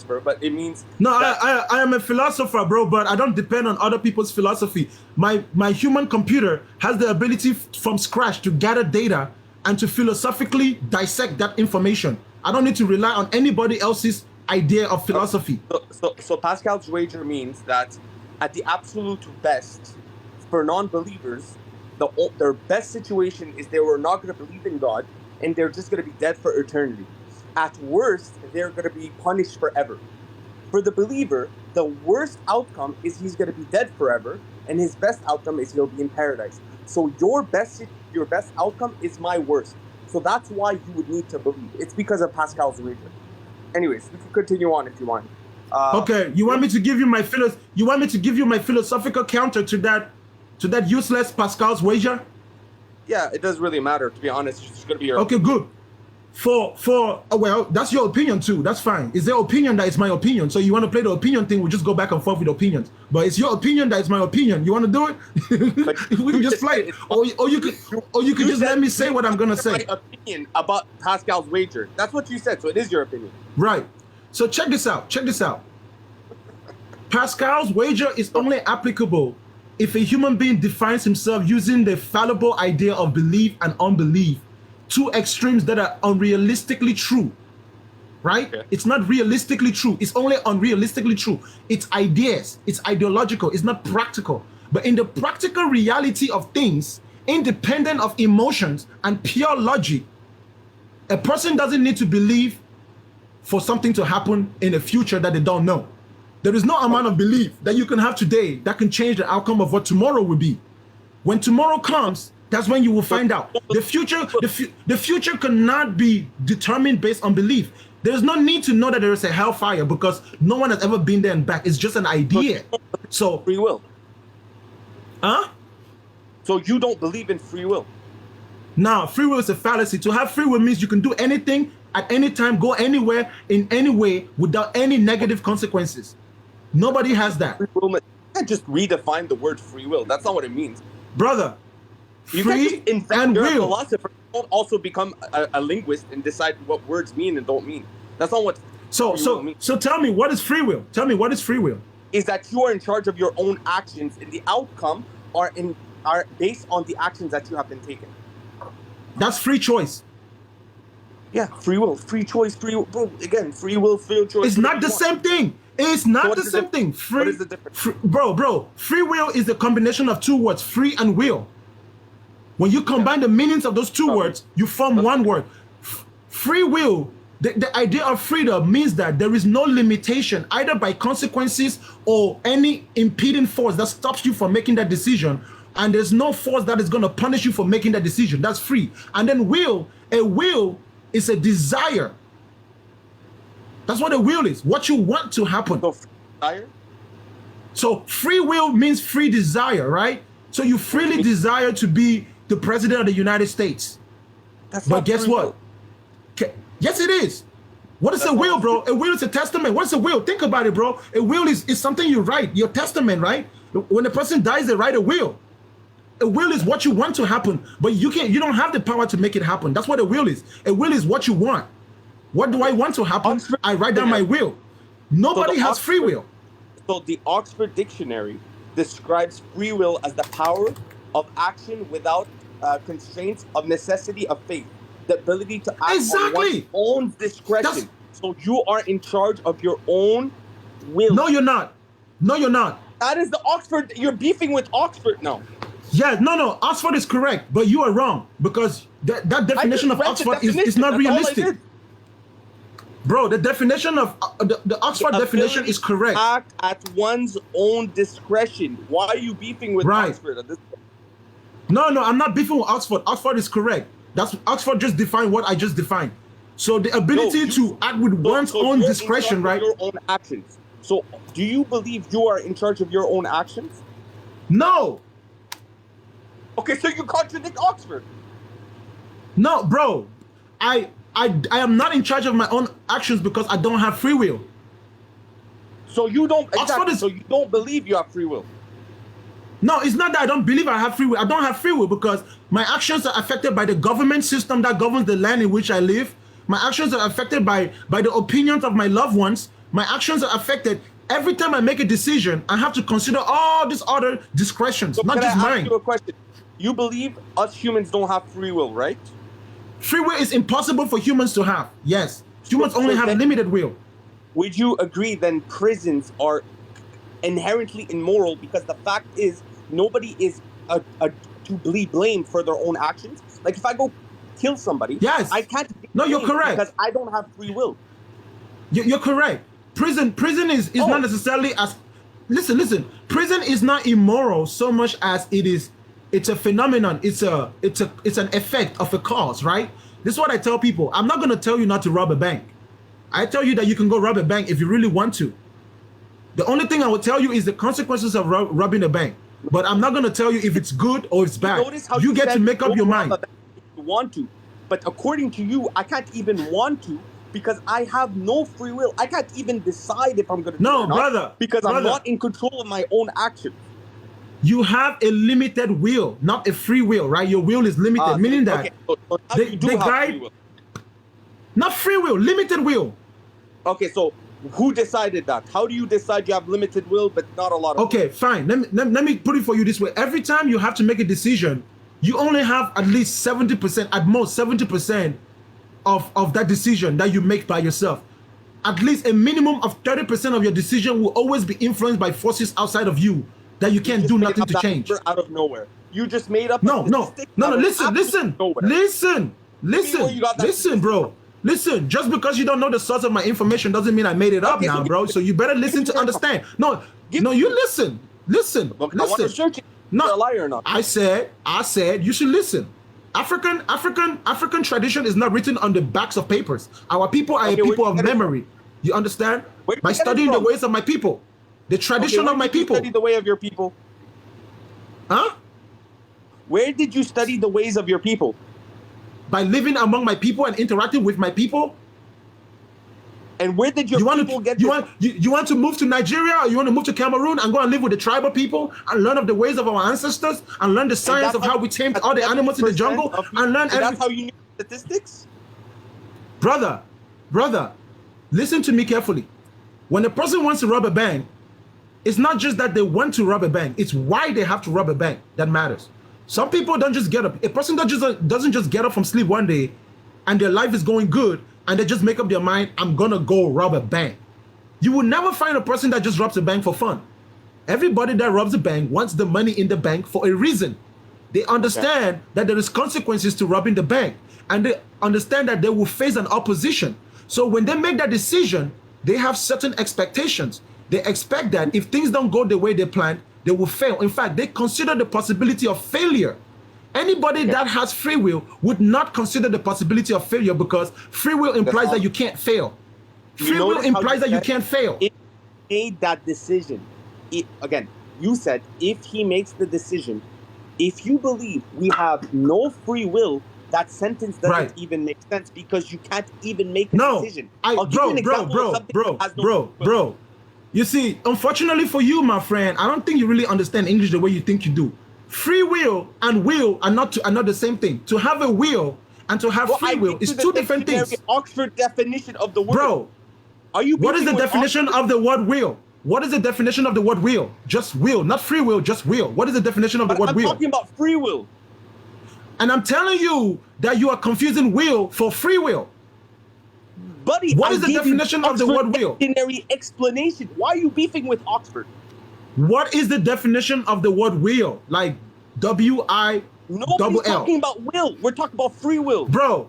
but it means no. I am a philosopher, bro, but I don't depend on other people's philosophy. My human computer has the ability from scratch to gather data and to philosophically dissect that information. I don't need to rely on anybody else's idea of philosophy. So Pascal's wager means that at the absolute best, for non-believers, their best situation is they were not going to believe in God and they're just going to be dead for eternity. At worst, they're going to be punished forever. For the believer, the worst outcome is he's going to be dead forever, and his best outcome is he'll be in paradise. So your best outcome is my worst. So that's why you would need to believe. It's because of Pascal's wager. Anyways, we can continue on if you want. Okay, you want me to give you my philosophical counter to that useless Pascal's wager? Yeah, it doesn't really matter, to be honest. It's just going to be your... Okay, good. Well, that's your opinion too. That's fine. It's their opinion that is my opinion. So you want to play the opinion thing? We just go back and forth with opinions. But it's your opinion that is my opinion. You want to do it? We can just play it. Or you could just let me say what I'm gonna say. My opinion about Pascal's wager. That's what you said. So it is your opinion. Right. So check this out. Pascal's wager is only applicable if a human being defines himself using the fallible idea of belief and unbelief. Two extremes that are unrealistically true, right? Okay. It's not realistically true. It's only unrealistically true. It's ideas. It's ideological. It's not practical. But in the practical reality of things, independent of emotions and pure logic, a person doesn't need to believe for something to happen in the future that they don't know. There is no amount of belief that you can have today that can change the outcome of what tomorrow will be. When tomorrow comes, that's when you will find out. The future cannot be determined based on belief. There's no need to know that there is a hellfire because no one has ever been there and back. It's just an idea. So free will. Huh? So you don't believe in free will? Now, free will is a fallacy. To have free will means you can do anything at any time, go anywhere, in any way, without any negative consequences. Nobody has that. Free will, you can't just redefine the word free will. That's not what it means. Brother, you free and will. A philosopher. You don't also become a linguist and decide what words mean and don't mean. That's not what So tell me, what is free will? Tell me, what is free will? Is that you are in charge of your own actions and the outcome are based on the actions that you have been taking. That's free choice. Yeah, free will, free choice, free will. Bro, again, free will, free choice. It's not the same thing. It's not the same thing. Free, what is the difference? Bro, free will is the combination of two words, free and will. When you combine the meanings of those two words, you form one word. Free will, the idea of freedom means that there is no limitation either by consequences or any impeding force that stops you from making that decision. And there's no force that is going to punish you for making that decision. That's free. And then a will is a desire. That's what a will is. What you want to happen. So desire? So free will means free desire, right? So you freely desire to be the president of the United States. But guess what? Yes, it is. What is a will, bro? A will is a testament. What's a will? Think about it, bro. A will is something you write, your testament, right? When a person dies, they write a will. A will is what you want to happen, but you don't have the power to make it happen. That's what a will is. A will is what you want. What do I want to happen? I write down my will. Nobody has free will. So the Oxford Dictionary describes free will as the power of action without constraints of necessity of faith. The ability to act on one's own discretion. So you are in charge of your own will. No, you're not. No, you're not. That is the Oxford. You're beefing with Oxford now. Yeah, no, Oxford is correct, but you are wrong because that definition of Oxford is not realistic. Bro, the definition of the Oxford definition is correct. Act at one's own discretion. Why are you beefing with Oxford at this point? No, I'm not beefing with Oxford. Oxford is correct. That's Oxford just defined what I just defined. So the ability to act with one's own discretion, right? Your own actions. So do you believe you are in charge of your own actions? No. Okay, so you contradict Oxford. No, bro. I am not in charge of my own actions because I don't have free will. So you don't so you don't believe you have free will. No, it's not that I don't believe I have free will. I don't have free will because my actions are affected by the government system that governs the land in which I live. My actions are affected by the opinions of my loved ones. My actions are affected. Every time I make a decision, I have to consider all these other discretions, So not can I just ask mine. you a question? You believe us humans don't have free will, right? Free will is impossible for humans to have. Yes. Humans So only have then- limited will. Would you agree then prisons are inherently immoral because the fact is nobody is to be blamed for their own actions? Like if I go kill somebody, Yes. I can't be No, you're blamed correct. because I don't have free will. You're correct. Prison is Oh. not necessarily as listen. Prison is not immoral so much as it's a phenomenon. It's an effect of a cause, right? This is what I tell people. I'm not gonna tell you not to rob a bank. I tell you that you can go rob a bank if you really want to. The only thing I will tell you is the consequences of robbing a bank. But I'm not gonna tell you if it's good or it's bad. Notice how You get to said make up don't your rob mind. a bank if you want to, but according to you, I can't even want to because I have no free will. I can't even decide if I'm gonna do No, it or not brother, because I'm brother. not in control of my own actions. You have a limited will, not a free will, right? Your will is limited, meaning that okay, so now the- you do the have guy- free will. not free will, limited will. Okay, so who decided that? How do you decide you have limited will but not a lot of Okay, fine. Let me put it for you this way. Every time you have to make a decision, you only have at least 70%, at most 70% of that decision that you make by yourself. At least a minimum of 30% of your decision will always be influenced by forces outside of you that you can't just do made nothing up to that change. number out of nowhere? You just made up a No, statistic out of listen, absolute nowhere. listen, you got that listen, bro. Listen, just because you don't know the source of my information doesn't mean I made it up Okay, now, so bro. So you better listen to understand. No, you listen. Listen. Look, I want to Listen. search it. No, You're a liar or not? I said you should listen. African tradition is not written on the backs of papers. Our people are Okay, a where'd people you of get it from? memory. You understand? Where'd you By get it studying the from? ways of my people, the tradition where of my did you people. study the way of your people? Huh? Where did you study the ways of your people? By living among my people and interacting with my people. And where did your You want people to get you this? want you want to move to Nigeria, or you want to move to Cameroon and go and live with the tribal people and learn of the ways of our ancestors and learn the science of how we tamed all the animals in the jungle and learn And every that's how you knew statistics? brother, listen to me carefully. When a person wants to rob a bank, it's not just that they want to rob a bank, it's why they have to rob a bank that matters. Some people don't just get up. A person that doesn't just get up from sleep one day and their life is going good and they just make up their mind, I'm gonna go rob a bank. You will never find a person that just robs a bank for fun. Everybody that robs a bank wants the money in the bank for a reason. They understand that there is consequences to robbing the bank, and they understand that they will face an opposition. So when they make that decision, they have certain expectations. They expect that if things don't go the way they planned, they will fail. In fact, they consider the possibility of failure. Anybody that has free will would not consider the possibility of failure because free will implies that you can't fail. Free will notice how implies you that you said can't fail. If he made that decision, again, you said if he makes the decision, if you believe we have no free will, that sentence doesn't Right. even make sense because you can't even make a No, decision. I'll give you an example of something that has no free will. bro. You see, unfortunately for you, my friend, I don't think you really understand English the way you think you do. Free will and will are not the same thing. To have a will and to have Well, free I will give is you the two different dictionary things. Oxford definition of the word. Bro, Are you what is the beefing with definition Oxford? of the word will? What is the definition of the word will? Just will, not free will, just will. What is the definition of the But word I'm will? talking about free will. And I'm telling you that you are confusing will for free will. Buddy, What I is the gave you definition of the Oxford word will? Dictionary explanation. Why are you beefing with Oxford? What is the definition of the word will? Like W-I Nobody's double L. talking about will. We're talking about free will. Bro,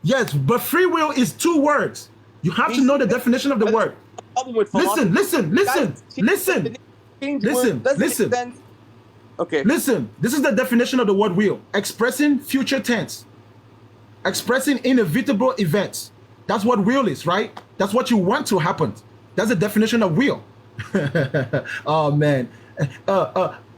yes, but free will is two words. You have to know the definition of the word. Problem with philosophy. Listen. Change Listen, words doesn't listen. make sense. Okay. Listen, this is the definition of the word will. Expressing future tense. Expressing inevitable events. That's what will is, right? That's what you want to happen. That's the definition of will. Oh, man.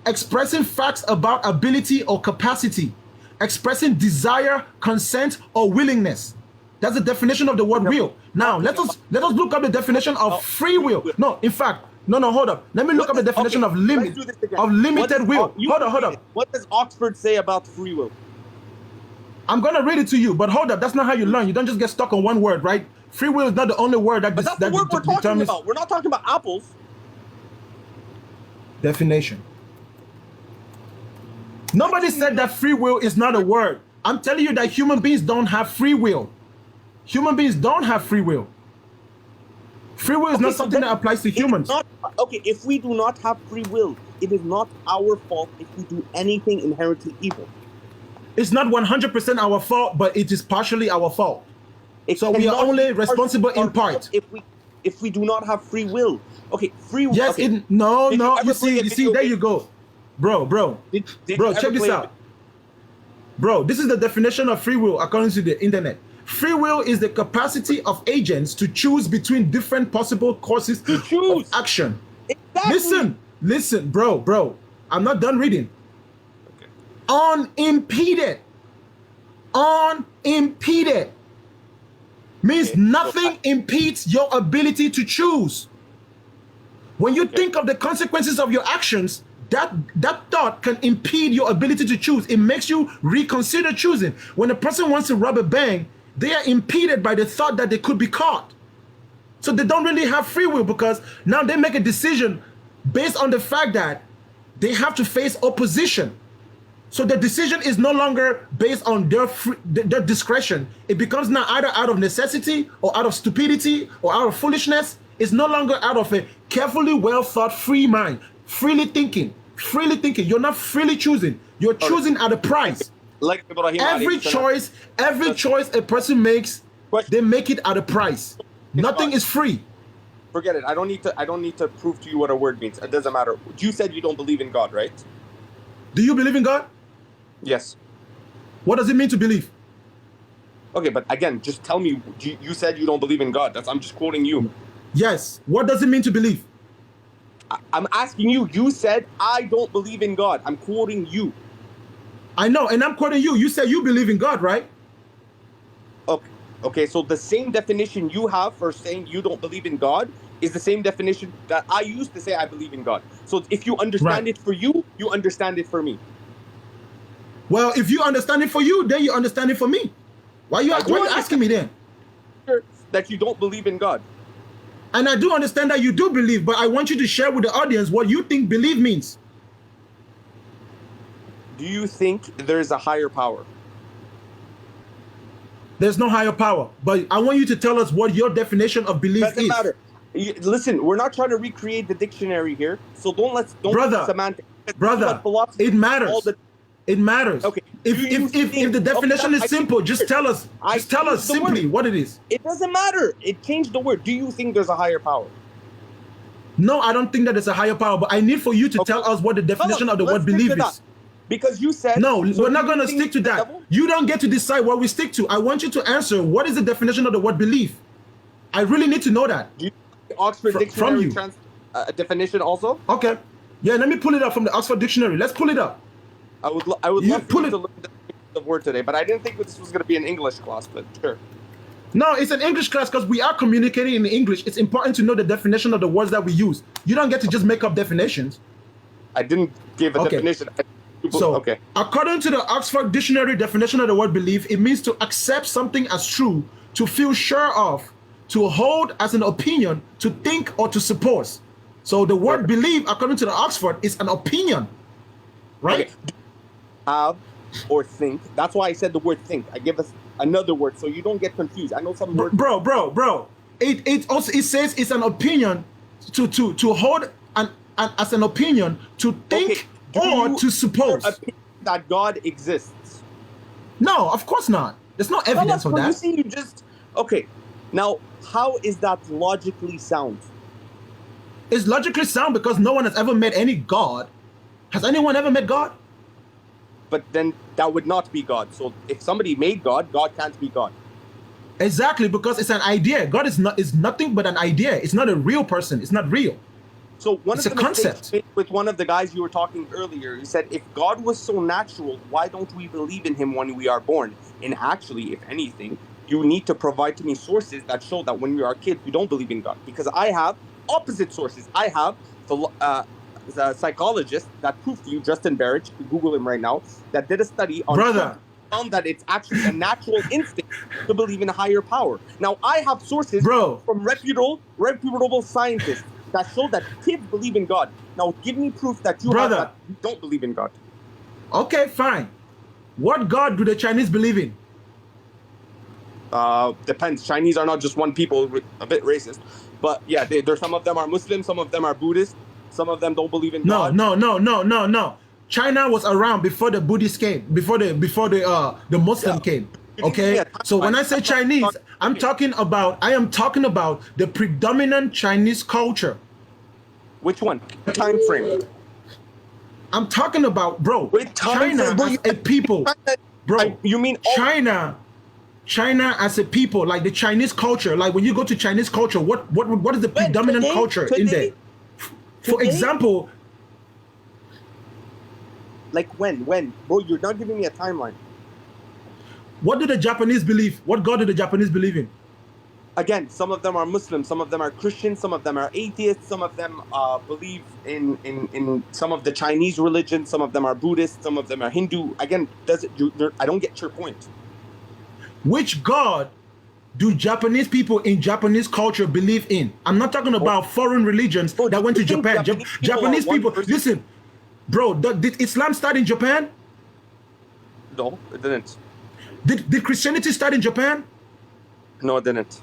Expressing facts about ability or capacity. Expressing desire, consent, or willingness. That's the definition of the word will. Now, let us look up the definition of free will. No, in fact, no, hold up. Let me look up the definition of let's do this again. limited will. Hold read up. it. What does Oxford say about free will? I'm gonna read it to you, but hold up. That's not how you learn. You don't just get stuck on one word, right? Free will is not the only word that But that's the word we're talking determines about. We're not talking about apples. definition. Nobody said that free will is not a word. I'm telling you that human beings don't have free will. Human beings don't have free will. Free will is not something that applies to humans. Okay, if we do not have free will, it is not our fault if we do anything inherently evil. It's not 100% our fault, but it is partially our fault. So we are only responsible in part. If we do not have free will. Okay, free will. Yes, okay. no, you see, there you go. Bro, check this out. Bro, this is the definition of free will according to the internet. Free will is the capacity of agents to choose between different possible courses of action. Exactly. Listen, bro. I'm not done reading. Okay. Unimpeded means nothing impedes your ability to choose. When you think of the consequences of your actions, that thought can impede your ability to choose. It makes you reconsider choosing. When a person wants to rob a bank, they are impeded by the thought that they could be caught. So they don't really have free will because now they make a decision based on the fact that they have to face opposition. So the decision is no longer based on their discretion. It becomes now either out of necessity or out of stupidity or out of foolishness. It's no longer out of a carefully well thought free mind, freely thinking. You're not freely choosing. You're choosing at a price. Like every choice a person makes, they make it at a price. Nothing is free. Forget it. I don't need to prove to you what a word means. It doesn't matter. You said you don't believe in God, right? Do you believe in God? Yes. What does it mean to believe? Okay, but again, just tell me. You said you don't believe in God. I'm just quoting you. Yes. What does it mean to believe? I'm asking you. You said I don't believe in God. I'm quoting you. I know, and I'm quoting you. You said you believe in God, right? Okay, so the same definition you have for saying you don't believe in God is the same definition that I used to say I believe in God. So if you understand it for you, you understand it for me. Well, if you understand it for you, then you understand it for me. Why are you asking me then? That you don't believe in God. And I do understand that you do believe, but I want you to share with the audience what you think believe means. Do you think there's a higher power? There's no higher power, but I want you to tell us what your definition of belief Doesn't is. Matter. Listen, we're not trying to recreate the dictionary here, so don't semantic. Brother, it matters. It matters. Okay. If the definition is simple, just tell us. Just tell us simply what it is. It doesn't matter. It changed the word. Do you think there's a higher power? No, I don't think that there's a higher power, but I need for you to tell us what the definition of the word belief is. Because you said... No, we're not going to stick to that. You don't get to decide what we stick to. I want you to answer, what is the definition of the word belief? I really need to know that. Do you know the Oxford Dictionary definition also? Okay. Yeah, let me pull it up from the Oxford Dictionary. Let's pull it up. I would love to learn the word today, but I didn't think this was going to be an English class, but sure. No, it's an English class because we are communicating in English. It's important to know the definition of the words that we use. You don't get to just make up definitions. I didn't give a definition. So, according to the Oxford Dictionary definition of the word belief, it means to accept something as true, to feel sure of, to hold as an opinion, to think or to suppose. So the word believe, according to the Oxford, is an opinion, right? Okay. Have or think. That's why I said the word think. I give us another word so you don't get confused. I know some words. Bro. It says it's an opinion to hold as an opinion, to think or to suppose that God exists. No, of course not. There's no evidence for that. You see, okay. Now, how is that logically sound? It's logically sound because no one has ever met any God. Has anyone ever met God? But then that would not be God. So if somebody made God, God can't be God. Exactly, because it's an idea. God is nothing but an idea. It's not a real person. It's not real. So it's a concept. With one of the guys you were talking earlier, he said, if God was so natural, why don't we believe in him when we are born? And actually, if anything, you need to provide to me sources that show that when we are kids, we don't believe in God. Because I have opposite sources. I have the psychologist that proved to you, Justin Barrett, you can Google him right now, that did a study on... found that it's actually a natural instinct to believe in a higher power. Now, I have sources Bro. from reputable scientists that show that kids believe in God. Now, give me proof that you have that you don't believe in God. Okay, fine. What God do the Chinese believe in? Depends. Chinese are not just one people, a bit racist. But yeah, there's some of them are Muslim, some of them are Buddhist, some of them don't believe in God. No. China was around before the Buddhists came, before the Muslim came. Okay, so when I say Chinese, I am talking about the predominant Chinese culture. Which one? Time frame. I'm talking about, bro. China as a people, bro. You mean China as a people, like the Chinese culture. Like when you go to Chinese culture, what is the predominant culture in there? For example, like when, bro? You're not giving me a timeline. What do the Japanese believe? What God do the Japanese believe in? Again, some of them are Muslim, some of them are Christian, some of them are atheists, some of them believe in some of the Chinese religion, some of them are Buddhist, some of them are Hindu. Again, I don't get your point. Which God do Japanese people in Japanese culture believe in? I'm not talking about foreign religions that went to Japan. Japanese people, listen, bro, did Islam start in Japan? No, it didn't. Did Christianity start in Japan? No, it didn't.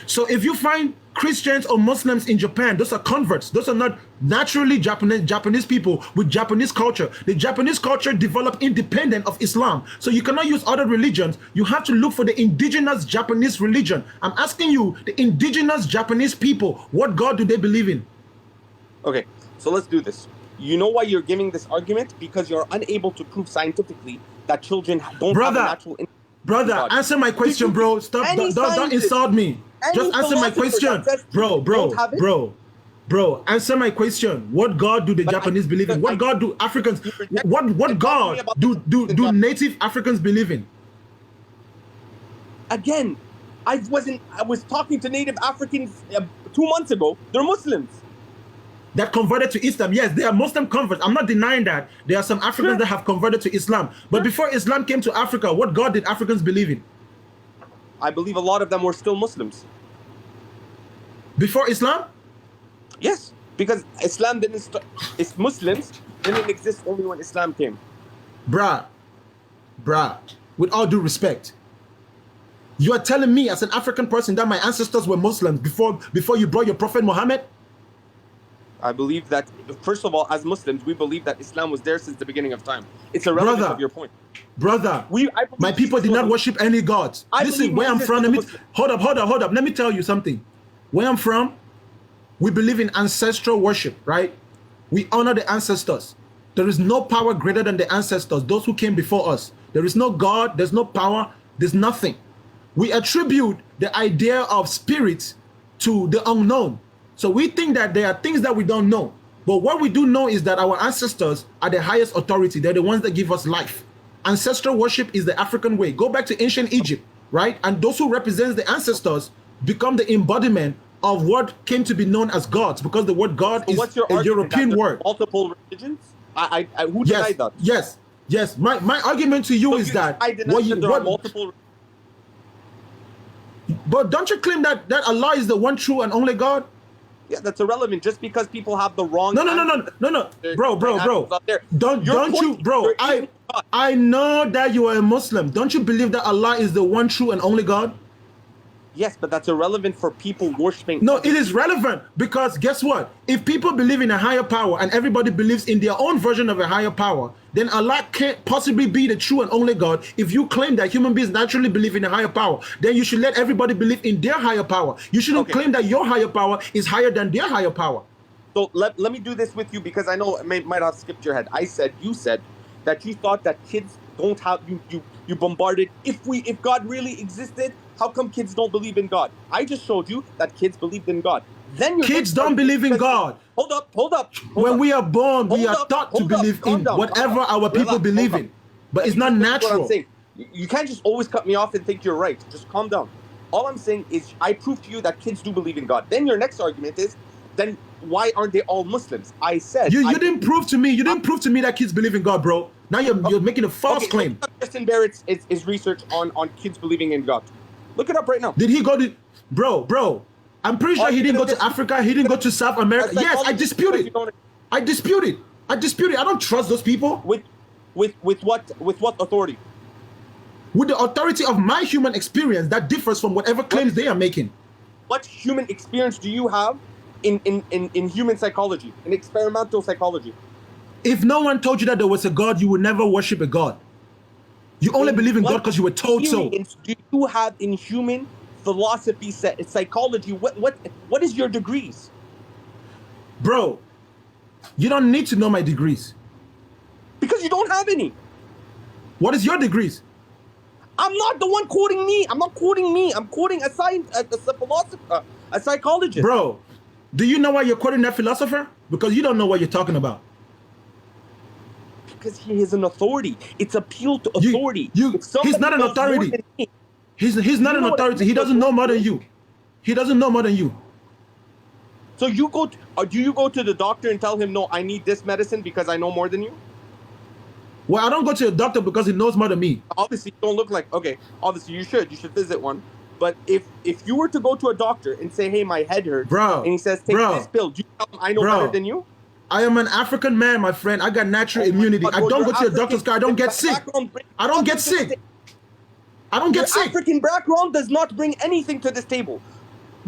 So if you find Christians or Muslims in Japan, those are converts. Those are not naturally Japanese people with Japanese culture. The Japanese culture developed independent of Islam. So you cannot use other religions. You have to look for the indigenous Japanese religion. I'm asking you, the indigenous Japanese people, what God do they believe in? Okay, so let's do this. You know why you're giving this argument? Because you're unable to prove scientifically that children don't have a natural instinct. Brother, answer my question, bro. Stop, don't insult me. Just answer my question. Bro, answer my question. What God do the Japanese believe in? What God do Africans, what God do native Africans believe in? Again, I was talking to native Africans 2 months ago. They're Muslims. That converted to Islam. Yes, they are Muslim converts. I'm not denying that. There are some Africans that have converted to Islam. But before Islam came to Africa, what God did Africans believe in? I believe a lot of them were still Muslims. Before Islam? Yes, because Islam didn't it's Muslims didn't exist only when Islam came. Bruh, with all due respect, you are telling me as an African person that my ancestors were Muslims before you brought your Prophet Muhammad? I believe that, first of all, as Muslims, we believe that Islam was there since the beginning of time. It's irrelevant of your point. Brother, my people did not worship any gods. Listen, where I'm from, hold up. Let me tell you something. Where I'm from, we believe in ancestral worship, right? We honor the ancestors. There is no power greater than the ancestors, those who came before us. There is no God, there's no power, there's nothing. We attribute the idea of spirits to the unknown. So we think that there are things that we don't know. But what we do know is that our ancestors are the highest authority. They're the ones that give us life. Ancestral worship is the African way. Go back to ancient Egypt, right? And those who represent the ancestors become the embodiment of what came to be known as gods, because the word God is a European word. Multiple religions? Who denied that? Yes. My argument to you is that multiple. But don't you claim that Allah is the one true and only God? Yeah, that's irrelevant. Just because people have the wrong. No, bro. Don't you, bro? I know that you are a Muslim. Don't you believe that Allah is the one true and only God? Yes, but that's irrelevant for people worshiping. No, it is relevant because guess what? If people believe in a higher power and everybody believes in their own version of a higher power, then Allah can't possibly be the true and only God. If you claim that human beings naturally believe in a higher power, then you should let everybody believe in their higher power. You shouldn't claim that your higher power is higher than their higher power. So let me do this with you because I know it might have skipped your head. You said that you thought that kids don't have you bombarded. If God really existed, how come kids don't believe in God? I just showed you that kids believed in God. Then kids don't believe in God. Hold up. When we are born, we are taught to believe in whatever our people believe in. But it's not natural. What I'm saying. You can't just always cut me off and think you're right. Just calm down. All I'm saying is I proved to you that kids do believe in God. Then your next argument is, then why aren't they all Muslims? I said you didn't prove to me. You didn't prove to me that kids believe in God, bro. Now you're making a false claim. Justin Barrett's is research on kids believing in God. Look it up right now. Did he go to, bro? I'm pretty sure he didn't go to Africa. He didn't go to South America. Yes, I dispute it. I dispute it. I dispute it. I don't trust those people. With what authority? With the authority of my human experience that differs from whatever claims they are making. What human experience do you have in human psychology, in experimental psychology? If no one told you that there was a God, you would never worship a God. You only believe in God because you were told so. Do you have in human philosophy, psychology? What is your degrees? Bro, you don't need to know my degrees. Because you don't have any. What is your degrees? I'm not the one quoting me. I'm not quoting me. I'm quoting a philosopher, a psychologist. Bro, do you know why you're quoting that philosopher? Because you don't know what you're talking about. Because he is an authority. It's appeal to authority. He's not an authority. He's not an authority. He doesn't know more than you. He doesn't know more than you. So you go do you go to the doctor and tell him, no, I need this medicine because I know more than you? Well, I don't go to a doctor because he knows more than me. Obviously, you don't look like, okay, obviously you should visit one. But if you were to go to a doctor and say, hey, my head hurts, bro, and he says, take this pill, do you tell him I know better than you? I am an African man, my friend. I got natural immunity. I don't go to a doctor's car. I don't get sick. I don't get sick. I don't get sick. African background does not bring anything to this table.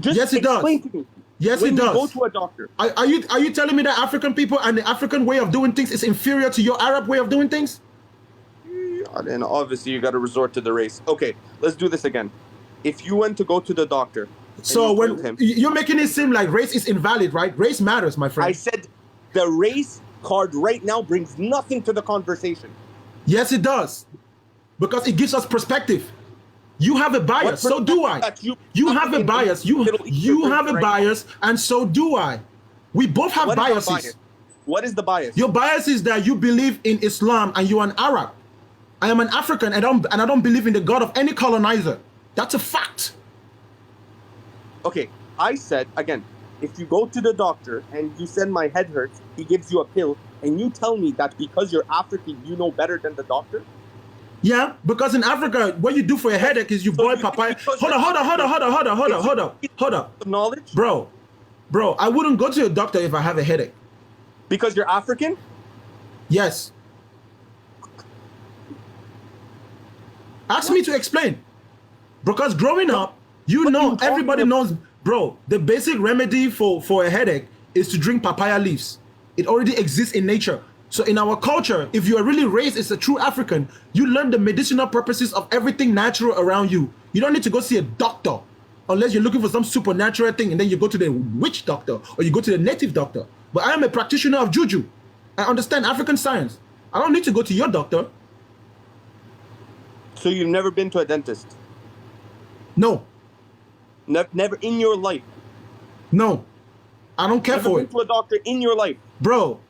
Yes, it does. Explain to me. Yes, it does. When you go to a doctor. Are you telling me that African people and the African way of doing things is inferior to your Arab way of doing things? And obviously you got to resort to the race. Okay, let's do this again. If you went to go to the doctor, so when you're making it seem like race is invalid, right? Race matters, my friend. I said the race card right now brings nothing to the conversation. Yes, it does, because it gives us perspective. You have a bias, so do I. You have a bias. You have a bias, and so do I. We both have biases. What is the bias? Your bias is that you believe in Islam and you're an Arab. I am an African and I don't believe in the God of any colonizer. That's a fact. Okay, I said, again, if you go to the doctor and you said my head hurts, he gives you a pill, and you tell me that because you're African, you know better than the doctor? Yeah, because in Africa, what you do for a headache is you boil papaya. Hold up. Knowledge? Bro, I wouldn't go to a doctor if I have a headache. Because you're African? Yes. Ask me to explain. Because growing up, everybody knows, bro, the basic remedy for a headache is to drink papaya leaves. It already exists in nature. So in our culture, if you are really raised as a true African, you learn the medicinal purposes of everything natural around you. You don't need to go see a doctor unless you're looking for some supernatural thing, and then you go to the witch doctor or you go to the native doctor. But I am a practitioner of juju. I understand African science. I don't need to go to your doctor. So you've never been to a dentist? No. Never in your life? No. I don't care for it. Never been to a doctor in your life? Bro.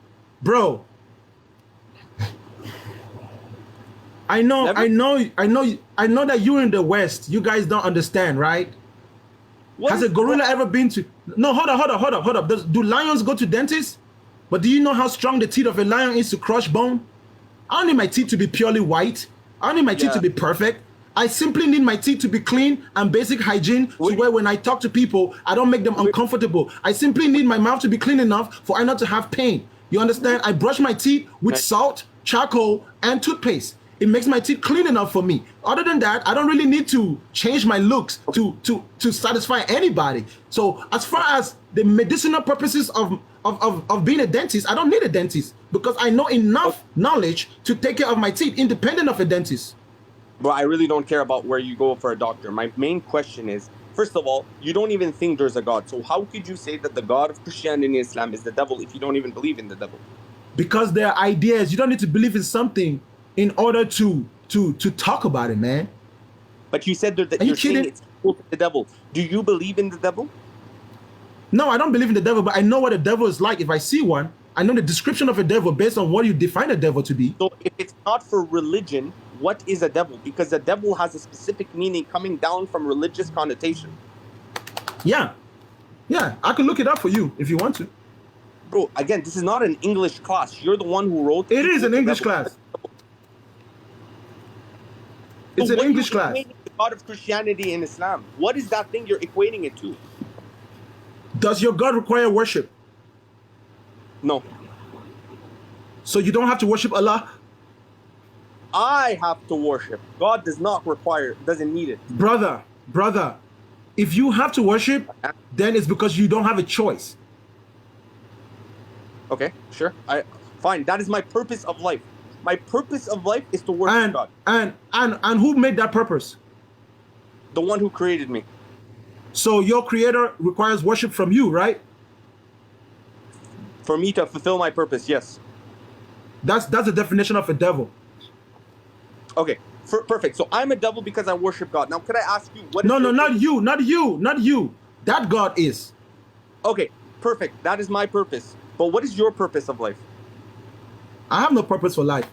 I know that you in the West, you guys don't understand, right? Has a gorilla ever been to... No, hold up. Do lions go to dentists? But do you know how strong the teeth of a lion is to crush bone? I don't need my teeth to be purely white. I don't need my teeth to be perfect. I simply need my teeth to be clean and basic hygiene to where when I talk to people, I don't make them uncomfortable. I simply need my mouth to be clean enough for I not to have pain. You understand? I brush my teeth with salt, charcoal, and toothpaste. It makes my teeth clean enough for me. Other than that, I don't really need to change my looks to satisfy anybody. So as far as the medicinal purposes of being a dentist, I don't need a dentist because I know enough knowledge to take care of my teeth independent of a dentist. But I really don't care about where you go for a doctor. My main question is, first of all, you don't even think there's a God. So how could you say that the God of Christianity and Islam is the devil if you don't even believe in the devil? Because they're ideas. You don't need to believe in something in order to talk about it, man. But you said that you're saying it's equal to the devil. Do you believe in the devil? No, I don't believe in the devil, but I know what a devil is like. If I see one, I know the description of a devil based on what you define a devil to be. So if it's not for religion, what is a devil? Because the devil has a specific meaning coming down from religious connotation. Yeah, I can look it up for you if you want to. Bro, again, this is not an English class. You're the one who wrote... It is an English class. It's So an what are English you class. equating the God of Christianity and Islam? What is that thing you're equating it to? Does your God require worship? No. So you don't have to worship Allah? I have to worship. God does not require, doesn't need it. Brother, if you have to worship, then it's because you don't have a choice. Okay, sure. Fine. That is my purpose of life. My purpose of life is to worship God. And who made that purpose? The one who created me. So your creator requires worship from you, right? For me to fulfill my purpose, yes. That's the definition of a devil. Okay, perfect. So I'm a devil because I worship God. Now, could I ask you what is No, your not purpose? you. That God is. Okay, perfect. That is my purpose. But what is your purpose of life? I have no purpose for life.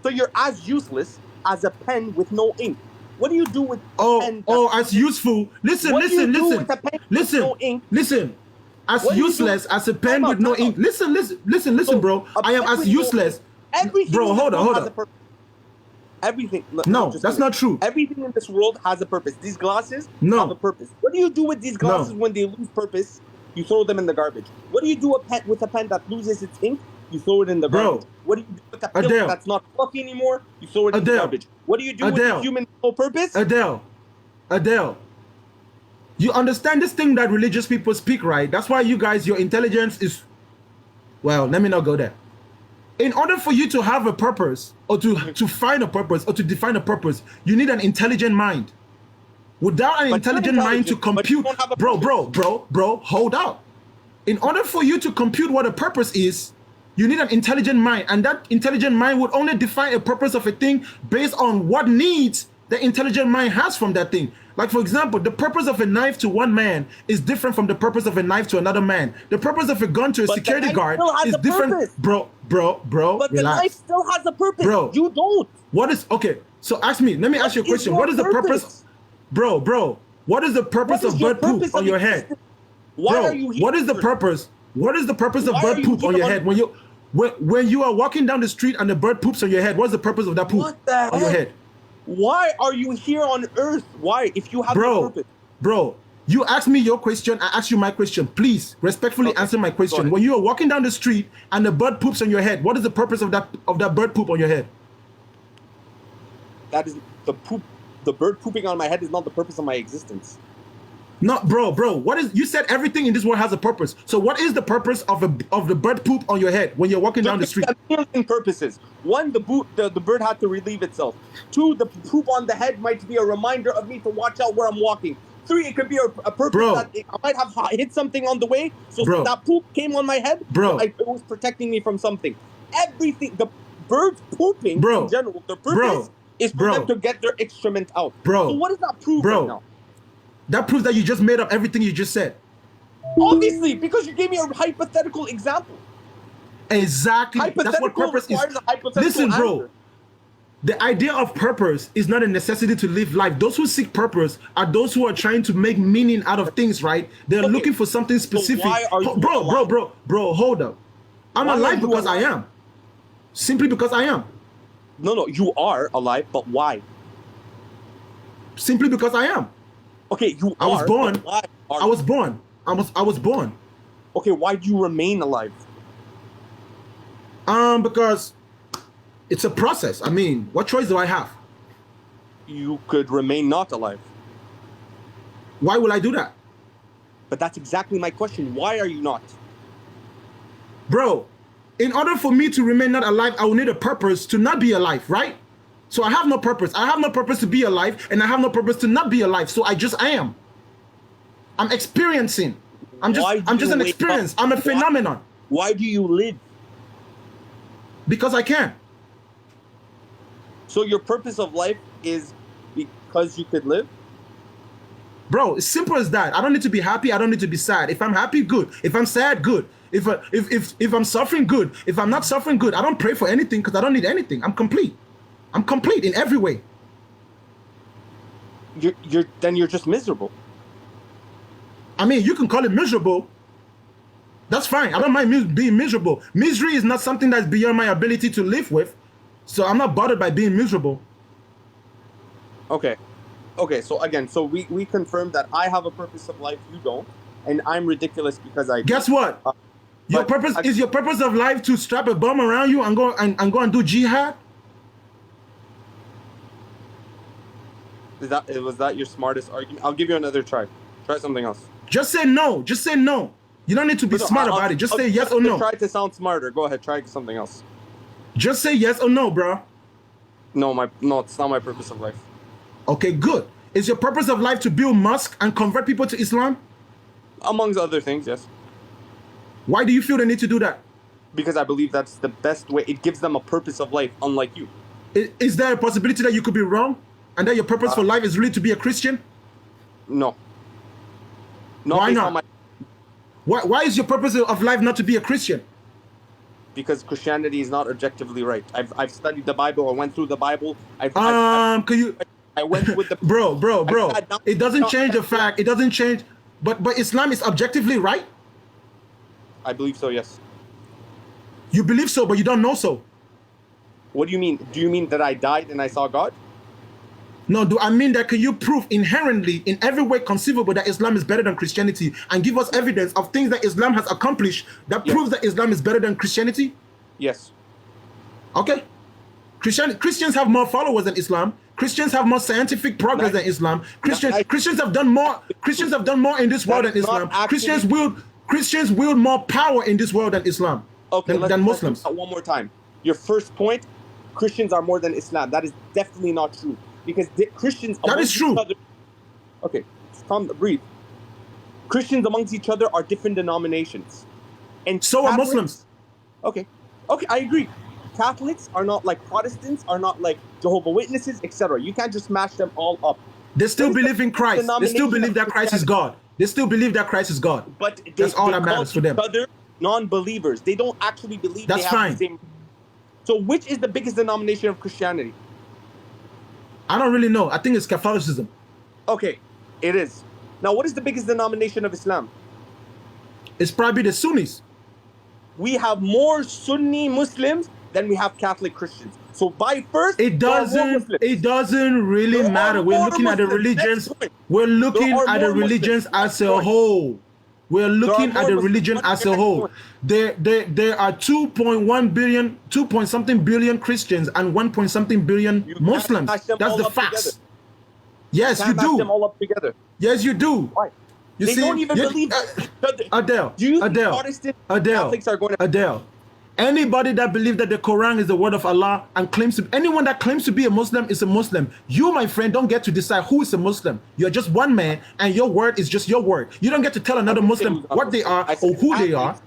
So you're as useless as a pen with no ink. What do you do with pen? As useful. Listen. What do you do with a pen with no ink? Listen. As What do you useless do? as a pen Time with out, no time ink. out. Listen, So, bro. a I am pen as with no useless. ink. Everything Bro, in this hold world on. has a purpose. Everything. No, just that's kidding. not true. Everything in this world has a purpose. These glasses No. have a purpose. What do you do with these glasses No. when they lose purpose? You throw them in the garbage. What do you do with a pen that loses its ink? You throw it in the Bro. garbage. What do you do with a pill Adele. that's not fluffy anymore? You throw it in the Adele. garbage. What do you do with Adele. a human with no purpose? Adele. You understand this thing that religious people speak, right? That's why you guys, your intelligence is, well, let me not go there. In order for you to have a purpose, or to find a purpose, or to define a purpose, you need an intelligent mind. Without an But intelligent you're mind to intelligent, but you compute, don't have a bro, hold up. In order for you to compute what a purpose is, you need an intelligent mind, and that intelligent mind would only define a purpose of a thing based on what needs the intelligent mind has from that thing. Like, for example, the purpose of a knife to one man is different from the purpose of a knife to another man. The purpose of a gun to a But the security knife guard still has is a different. purpose. Bro, But the relax. knife still has a purpose. Bro. You don't. What is, okay, so let me ask you a question. your What is the purpose? Bro, what is the purpose What is of your bird poop purpose on of your head? existence? Why Bro, are you here? what is the purpose? What is the purpose of Why bird are you poop on here your on head? When you are walking down the street and the bird poops on your head, what's the purpose of that poop What the on your heck? head? Why are you here on earth? Why? If you have no purpose. Bro, you ask me your question, I ask you my question. Please respectfully answer my question. When you are walking down the street and the bird poops on your head, what is the purpose of that bird poop on your head? That is the poop. The bird pooping on my head is not the purpose of my existence. No, bro, what is, you said everything in this world has a purpose. So what is the purpose of the bird poop on your head when you're walking down the street? A million purposes. One, the bird had to relieve itself. Two, the poop on the head might be a reminder of me to watch out where I'm walking. Three, it could be a purpose that I might have hit something on the way, so that poop came on my head. Bro, it was protecting me from something. Everything, the birds pooping in general, their purpose is for them to get their excrement out. Bro, so what does that prove right now? That proves that you just made up everything you just said. Obviously, because you gave me a hypothetical example. Exactly. That's what purpose is. Listen, bro. The idea of purpose is not a necessity to live life. Those who seek purpose are those who are trying to make meaning out of things, right? They're looking for something specific. So why are you bro, hold up. I'm alive because I am. Simply because I am. No, you are alive, but why? Simply because I am. Okay, I was born. I was born. Okay, why do you remain alive? Because it's a process. I mean, what choice do I have? You could remain not alive. Why will I do that? But that's exactly my question. Why are you not? Bro, in order for me to remain not alive, I will need a purpose to not be alive, right? So I have no purpose. I have no purpose to be alive, and I have no purpose to not be alive. So I just am. I'm experiencing. I'm just an experience. I'm a phenomenon. Why do you live? Because I can. So your purpose of life is because you could live? Bro, it's simple as that. I don't need to be happy. I don't need to be sad. If I'm happy, good. If I'm sad, good. If I'm suffering, good. If I'm not suffering, good. I don't pray for anything because I don't need anything. I'm complete. I'm complete in every way. Then you're just miserable. I mean, you can call it miserable. That's fine. I don't mind being miserable. Misery is not something that's beyond my ability to live with. So I'm not bothered by being miserable. Okay. Okay, so again, so we confirmed that I have a purpose of life, you don't, and I'm ridiculous because I do. Guess what? Your but purpose is your purpose of life to strap a bomb around you and go and do jihad? Was that your smartest argument? I'll give you another try. Try something else. Just say no. Just say no. You don't need to be smart about it. Just say yes or no. Try to sound smarter. Go ahead. Try something else. Just say yes or no, bro. No, it's not my purpose of life. Okay, good. Is your purpose of life to build mosques and convert people to Islam? Amongst other things, yes. Why do you feel the need to do that? Because I believe that's the best way. It gives them a purpose of life, unlike you. Is there a possibility that you could be wrong and that your purpose for life is really to be a Christian? No. Why not? Why is your purpose of life not to be a Christian? Because Christianity is not objectively right. I've studied the Bible. I went through the Bible. I went with the bro. It doesn't change the fact. It doesn't change. But Islam is objectively right. I believe so. Yes. You believe so, but you don't know so. What do you mean? Do you mean that I died and I saw God? No, do I mean that can you prove inherently in every way conceivable that Islam is better than Christianity and give us evidence of things that Islam has accomplished that proves that Islam is better than Christianity? Yes. Okay. Christians have more followers than Islam. Christians have more scientific progress than Islam. Christians have done more. Christians have done more in this world than Islam. Christians wield more power in this world than Islam. Okay, than Muslims. One more time. Your first point: Christians are more than Islam. That is definitely not true. Because Christians that is true. Okay, breathe. Christians amongst each other are different denominations, and so Catholics, are Muslims. Okay, I agree. Catholics are not like Protestants, are not like Jehovah's Witnesses, etc. You can't just smash them all up. They still believe in Christ. They still believe that Christ is God. They still believe that Christ is God. But that's all that matters for them. Other non-believers, they don't actually believe. That's fine. The same. So, which is the biggest denomination of Christianity? I don't really know. I think it's Catholicism. Okay, it is. Now, what is the biggest denomination of Islam? It's probably the Sunnis. We have more Sunni Muslims than we have Catholic Christians. So by first, it doesn't really matter. We're looking at the religions. We're looking at the religions as a whole. We're looking at the religion as a whole. There are 2.1 billion, 2-point-something billion Christians and 1-point-something billion Muslims. That's the facts. Yes, you do. Them all up together. Yes, you do. Why? They don't even believe. Adele. Do you think Protestant Catholics are going to? Adele. Anybody that believes that the Quran is the word of Allah and anyone that claims to be a Muslim is a Muslim. You, my friend, don't get to decide who is a Muslim. You're just one man and your word is just your word. You don't get to tell another Muslim what they are or who they are.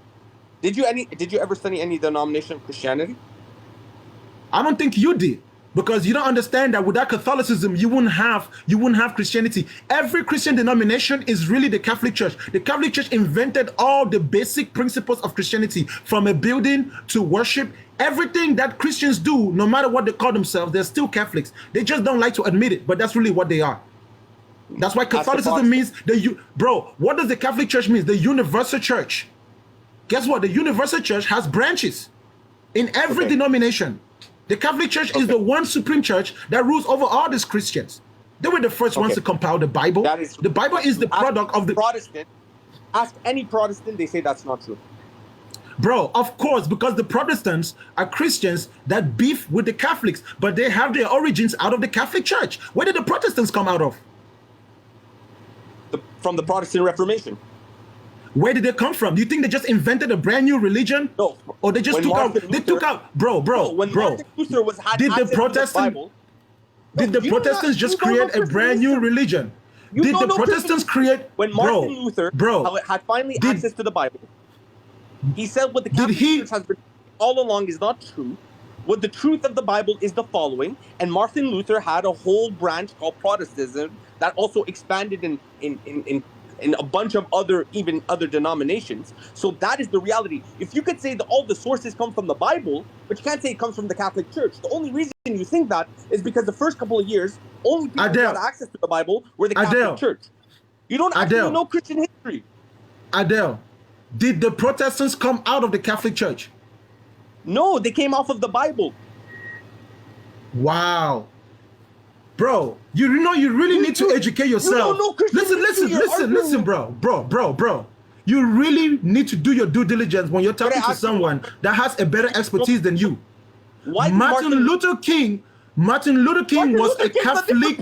Did you ever study any denomination of Christianity? I don't think you did. Because you don't understand that without Catholicism, you wouldn't have Christianity. Every Christian denomination is really the Catholic Church. The Catholic Church invented all the basic principles of Christianity, from a building to worship. Everything that Christians do, no matter what they call themselves, they're still Catholics. They just don't like to admit it, but that's really what they are. That's why Catholicism means what does the Catholic Church mean? The universal church. Guess what? The universal church has branches in every denomination. The Catholic Church is the one supreme church that rules over all these Christians. They were the first ones to compile the Bible. The Bible is the product of the Protestant. Ask any Protestant, they say that's not true. Bro, of course, because the Protestants are Christians that beef with the Catholics, but they have their origins out of the Catholic Church. Where did the Protestants come out of? From the Protestant Reformation. Where did they come from? Do you think they just invented a brand new religion? No. Or they just took out? Bro. When Martin Luther was did the Protestants just create a brand new religion? Did the Protestants create? When Martin Luther had finally access to the Bible, he said what the Catholic Church has been all along is not true. What the truth of the Bible is the following, and Martin Luther had a whole branch called Protestantism that also expanded in a bunch of other denominations. So that is the reality. If you could say that all the sources come from the Bible, but you can't say it comes from the Catholic Church. The only reason you think that is because the first couple of years, only people who had access to the Bible were the Catholic Church. You don't actually know Christian history. Adele, did the Protestants come out of the Catholic Church? No, they came off of the Bible. Wow. Bro, you know you really need to educate yourself. Listen, bro. You really need to do your due diligence when you're talking to someone that has a better expertise than you. Martin Luther King was a Catholic.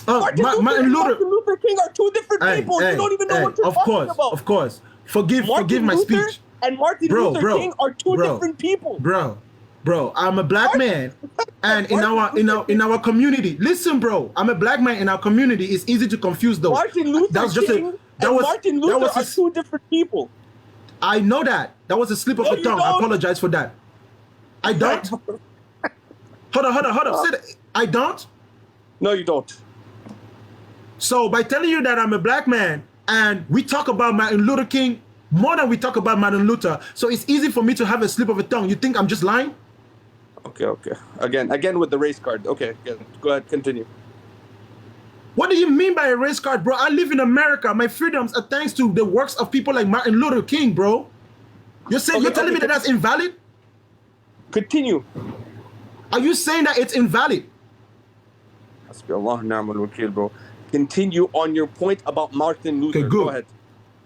Martin Luther King are two different people. You don't even know what you're talking about. Of course. Forgive my speech. And Martin Luther King are two different people. Bro, I'm a black man, and in our community, listen, bro, I'm a black man in our community. It's easy to confuse those. Martin Luther King and Martin Luther are two different people. I know that. That was a slip of the tongue. I apologize for that. I don't. Hold on. Say that. I don't. No, you don't. So by telling you that I'm a black man and we talk about Martin Luther King more than we talk about Martin Luther, so it's easy for me to have a slip of the tongue. You think I'm just lying? Okay. Again with the race card. Okay, go ahead, continue. What do you mean by a race card, bro? I live in America. My freedoms are thanks to the works of people like Martin Luther King, bro. You're telling me that that's invalid? Continue. Are you saying that it's invalid? Hasbiyallah ni'mal wakeel, bro. Continue on your point about Martin Luther. Okay, good. Go ahead.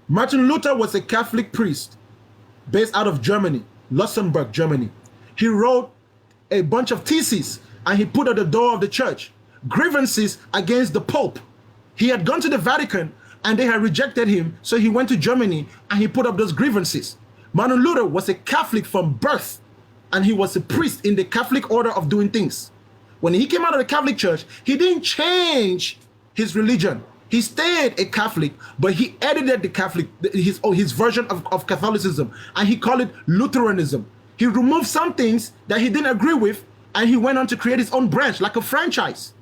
Martin Luther was a Catholic priest based out of Germany, Luxembourg, Germany. He wrote a bunch of theses and he put at the door of the church grievances against the Pope. He had gone to the Vatican and they had rejected him, so he went to Germany and he put up those grievances. Martin Luther was a Catholic from birth and he was a priest in the Catholic order of doing things. When he came out of the Catholic Church, he didn't change his religion. He stayed a Catholic, but he edited the Catholic, his version of Catholicism, and he called it Lutheranism. He removed some things that he didn't agree with, and he went on to create his own branch, like a franchise.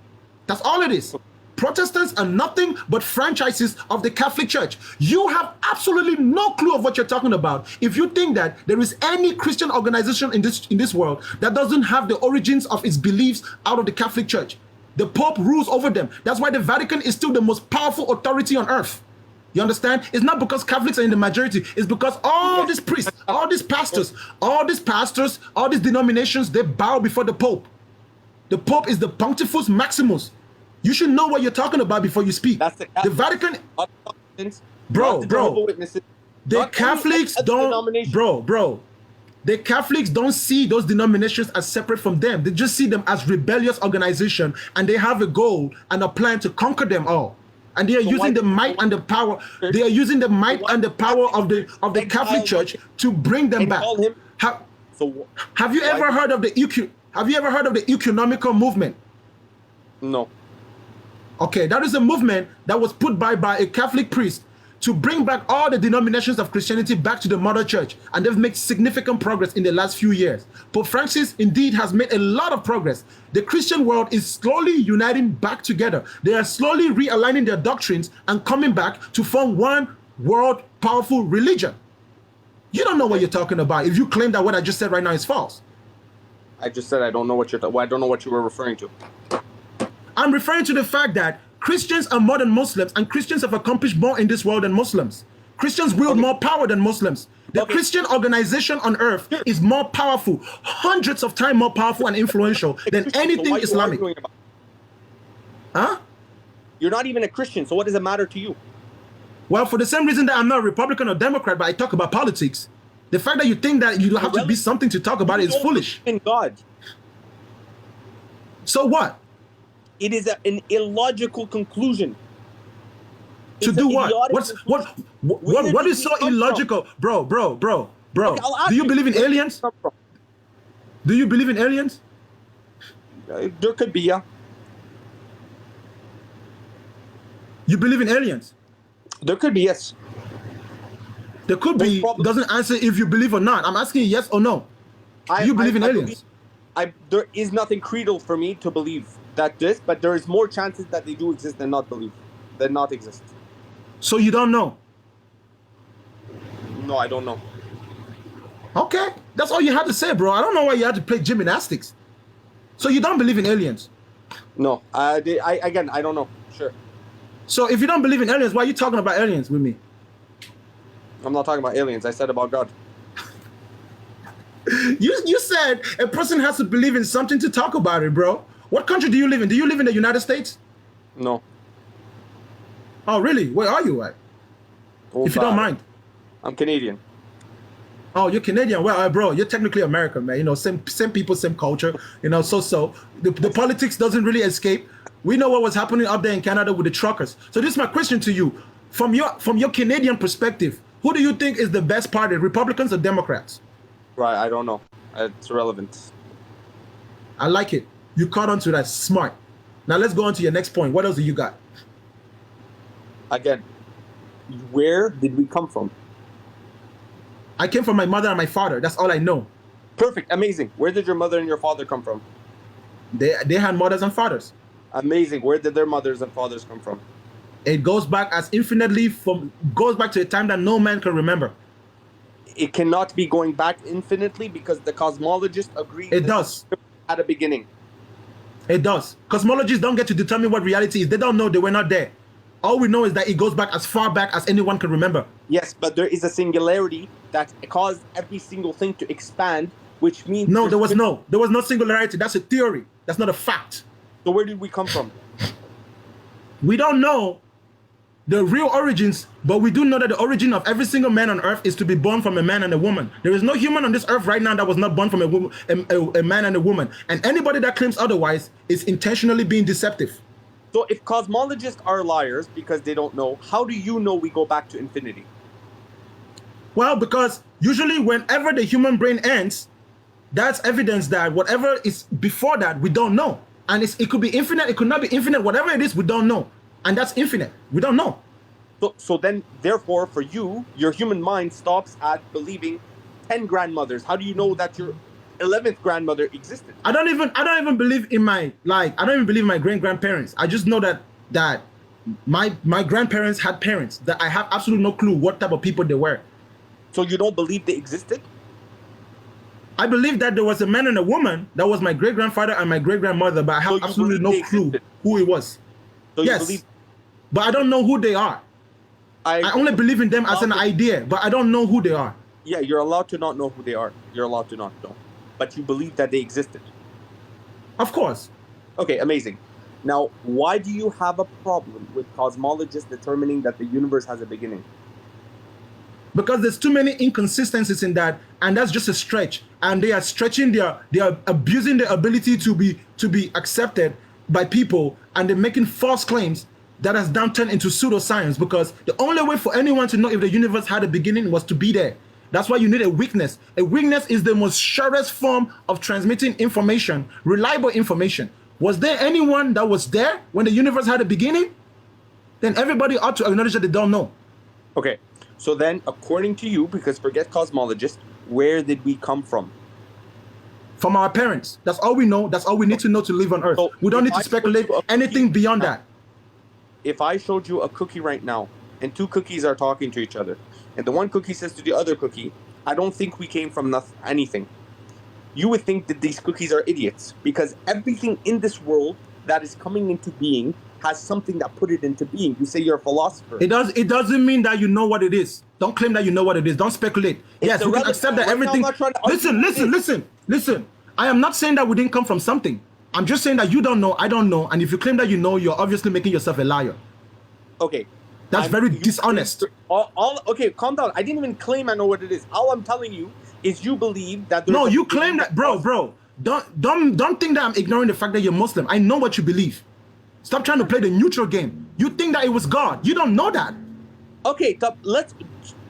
That's all it is. Protestants are nothing but franchises of the Catholic Church. You have absolutely no clue of what you're talking about if you think that there is any Christian organization in this world that doesn't have the origins of its beliefs out of the Catholic Church. The Pope rules over them. That's why the Vatican is still the most powerful authority on earth. You understand? It's not because Catholics are in the majority. It's because all these priests, all these pastors, all these denominations, they bow before the Pope. The Pope is the Pontifex Maximus. You should know what you're talking about before you speak. The Vatican, bro. The Catholics don't, bro. The Catholics don't see those denominations as separate from them. They just see them as rebellious organization, and they have a goal and a plan to conquer them all. And they are using the might and the power. They are using the might and the power of the Catholic Church to bring them back. Have you ever heard of the economical movement? No. Okay, that is a movement that was put by a Catholic priest to bring back all the denominations of Christianity back to the mother church, and they've made significant progress in the last few years. Pope Francis indeed has made a lot of progress. The Christian world is slowly uniting back together. They are slowly realigning their doctrines and coming back to form one world powerful religion. You don't know what you're talking about if you claim that what I just said right now is false. I just said I don't know what you were referring to. I'm referring to the fact that Christians are more than Muslims, and Christians have accomplished more in this world than Muslims. Christians wield more power than Muslims. The Christian organization on earth is more powerful, hundreds of times more powerful and influential than anything Islamic. Huh? You're not even a Christian, so what does it matter to you? Well, for the same reason that I'm not a Republican or Democrat, but I talk about politics. The fact that you think that you have to be something to talk about is foolish. In God. So what? It is an illogical conclusion. To do what? What is so illogical? Bro. Okay, do you believe in aliens? Do you believe in aliens? There could be, yeah. You believe in aliens? There could be, yes. There could be doesn't answer if you believe or not. I'm asking you yes or no. Do you believe in aliens? There is nothing creedal for me to believe but there is more chances that they do exist than not exist. So you don't know? No, I don't know. Okay, that's all you had to say, bro. I don't know why you had to play gymnastics. So you don't believe in aliens? No, I don't know. Sure. So if you don't believe in aliens, why are you talking about aliens with me? I'm not talking about aliens. I said about God. You said a person has to believe in something to talk about it, bro. What country do you live in? Do you live in the United States? No. Oh, really? Where are you at? If you don't mind. I'm Canadian. Oh, you're Canadian. Well, bro, you're technically American, man. You know, same people, same culture. You know, so the politics doesn't really escape. We know what was happening up there in Canada with the truckers. So this is my question to you. From your Canadian perspective, who do you think is the best party, Republicans or Democrats? Right, I don't know. It's irrelevant. I like it. You caught on to that. Smart. Now let's go on to your next point. What else do you got? Again, where did we come from? I came from my mother and my father. That's all I know. Perfect. Amazing. Where did your mother and your father come from? They had mothers and fathers. Amazing. Where did their mothers and fathers come from? It goes back as infinitely goes back to a time that no man can remember. It cannot be going back infinitely because the cosmologists agree. It does. At a beginning. It does. Cosmologists don't get to determine what reality is. They don't know. They were not there. All we know is that it goes back as far back as anyone can remember. Yes, but there is a singularity that caused every single thing to expand, which means... No, there was no singularity. That's a theory. That's not a fact. So where did we come from? We don't know the real origins, but we do know that the origin of every single man on earth is to be born from a man and a woman. There is no human on this earth right now that was not born from a man and a woman. And anybody that claims otherwise is intentionally being deceptive. So if cosmologists are liars because they don't know, how do you know we go back to infinity? Well, because usually whenever the human brain ends, that's evidence that whatever is before that, we don't know. And it could be infinite, it could not be infinite, whatever it is, we don't know. And that's infinite. We don't know. So then, therefore, for you, your human mind stops at believing 10 grandmothers. How do you know that your 11th grandmother existed? I don't even believe in my great-grandparents. I just know that my grandparents had parents that I have absolutely no clue what type of people they were. So you don't believe they existed? I believe that there was a man and a woman that was my great-grandfather and my great-grandmother, but I have absolutely no clue who it was. So yes, believe... but I don't know who they are. I only believe in them as an idea, but I don't know who they are. Yeah, you're allowed to not know who they are. You're allowed to not know. But you believe that they existed. Of course. Okay, amazing. Now, why do you have a problem with cosmologists determining that the universe has a beginning? Because there's too many inconsistencies in that, and that's just a stretch. And they are stretching they are abusing their ability to be accepted by people, and they're making false claims that has now turned into pseudoscience, because the only way for anyone to know if the universe had a beginning was to be there. That's why you need a witness. A witness is the most surest form of transmitting information, reliable information. Was there anyone that was there when the universe had a beginning? Then everybody ought to acknowledge that they don't know. Okay, so then according to you, because forget cosmologists, where did we come from? From our parents. That's all we know. That's all we need to know to live on Earth. So we don't need to speculate anything beyond that. If I showed you a cookie right now, and two cookies are talking to each other, and the one cookie says to the other cookie, I don't think we came from anything. You would think that these cookies are idiots, because everything in this world that is coming into being has something that put it into being. You say you're a philosopher. It doesn't mean that you know what it is. Don't claim that you know what it is. Don't speculate. Yes, we can accept that everything. Listen. I am not saying that we didn't come from something. I'm just saying that you don't know, I don't know, and if you claim that you know, you're obviously making yourself a liar. Okay. That's very dishonest. Okay, calm down. I didn't even claim I know what it is. All I'm telling you is you believe that there's... No, you claim that, bro. Don't think that I'm ignoring the fact that you're Muslim. I know what you believe. Stop trying to play the neutral game. You think that it was God. You don't know that. Okay, let's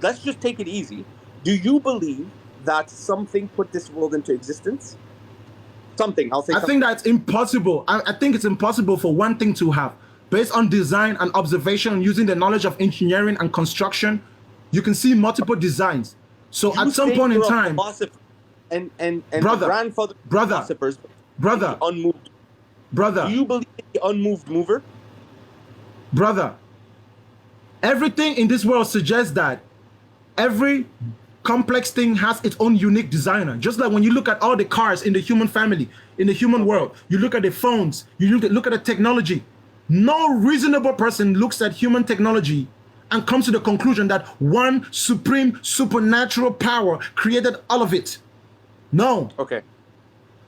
just take it easy. Do you believe that something put this world into existence? Something, I'll say something. I think that's impossible. I think it's impossible for one thing to have. Based on design and observation, using the knowledge of engineering and construction, you can see multiple designs. So at some point in time... And brother, the grandfather philosophers... Brother. Unmoved. Brother. Do you believe in the unmoved mover? Brother. Everything in this world suggests that every complex thing has its own unique designer. Just like when you look at all the cars in the human family, in the human world, you look at the phones, you look at the technology. No reasonable person looks at human technology and comes to the conclusion that one supreme supernatural power created all of it. No. Okay.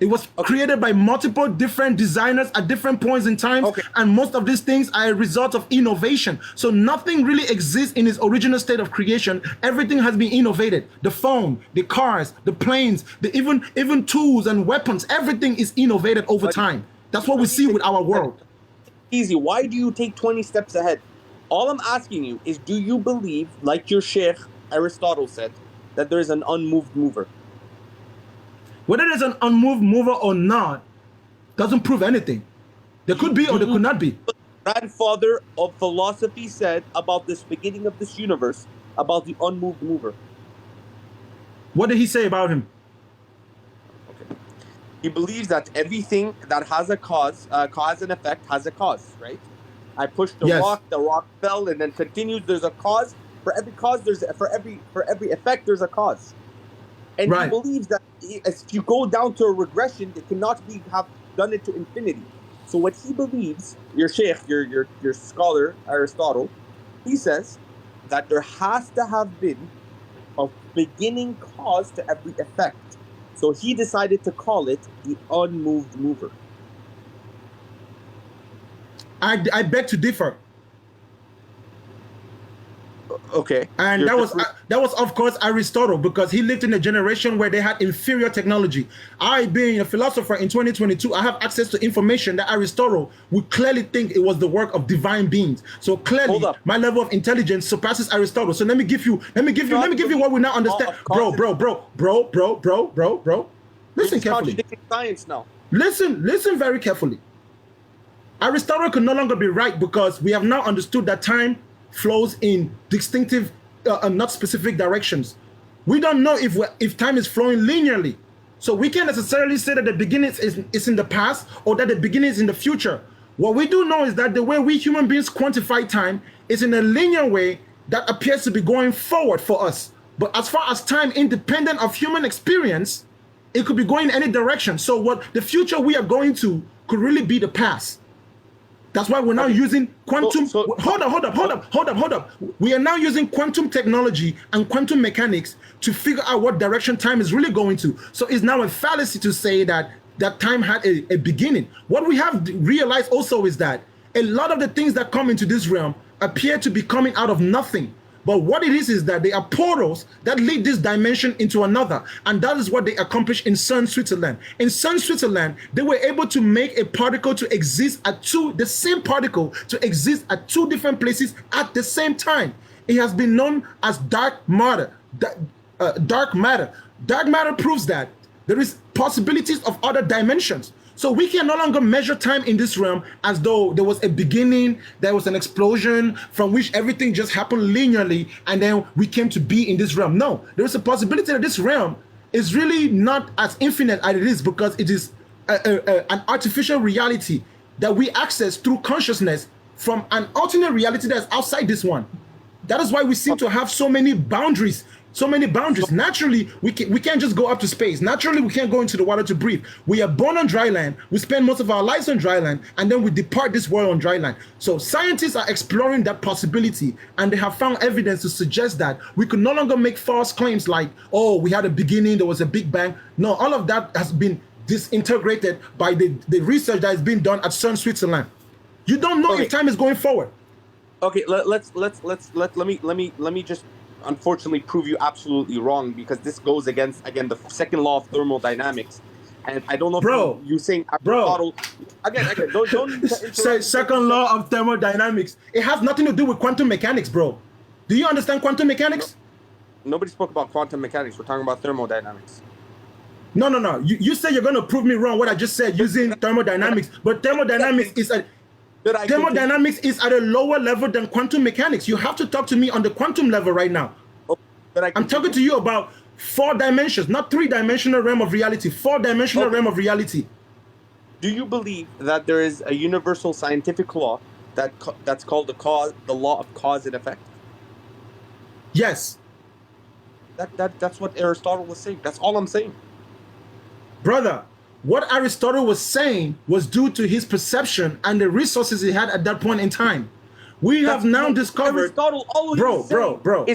It was created by multiple different designers at different points in time, and most of these things are a result of innovation. So nothing really exists in its original state of creation. Everything has been innovated. The phone, the cars, the planes, even tools and weapons, everything is innovated over time. That's what we see with our world. Easy. Why do you take 20 steps ahead? All I'm asking you is, do you believe, like your Sheikh Aristotle said, that there is an unmoved mover? Whether there's an unmoved mover or not doesn't prove anything. There could be or there could not be. The grandfather of philosophy said about this beginning of this universe, about the unmoved mover. What did he say about him? Okay. He believes that everything that has a cause and effect has a cause, right? I pushed the rock fell, and then continues. There's a cause for every cause. For every effect, there's a cause. And he believes that if you go down to a regression, it cannot have done it to infinity. So what he believes, your sheikh, your scholar, Aristotle, he says that there has to have been a beginning cause to every effect. So he decided to call it the unmoved mover. I beg to differ. Okay. And that was of course Aristotle, because he lived in a generation where they had inferior technology. I, being a philosopher in 2022, I have access to information that Aristotle would clearly think it was the work of divine beings. So clearly my level of intelligence surpasses Aristotle. So let me give you what we now understand. Bro. Listen carefully. Science now. Listen very carefully. Aristotle could no longer be right, because we have now understood that time flows in distinctive, not specific directions. We don't know if time is flowing linearly. So we can't necessarily say that the beginning is in the past or that the beginning is in the future. What we do know is that the way we human beings quantify time is in a linear way that appears to be going forward for us. But as far as time independent of human experience, it could be going in any direction. So what the future we are going to could really be the past. That's why we're now using quantum. Hold up. We are now using quantum technology and quantum mechanics to figure out what direction time is really going to. So it's now a fallacy to say that time had a beginning. What we have realized also is that a lot of the things that come into this realm appear to be coming out of nothing. But what it is that they are portals that lead this dimension into another. And that is what they accomplished in CERN, Switzerland. In CERN, Switzerland, they were able to make a particle to exist the same particle to exist at two different places at the same time. It has been known as dark matter. Dark matter proves that there is possibilities of other dimensions. So we can no longer measure time in this realm as though there was a beginning, there was an explosion from which everything just happened linearly, and then we came to be in this realm. No, there is a possibility that this realm is really not as infinite as it is, because it is an artificial reality that we access through consciousness from an alternate reality that's outside this one. That is why we seem to have so many boundaries. Naturally, we can't just go up to space. Naturally, we can't go into the water to breathe. We are born on dry land. We spend most of our lives on dry land, and then we depart this world on dry land. So scientists are exploring that possibility, and they have found evidence to suggest that we could no longer make false claims like, oh, we had a beginning, there was a big bang. No, all of that has been disintegrated by the research that has been done at CERN, Switzerland. You don't know if time is going forward. Okay, let me just unfortunately prove you absolutely wrong, because this goes against, again, the second law of thermodynamics. And I don't know if you saying Aristotle again don't say second law of thermodynamics. It has nothing to do with quantum mechanics, bro. Do you understand quantum mechanics? Nobody spoke about quantum mechanics. We're talking about thermodynamics. No. You say you're going to prove me wrong what I just said using thermodynamics, but thermodynamics is at a lower level than quantum mechanics. You have to talk to me on the quantum level right now. I'm talking to you about 4 dimensions, not 3-dimensional realm of reality, 4-dimensional realm of reality. Do you believe that there is a universal scientific law that's called the law of cause and effect? Yes. That's what Aristotle was saying. That's all I'm saying. Brother, what Aristotle was saying was due to his perception and the resources he had at that point in time. We have now discovered, Aristotle always bro.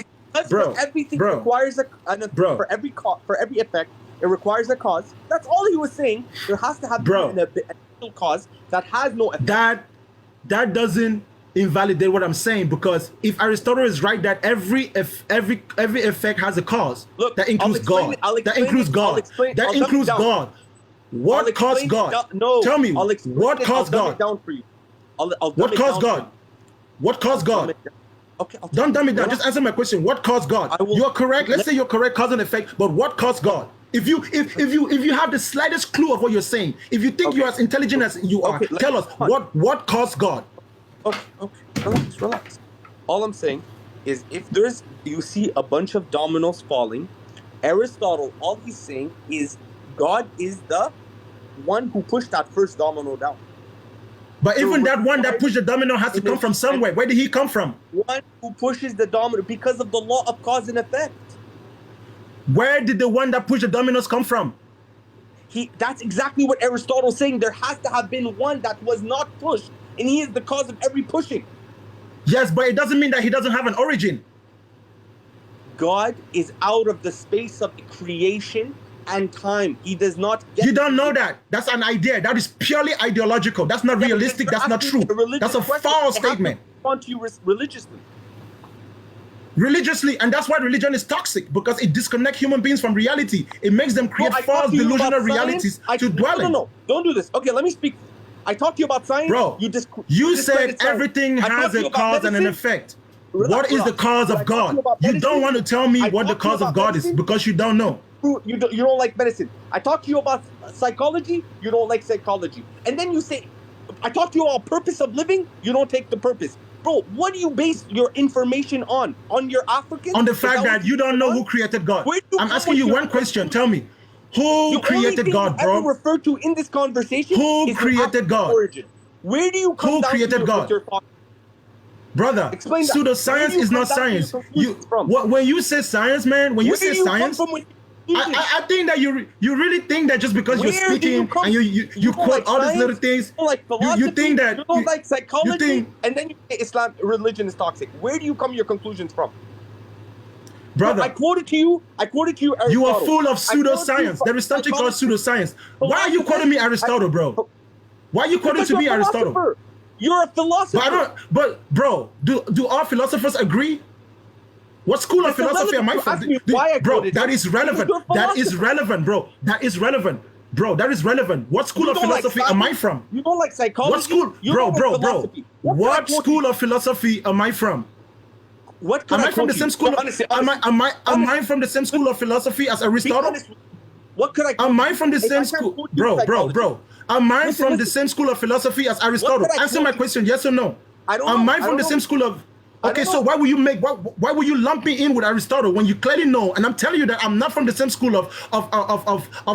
everything requires for every effect It requires a cause. That's all he was saying. There has to have Bro. an initial cause that has no effect. That doesn't invalidate what I'm saying, because if Aristotle is right that every effect has a cause, Look, that includes God. That includes God. That includes God. What caused God? No. Tell me, I'll what caused dumb it God? down for you. What caused God? What caused God? Okay. Don't dumb it down. Just answer my question. What caused God? You're correct. Let's say you're correct, cause and effect. But what caused God? If you have the slightest clue of what you're saying, if you think you're as intelligent as you are, tell us what caused God. Okay. Relax. All I'm saying is, if you see a bunch of dominoes falling, Aristotle, all he's saying is God is the one who pushed that first domino down. But even that one that pushed the domino has to come from somewhere. Where did he come from? One who pushes the domino because of the law of cause and effect. Where did the one that pushed the dominoes come from? That's exactly what Aristotle's saying. There has to have been one that was not pushed, and he is the cause of every pushing. Yes, but it doesn't mean that he doesn't have an origin. God is out of the space of creation and time. He does not get... You don't know that. That's an idea. That is purely ideological. That's not realistic. That's not true. That's a false statement. Want to religiously. Religiously, and that's why religion is toxic, because it disconnects human beings from reality. It makes them create false delusional realities to dwell in. No, don't do this. Okay, let me speak. I talked to you about science. Bro, you said everything has a cause and an effect. What is the cause of God? You don't want to tell me what the cause of God is, because you don't know. You don't like medicine. I talked to you about psychology. You don't like psychology. And then you say, I talked to you about purpose of living. You don't take the purpose. Bro, what do you base your information on? On your Africans? On the fact that you don't know who created God. I'm asking you one question. Tell me, who created God, bro? Ever referred to in this conversation? Who created God? Origin. Where do you come Who down created to God? Brother, pseudoscience is not science. When you say science, man, when you say science, I think that you really think that just because you're speaking and you quote all these little things, you think that you don't like psychology, and then you say Islam religion is toxic. Where do you come your conclusions from? Brother, I quoted to you Aristotle. You are full of pseudoscience. There is something called pseudoscience. Why are you quoting me Aristotle, bro? Why are you quoting to me Aristotle? You're a philosopher. But bro, do all philosophers agree? What school of philosophy am I from? Bro, that is relevant. That is relevant, bro. That is relevant. Bro, that is relevant. What school of philosophy am I from? You don't like psychology? What school? Bro. What school of philosophy am I from? Am I from the same school? Am I from the same school of philosophy as Aristotle? What could I? Am I from the same school? Bro. Am I from the same school of philosophy as Aristotle? Answer my question, yes or no. I don't know. Am I from the same school of... Okay, so why will you lump me in with Aristotle when you clearly know? And I'm telling you that I'm not from the same school of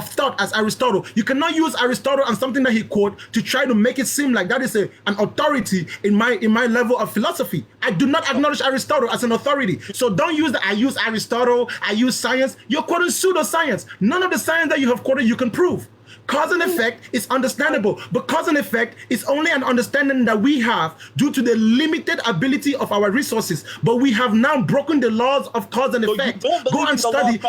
thought as Aristotle. You cannot use Aristotle and something that he quote to try to make it seem like that is an authority in my level of philosophy. I do not acknowledge Aristotle as an authority. So don't use that I use Aristotle, I use science. You're quoting pseudoscience. None of the science that you have quoted you can prove. Cause and effect is understandable, but cause and effect is only an understanding that we have due to the limited ability of our resources. But we have now broken the laws of cause and effect. Go and study.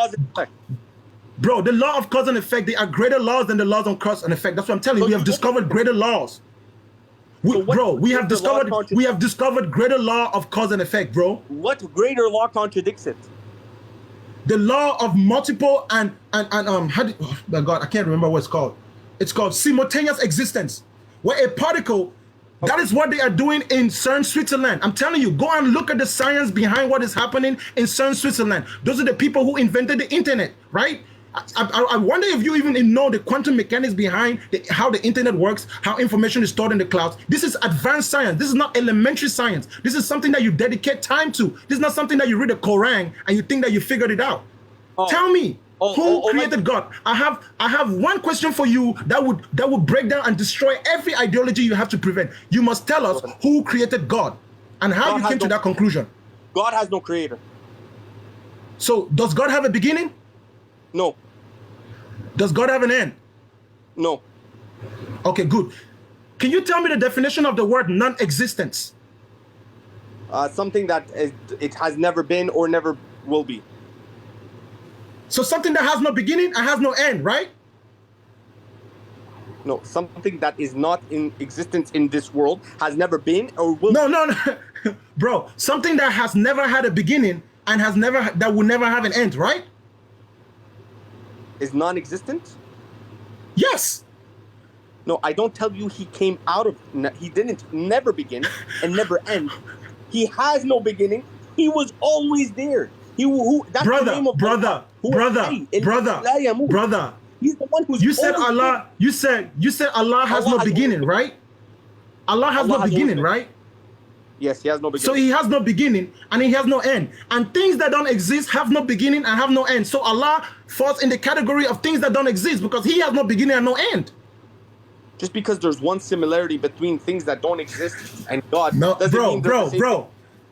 Bro, the law of cause and effect, they are greater laws than the laws on cause and effect. That's what I'm telling you. We have discovered greater laws. We have discovered greater law of cause and effect, bro. What greater law contradicts it? The law of multiple oh my God, I can't remember what it's called. It's called simultaneous existence, where a particle, that is what they are doing in CERN, Switzerland. I'm telling you, go and look at the science behind what is happening in CERN, Switzerland. Those are the people who invented the internet, right? I wonder if you even know the quantum mechanics behind how the internet works, how information is stored in the clouds. This is advanced science. This is not elementary science. This is something that you dedicate time to. This is not something that you read the Quran and you think that you figured it out. Tell me, who created God? I have one question for you that would break down and destroy every ideology you have to prevent. You must tell us who created God and how you came to that conclusion. God has no creator. So does God have a beginning? No. Does God have an end? No. Okay, good. Can you tell me the definition of the word non-existence? Something that it has never been or never will be. So something that has no beginning and has no end, right? No, something that is not in existence in this world, has never been or will. No. Bro, something that has never had a beginning and that will never have an end, right? Is non-existent? Yes. No, I don't tell you he came out of. He didn't never begin and never end. He has no beginning. He was always there. That's the name of brother. He's the one who's. You said Allah. You said Allah has no beginning, right? Allah has no beginning, right? Yes, he has no beginning. So he has no beginning and he has no end. And things that don't exist have no beginning and have no end. So Allah falls in the category of things that don't exist because he has no beginning and no end. Just because there's one similarity between things that don't exist and God, no, doesn't mean bro,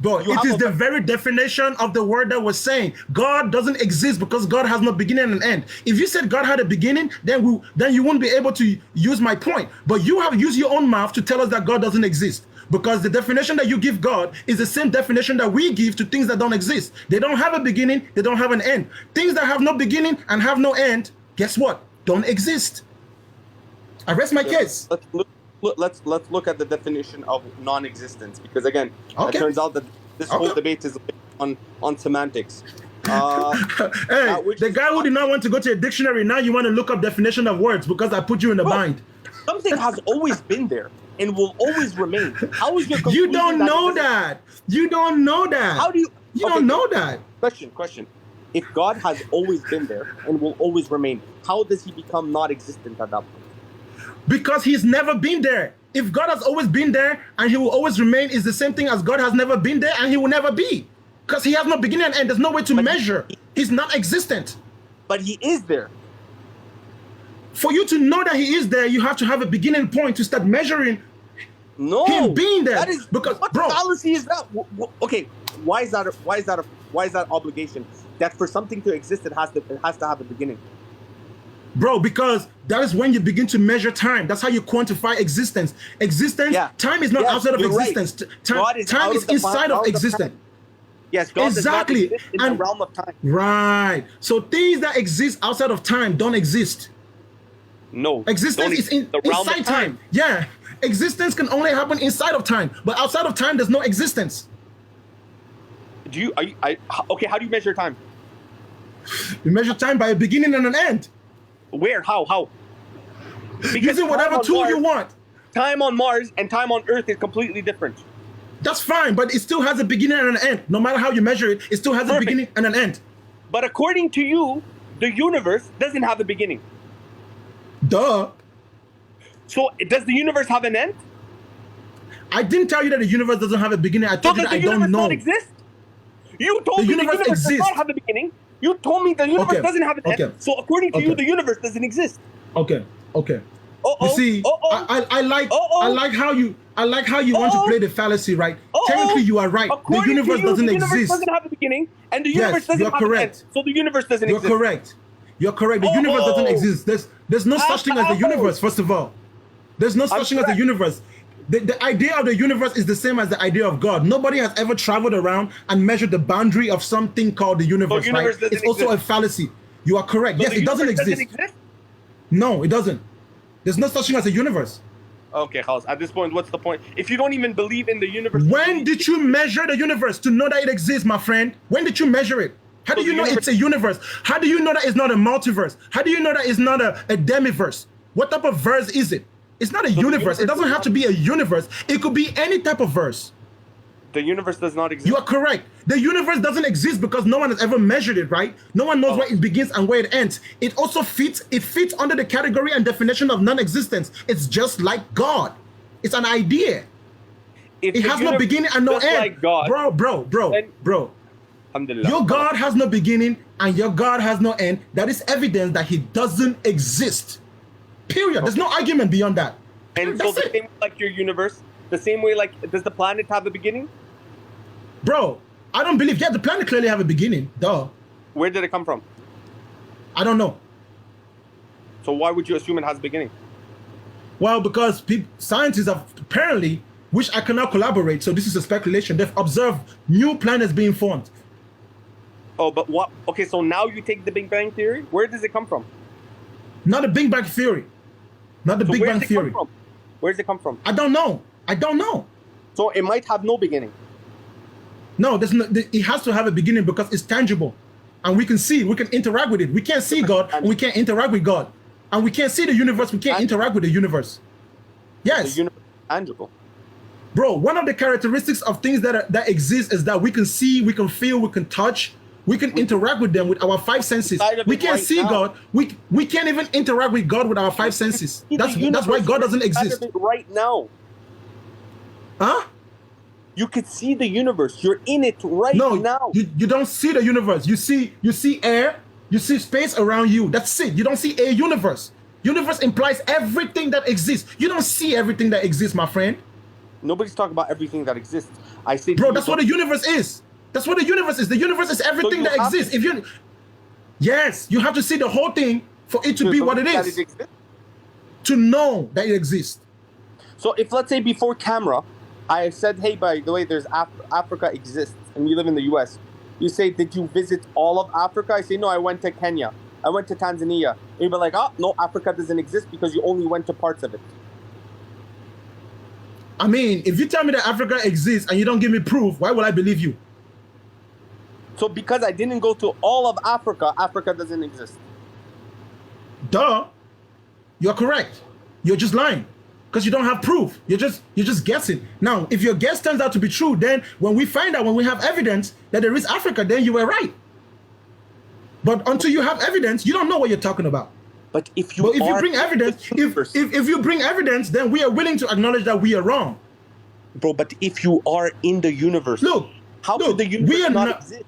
it is the a very definition of the word that we're saying. God doesn't exist because God has no beginning and end. If you said God had a beginning, then you wouldn't be able to use my point. But you have used your own mouth to tell us that God doesn't exist. Because the definition that you give God is the same definition that we give to things that don't exist. They don't have a beginning, they don't have an end. Things that have no beginning and have no end, guess what? Don't exist. I rest my case. Let's look at the definition of non-existence, because again, it turns out that this whole debate is on semantics. Hey, the guy who did not want to go to a dictionary, now you want to look up definition of words because I put you in a bind. Something has always been there and will always remain. How is your conclusion? You don't know that. You don't know that. How do you? You don't know that. Question. If God has always been there and will always remain, how does he become non-existent at that point? Because he's never been there. If God has always been there and he will always remain, is the same thing as God has never been there and he will never be. Because he has no beginning and end. There's no way to measure. He's not existent. But he is there. For you to know that he is there, you have to have a beginning point to start measuring him being there. That is, because, what bro, fallacy is that? Okay, why is that obligation? That for something to exist, it has to have a beginning. Bro, because that is when you begin to measure time. That's how you quantify existence. Time is not outside of existence. Right. Time is inside of existence. Yes, God exactly. Does not exist in the realm of time. Right. So things that exist outside of time don't exist. No. Existence is inside time. Yeah. Existence can only happen inside of time, but outside of time, there's no existence. Okay, how do you measure time? You measure time by a beginning and an end. Where? How? Using whatever tool you want. Time on Mars and time on Earth is completely different. That's fine, but it still has a beginning and an end. No matter how you measure it, it still has a beginning and an end. But according to you, the universe doesn't have a beginning. Duh. So does the universe have an end? I didn't tell you that the universe doesn't have a beginning. I told you that I don't know. Not exist? You told me the universe does not have a beginning. You told me the universe doesn't have an end. So according to you, the universe doesn't exist. Okay. You see, I like how you want to play the fallacy, right? Technically, you are right. The universe doesn't exist. The universe doesn't have a beginning, and the universe doesn't have an end. So the universe doesn't exist. You're correct. The universe doesn't exist. There's no such thing as the universe. First of all, there's no such thing as the universe. The idea of the universe is the same as the idea of God. Nobody has ever traveled around and measured the boundary of something called the universe, right? It's also a fallacy. You are correct. Yes, it doesn't exist. No, it doesn't. There's no such thing as a universe. Okay, Khalas. At this point, what's the point? If you don't even believe in the universe... When did you measure the universe to know that it exists, my friend? When did you measure it? How do you know it's a universe? How do you know that it's not a multiverse? How do you know that it's not a demiverse? What type of verse is it? It's not a universe. It doesn't have to be a universe. It could be any type of verse. The universe does not exist. You are correct. The universe doesn't exist because no one has ever measured it, right? No one knows where it begins and where it ends. It also fits under the category and definition of non-existence. It's just like God. It's an idea. It has no beginning and no end. Like God, bro. Your God has no beginning and your God has no end. That is evidence that he doesn't exist. Period. There's no argument beyond that. And so the same way like your universe, the same way like, does the planet have a beginning? Bro, I don't believe. Yeah, the planet clearly have a beginning. Duh. Where did it come from? I don't know. So why would you assume it has a beginning? Well, because scientists have apparently, which I cannot collaborate, so this is a speculation, they've observed new planets being formed. Oh, but what? Okay, so now you take the Big Bang Theory. Where does it come from? Not the Big Bang Theory. Not the So Big where Bang does it come Theory. from? Where does it come from? I don't know. I don't know. So it might have no beginning. No, it has to have a beginning because it's tangible. And we can see, we can interact with it. We can't see God and we can't interact with God. And we can't see the universe, we can't interact with the universe. Yes. The universe is tangible. Bro, one of the characteristics of things that exist is that we can see, we can feel, we can touch, we can interact with them with our five senses. We can't see God. We can't even interact with God with our five senses. That's why God doesn't exist. Right now. Huh? You could see the universe. You're in it right now. You don't see the universe. You see air, you see space around you. That's it. You don't see a universe. Universe implies everything that exists. You don't see everything that exists, my friend. Nobody's talking about everything that exists. I say, bro, that's what the universe is. That's what the universe is. The universe is everything that exists. Yes, you have to see the whole thing for it to be what it is. To know that it exists. So if, let's say, before camera, I said, hey, by the way, there's Africa exists, and you live in the U.S. You say, did you visit all of Africa? I say, no, I went to Kenya. I went to Tanzania. And you'd be like, oh, no, Africa doesn't exist because you only went to parts of it. I mean, if you tell me that Africa exists and you don't give me proof, why would I believe you? So because I didn't go to all of Africa, Africa doesn't exist. Duh. You're correct. You're just lying. Because you don't have proof. You're just guessing. Now, if your guess turns out to be true, then when we have evidence that there is Africa, then you were right. But until you have evidence, you don't know what you're talking about. But if you bring evidence, if you bring evidence, then we are willing to acknowledge that we are wrong. Bro, but if you are in the universe, how could the universe not exist?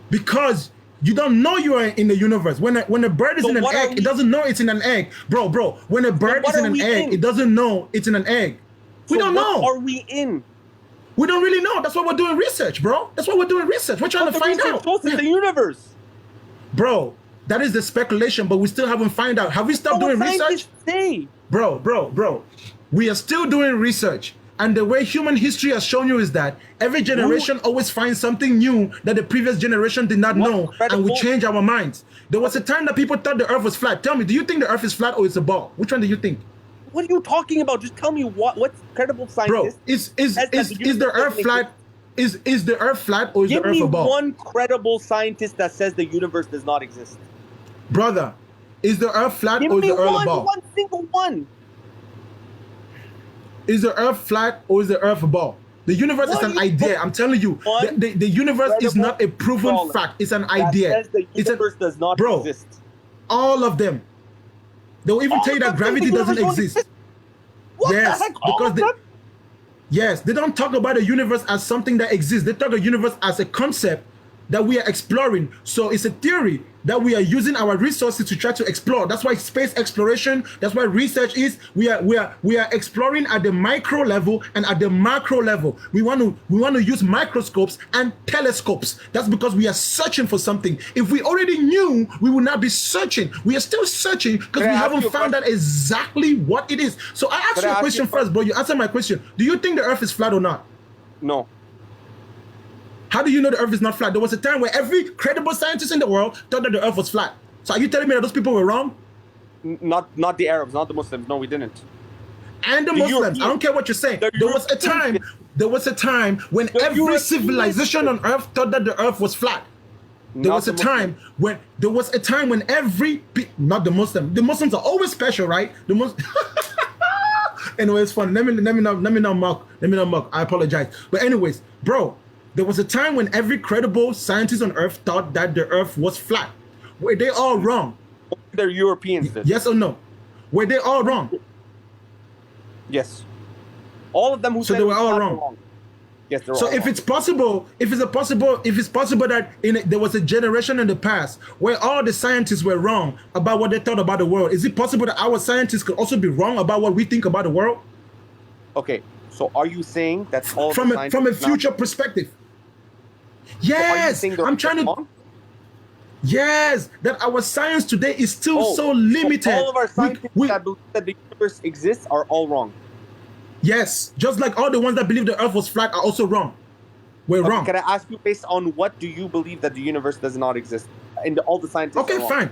Because you don't know you are in the universe. When a bird is in an egg, it doesn't know it's in an egg. Bro, when a bird is in an egg, it doesn't know it's in an egg. We don't know. What are we in? We don't really know. That's why we're doing research, bro. That's why we're doing research. We're trying to find out. What's in the universe? Bro, that is the speculation, but we still haven't found out. Have we stopped doing research? Bro. We are still doing research. And the way human history has shown you is that every generation always finds something new that the previous generation did not know, and we change our minds. There was a time that people thought the earth was flat. Tell me, do you think the earth is flat or it's a ball? Which one do you think? What are you talking about? Just tell me what's credible scientist. Bro, is the earth flat? Is the earth flat or is the earth a ball? Give me one credible scientist that says the universe does not exist. Brother, is the earth flat or is the earth a ball? One single one. Is the earth flat or is the earth a ball? The universe is an idea. I'm telling you, the universe is not a proven fact. It's an idea. The universe does not exist. All of them. They'll even tell you that gravity doesn't exist. Yes, because yes, they don't talk about the universe as something that exists. They talk about the universe as a concept that we are exploring. So it's a theory that we are using our resources to try to explore. That's why space exploration, that's why research is, we are exploring at the micro level and at the macro level. We want to use microscopes and telescopes. That's because we are searching for something. If we already knew, we would not be searching. We are still searching because we haven't found out exactly what it is. So I asked you a question first, bro. You answer my question. Do you think the earth is flat or not? No. How do you know the earth is not flat? There was a time where every credible scientist in the world thought that the earth was flat. So are you telling me that those people were wrong? Not the Arabs, not the Muslims. No, we didn't. And the Muslims. Europeans. I don't care what you're saying. There was a time when every civilization on earth thought that the earth was flat. There was a time when every not the Muslim. The Muslims are always special, right? Anyway, it's fun. Let me not mock. I apologize. But anyways, bro, there was a time when every credible scientist on earth thought that the earth was flat. Were they all wrong? They're Europeans. Yes or no? Were they all wrong? Yes. All of them who said they were all wrong. Yes, they're all wrong. So if it's possible that there was a generation in the past where all the scientists were wrong about what they thought about the world, is it possible that our scientists could also be wrong about what we think about the world? Okay. So are you saying that all from a future perspective? Yes, so I'm trying to. Yes, that our science today is still so limited. So all of our scientists that believe that the universe exists are all wrong. Yes, just like all the ones that believe the earth was flat are also wrong. We're Okay, wrong. can I ask you, based on what do you believe that the universe does not exist? And all the scientists. Okay, are wrong. fine.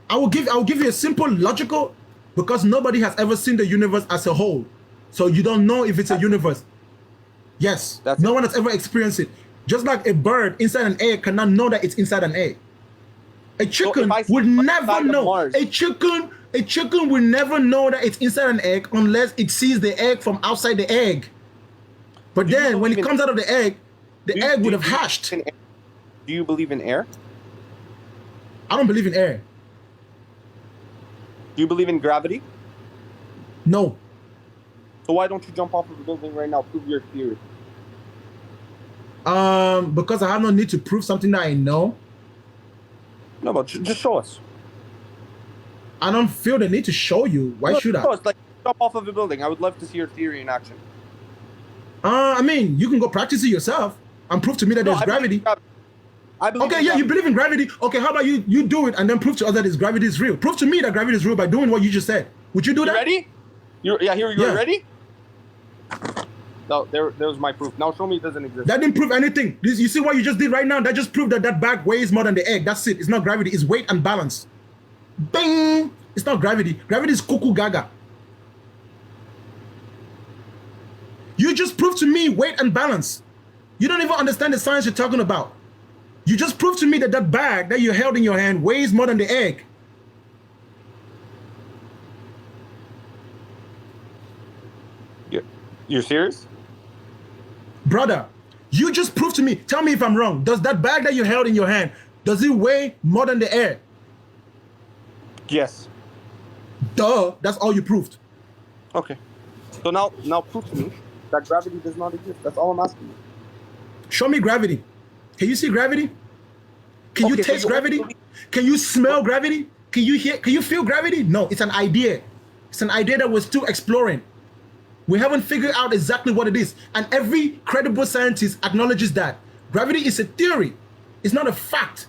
I will give you a simple logical, because nobody has ever seen the universe as a whole. So you don't know if it's a universe. Yes. No one has ever experienced it. Just like a bird inside an egg cannot know that it's inside an egg. A chicken would never know. A chicken will never know that it's inside an egg unless it sees the egg from outside the egg. But then when it comes out of the egg would have hatched. Do you believe in air? I don't believe in air. Do you believe in gravity? No. So why don't you jump off of the building right now? Prove your theory. Because I have no need to prove something that I know. No, but just show us. I don't feel the need to show you. Why should I? Show us, like, jump off of a building. I would love to see your theory in action. I mean, you can go practice it yourself and prove to me that there's gravity. I believe okay, yeah, you believe in gravity. Okay, how about you do it and then prove to others that gravity is real? Prove to me that gravity is real by doing what you just said. Would you do that? Ready? You're ready? No, there's my proof. Now show me it doesn't exist. That didn't prove anything. You see what you just did right now? That just proved that that bag weighs more than the egg. That's it. It's not gravity. It's weight and balance. Bing! It's not gravity. Gravity is cuckoo gaga. You just proved to me weight and balance. You don't even understand the science you're talking about. You just proved to me that that bag that you held in your hand weighs more than the egg. You're serious? Brother, you just proved to me. Tell me if I'm wrong. Does that bag that you held in your hand, does it weigh more than the air? Yes. Duh, that's all you proved. Okay. So now prove to me that gravity does not exist. That's all I'm asking you. Show me gravity. Can you see gravity? Can you taste gravity? Can you smell gravity? Can you hear? Can you feel gravity? No, it's an idea. It's an idea that we're still exploring. We haven't figured out exactly what it is. And every credible scientist acknowledges that. Gravity is a theory. It's not a fact.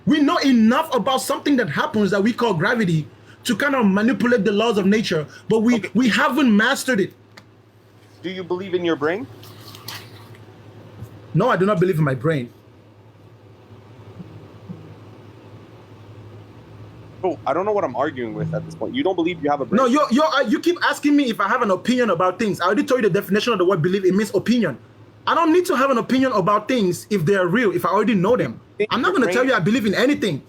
We know enough about something that happens that we call gravity to kind of manipulate the laws of nature, but we haven't mastered it. Do you believe in your brain? No, I do not believe in my brain. Oh, I don't know what I'm arguing with at this point. You don't believe you have a brain? No, you keep asking me if I have an opinion about things. I already told you the definition of the word believe. It means opinion. I don't need to have an opinion about things if they are real, if I already know them. I'm not going to tell you I believe in anything.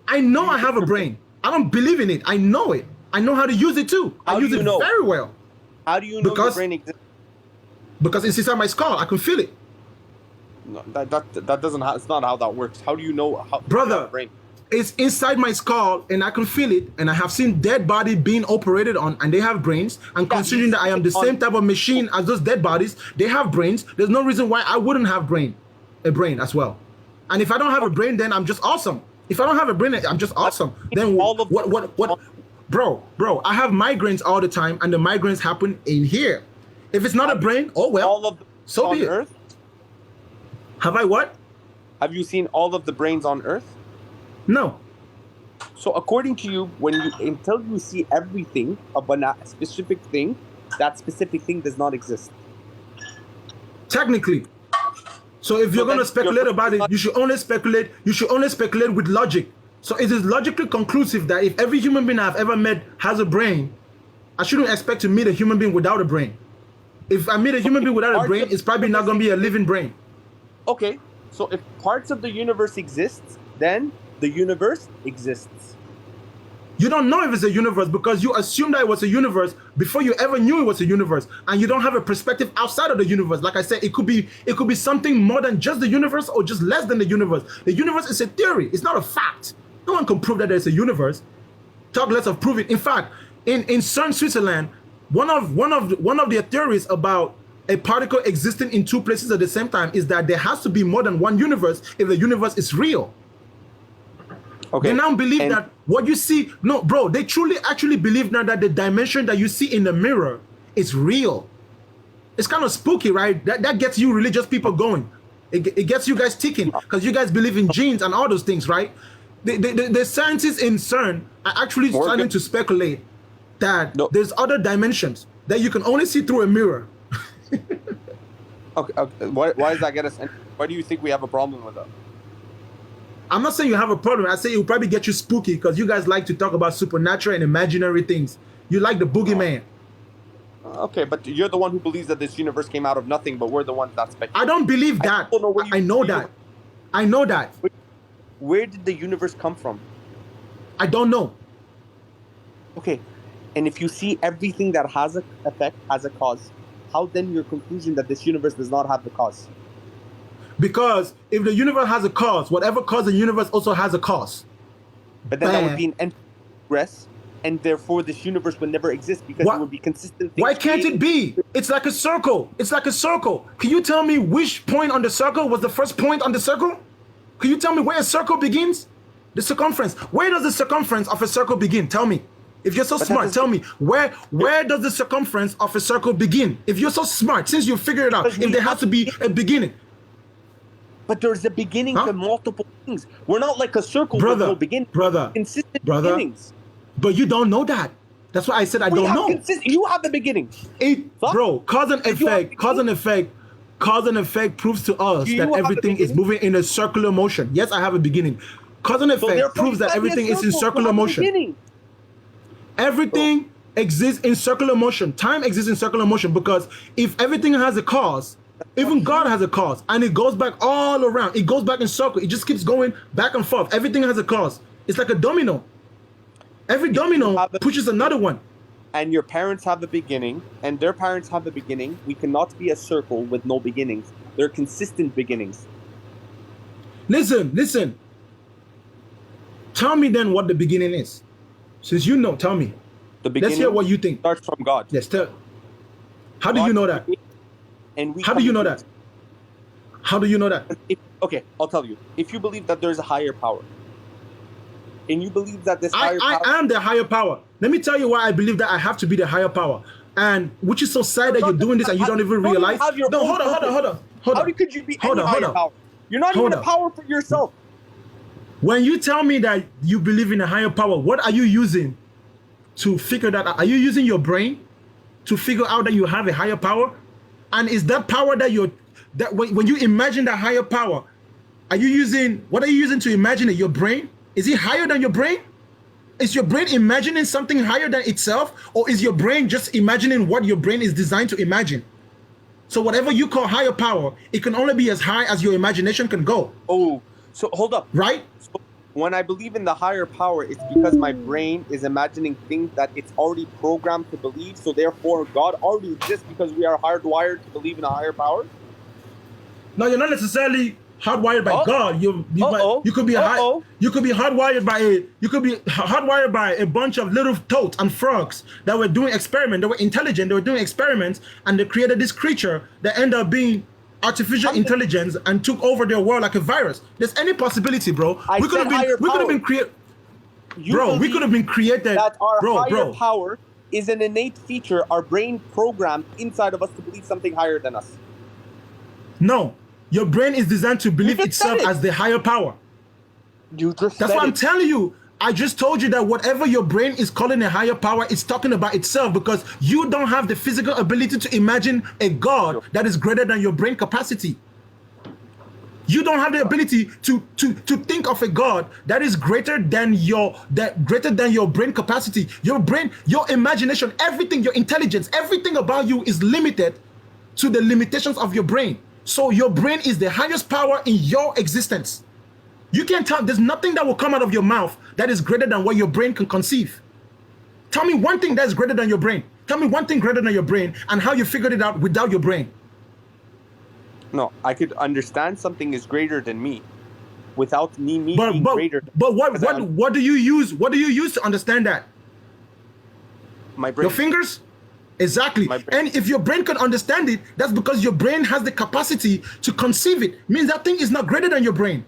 I know I have a brain. I don't believe in it. I know it. I know how to use it too. I use it very well. How do you know your brain exists? Because it's inside my skull. I can feel it. No, that doesn't. It's not how that works. How do you know how? Brother, brain? It's inside my skull and I can feel it, and I have seen dead bodies being operated on and they have brains, and considering that I am the same type of machine as those dead bodies, they have brains. There's no reason why I wouldn't have a brain as well. And if I don't have a brain, then I'm just awesome. If I don't have a brain, I'm just awesome. Then what bro, I have migraines all the time, and the migraines happen in here. If it's not a brain, oh well, all of so be it. Earth? Have I what? Have you seen all of the brains on Earth? No. So according to you, until you see everything of a specific thing, that specific thing does not exist. Technically. So if you're going to speculate about it, you should only speculate. You should only speculate with logic. So it is logically conclusive that if every human being I've ever met has a brain, I shouldn't expect to meet a human being without a brain. If I meet a human being without a brain, it's probably not going to be a living brain. Okay. So if parts of the universe exist, then the universe exists. You don't know if it's a universe because you assumed that it was a universe before you ever knew it was a universe, and you don't have a perspective outside of the universe. Like I said, it could be something more than just the universe or just less than the universe. The universe is a theory. It's not a fact. No one can prove that there's a universe. Talk less of proving. In fact, in CERN, Switzerland, one of their theories about a particle existing in two places at the same time is that there has to be more than one universe if the universe is real. Okay. They now believe that what you see, no, bro, they truly actually believe now that the dimension that you see in the mirror is real. It's kind of spooky, right? That gets you religious people going. It gets you guys ticking because you guys believe in genes and all those things, right? The scientists in CERN are actually starting to speculate that there's other dimensions that you can only see through a mirror. Okay. Why does that get us? Why do you think we have a problem with that? I'm not saying you have a problem. I say it will probably get you spooky because you guys like to talk about supernatural and imaginary things. You like the boogeyman. Okay, but you're the one who believes that this universe came out of nothing, but we're the ones that speculate. I don't believe that. I know that. I know that. Where did the universe come from? I don't know. Okay, and if you see everything that has an effect has a cause, how then your conclusion that this universe does not have the cause? Because if the universe has a cause, whatever caused the universe also has a cause. But then that would be an endless progress, and therefore this universe would never exist because it would be consistent. Why can't it be? It's like a circle. It's like a circle. Can you tell me which point on the circle was the first point on the circle? Can you tell me where a circle begins? The circumference. Where does the circumference of a circle begin? Tell me. If you're so smart, tell me, where does the circumference of a circle begin? If you're so smart, since you figured it out, if there has to be a beginning. But there's a beginning to multiple things. We're not like a circle with no beginning. Consistent beginnings. But you don't know that. That's why I said I don't know. You have the beginning. Bro, cause and effect proves to us that everything is moving in a circular motion. Yes, I have a beginning. Cause and effect proves that everything is in circular motion. Everything exists in circular motion. Time exists in circular motion because if everything has a cause, even God has a cause, and it goes back all around. It goes back in circle. It just keeps going back and forth. Everything has a cause. It's like a domino. Every domino pushes another one. And your parents have a beginning, and their parents have a beginning. We cannot be a circle with no beginnings. They're consistent beginnings. Listen. Tell me then what the beginning is. Since you know, tell me. The beginning. Let's hear what you think. Starts from God. Yes, tell. How do you know that? How do you know that? How do you know that? Okay, I'll tell you. If you believe that there's a higher power, and you believe that this higher power... I am the higher power. Let me tell you why I believe that I have to be the higher power. And which is so sad that you're doing this and you don't even realize... No, hold on. How could you be any higher power? You're not even a power for yourself. When you tell me that you believe in a higher power, what are you using to figure that out? Are you using your brain to figure out that you have a higher power? And is that power that when you imagine that higher power, what are you using to imagine it? Your brain? Is it higher than your brain? Is your brain imagining something higher than itself? Or is your brain just imagining what your brain is designed to imagine? So whatever you call higher power, it can only be as high as your imagination can go. Oh, so hold up. Right? So when I believe in the higher power, it's because my brain is imagining things that it's already programmed to believe. So therefore, God already exists because we are hardwired to believe in a higher power? No, you're not necessarily hardwired by God. You could be hardwired by a bunch of little toads and frogs that were doing experiments. They were intelligent. They were doing experiments, and they created this creature that ended up being artificial intelligence and took over their world like a virus. There's any possibility, bro. We could have been created. That our higher power is an innate feature, our brain programmed inside of us to believe something higher than us. No. Your brain is designed to believe itself as the higher power. That's what I'm telling you. I just told you that whatever your brain is calling a higher power, it's talking about itself because you don't have the physical ability to imagine a God that is greater than your brain capacity. You don't have the ability to think of a God that is greater than your brain capacity. Your brain, your imagination, everything, your intelligence, everything about you is limited to the limitations of your brain. So your brain is the highest power in your existence. You can't tell, there's nothing that will come out of your mouth that is greater than what your brain can conceive. Tell me one thing that's greater than your brain. Tell me one thing greater than your brain and how you figured it out without your brain. No, I could understand something is greater than me without me being greater. But what do you use? What do you use to understand that? My brain. Your fingers? Exactly. And if your brain can understand it, that's because your brain has the capacity to conceive it. Means that thing is not greater than your brain.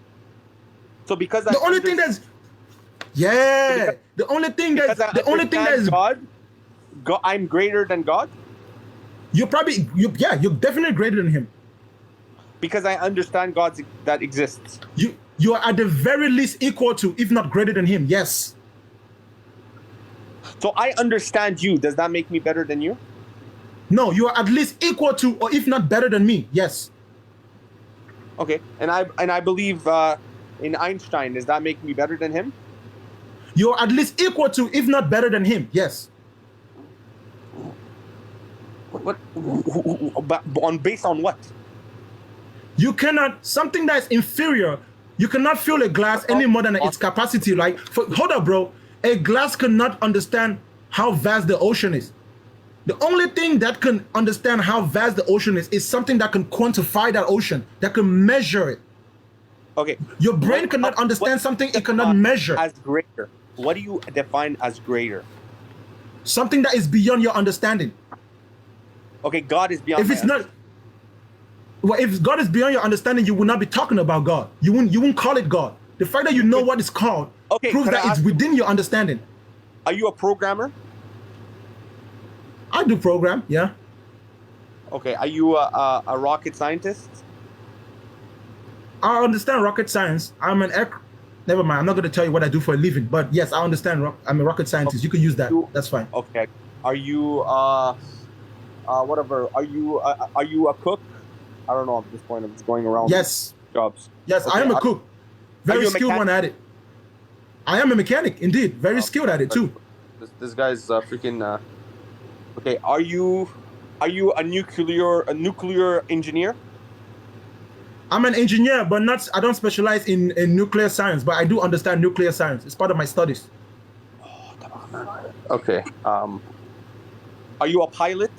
So because the only thing that is God, I'm greater than God. You're definitely greater than him. Because I understand God that exists. You are at the very least equal to, if not greater than him. Yes. So I understand you. Does that make me better than you? No, you are at least equal to, or if not better than me. Yes. Okay, and I believe in Einstein. Does that make me better than him? You are at least equal to, if not better than him. Yes. What? But based on what? You cannot, something that is inferior, you cannot fill a glass any more than its capacity. Like, hold up, bro. A glass cannot understand how vast the ocean is. The only thing that can understand how vast the ocean is something that can quantify that ocean, that can measure it. Okay. Your brain cannot understand something it cannot measure. As greater. What do you define as greater? Something that is beyond your understanding. Okay, God is beyond. If it's not, well, if God is beyond your understanding, you will not be talking about God. You won't call it God. The fact that you know what is called proves that it's within your understanding. Are you a programmer? I do program, yeah. Okay, are you a rocket scientist? I understand rocket science. I'm an never mind. I'm not going to tell you what I do for a living, but yes, I understand. I'm a rocket scientist. Okay. You can use that. That's fine. Okay. Are you whatever? Are you a cook? I don't know at this point. I'm just going around. Yes. Jobs. Yes, okay. I am a cook. Very skilled one at it. I am a mechanic, indeed. Very skilled at it too. This guy's freaking. Okay. Are you a nuclear engineer? I'm an engineer, but not. I don't specialize in nuclear science, but I do understand nuclear science. It's part of my studies. Okay. Are you a pilot?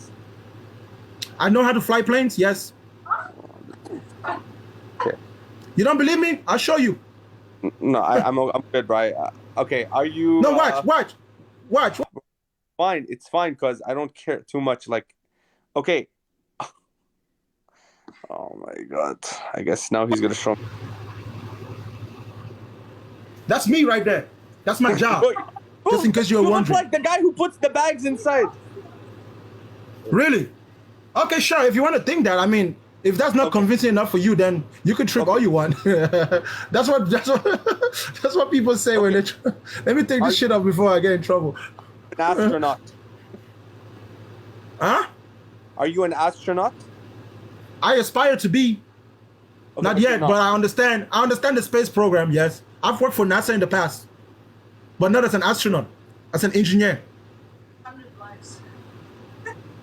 I know how to fly planes. Yes. Okay. You don't believe me? I'll show you. No, I'm good, right? Okay. Are you? No, watch. Fine. It's fine because I don't care too much. Like, okay. Oh my God! I guess now he's gonna show me. That's me right there. That's my job. Just in case you're wondering. You look like the guy who puts the bags inside. Really? Okay, sure. If you want to think that, I mean, if that's not convincing enough for you, then you can trick all you want. that's what people say when they. Let me take this shit up before I get in trouble. An astronaut. Huh? Are you an astronaut? I aspire to be. Okay, not yet, but I understand. I understand the space program. Yes, I've worked for NASA in the past, but not as an astronaut, as an engineer.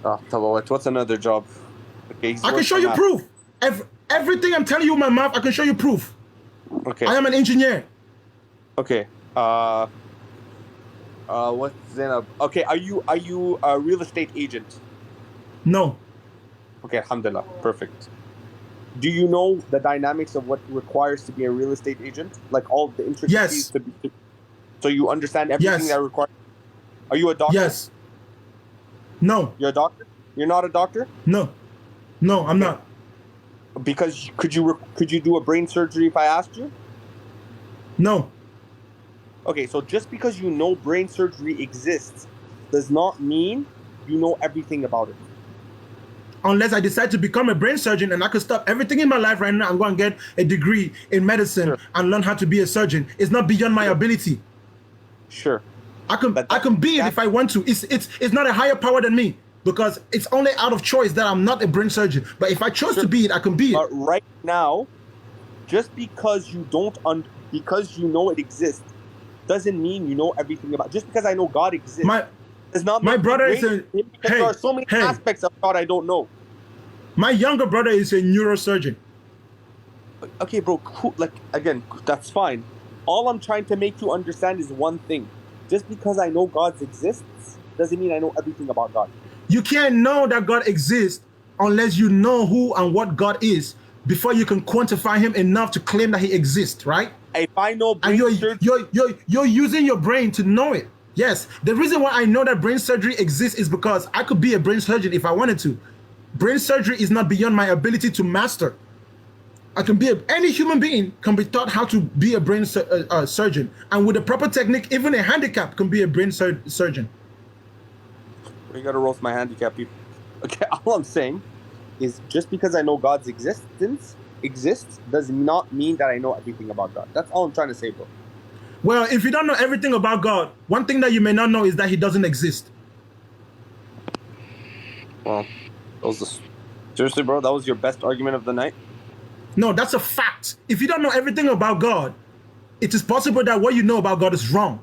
Oh, what's another job? Okay, I can show you proof. Everything I'm telling you in my mouth, I can show you proof. Okay. I am an engineer. Okay. What's Zainab? Okay, are you a real estate agent? No. Okay, alhamdulillah. Perfect. Do you know the dynamics of what it requires to be a real estate agent? Like all the intricacies to be, so you understand everything that requires. Are you a doctor? Yes. No. You're a doctor? You're not a doctor? No. No, I'm not. Because could you do a brain surgery if I asked you? No. Okay, so just because you know brain surgery exists does not mean you know everything about it. Unless I decide to become a brain surgeon and I could stop everything in my life right now and go and get a degree in medicine and learn how to be a surgeon. It's not beyond my ability. Sure. I can be it if I want to. It's not a higher power than me because it's only out of choice that I'm not a brain surgeon. But if I chose to be it, I can be it. But right now, just because you because you know it exists, doesn't mean you know everything about. Just because I know God exists, does not. My brother is a. There are so many aspects of God I don't know. My younger brother is a neurosurgeon. Okay, bro. Cool. Like again, that's fine. All I'm trying to make you understand is one thing. Just because I know God exists doesn't mean I know everything about God. You can't know that God exists unless you know who and what God is before you can quantify him enough to claim that he exists, right? If I know and you're using your brain to know it. Yes. The reason why I know that brain surgery exists is because I could be a brain surgeon if I wanted to. Brain surgery is not beyond my ability to master. I can be any human being can be taught how to be a brain surgeon, and with the proper technique, even a handicap can be a brain surgeon. You gotta roast my handicap people. Okay, all I'm saying is just because I know God's existence exists does not mean that I know everything about God. That's all I'm trying to say, bro. Well, if you don't know everything about God, one thing that you may not know is that he doesn't exist. Well, seriously, bro, that was your best argument of the night? No, that's a fact. If you don't know everything about God, it is possible that what you know about God is wrong.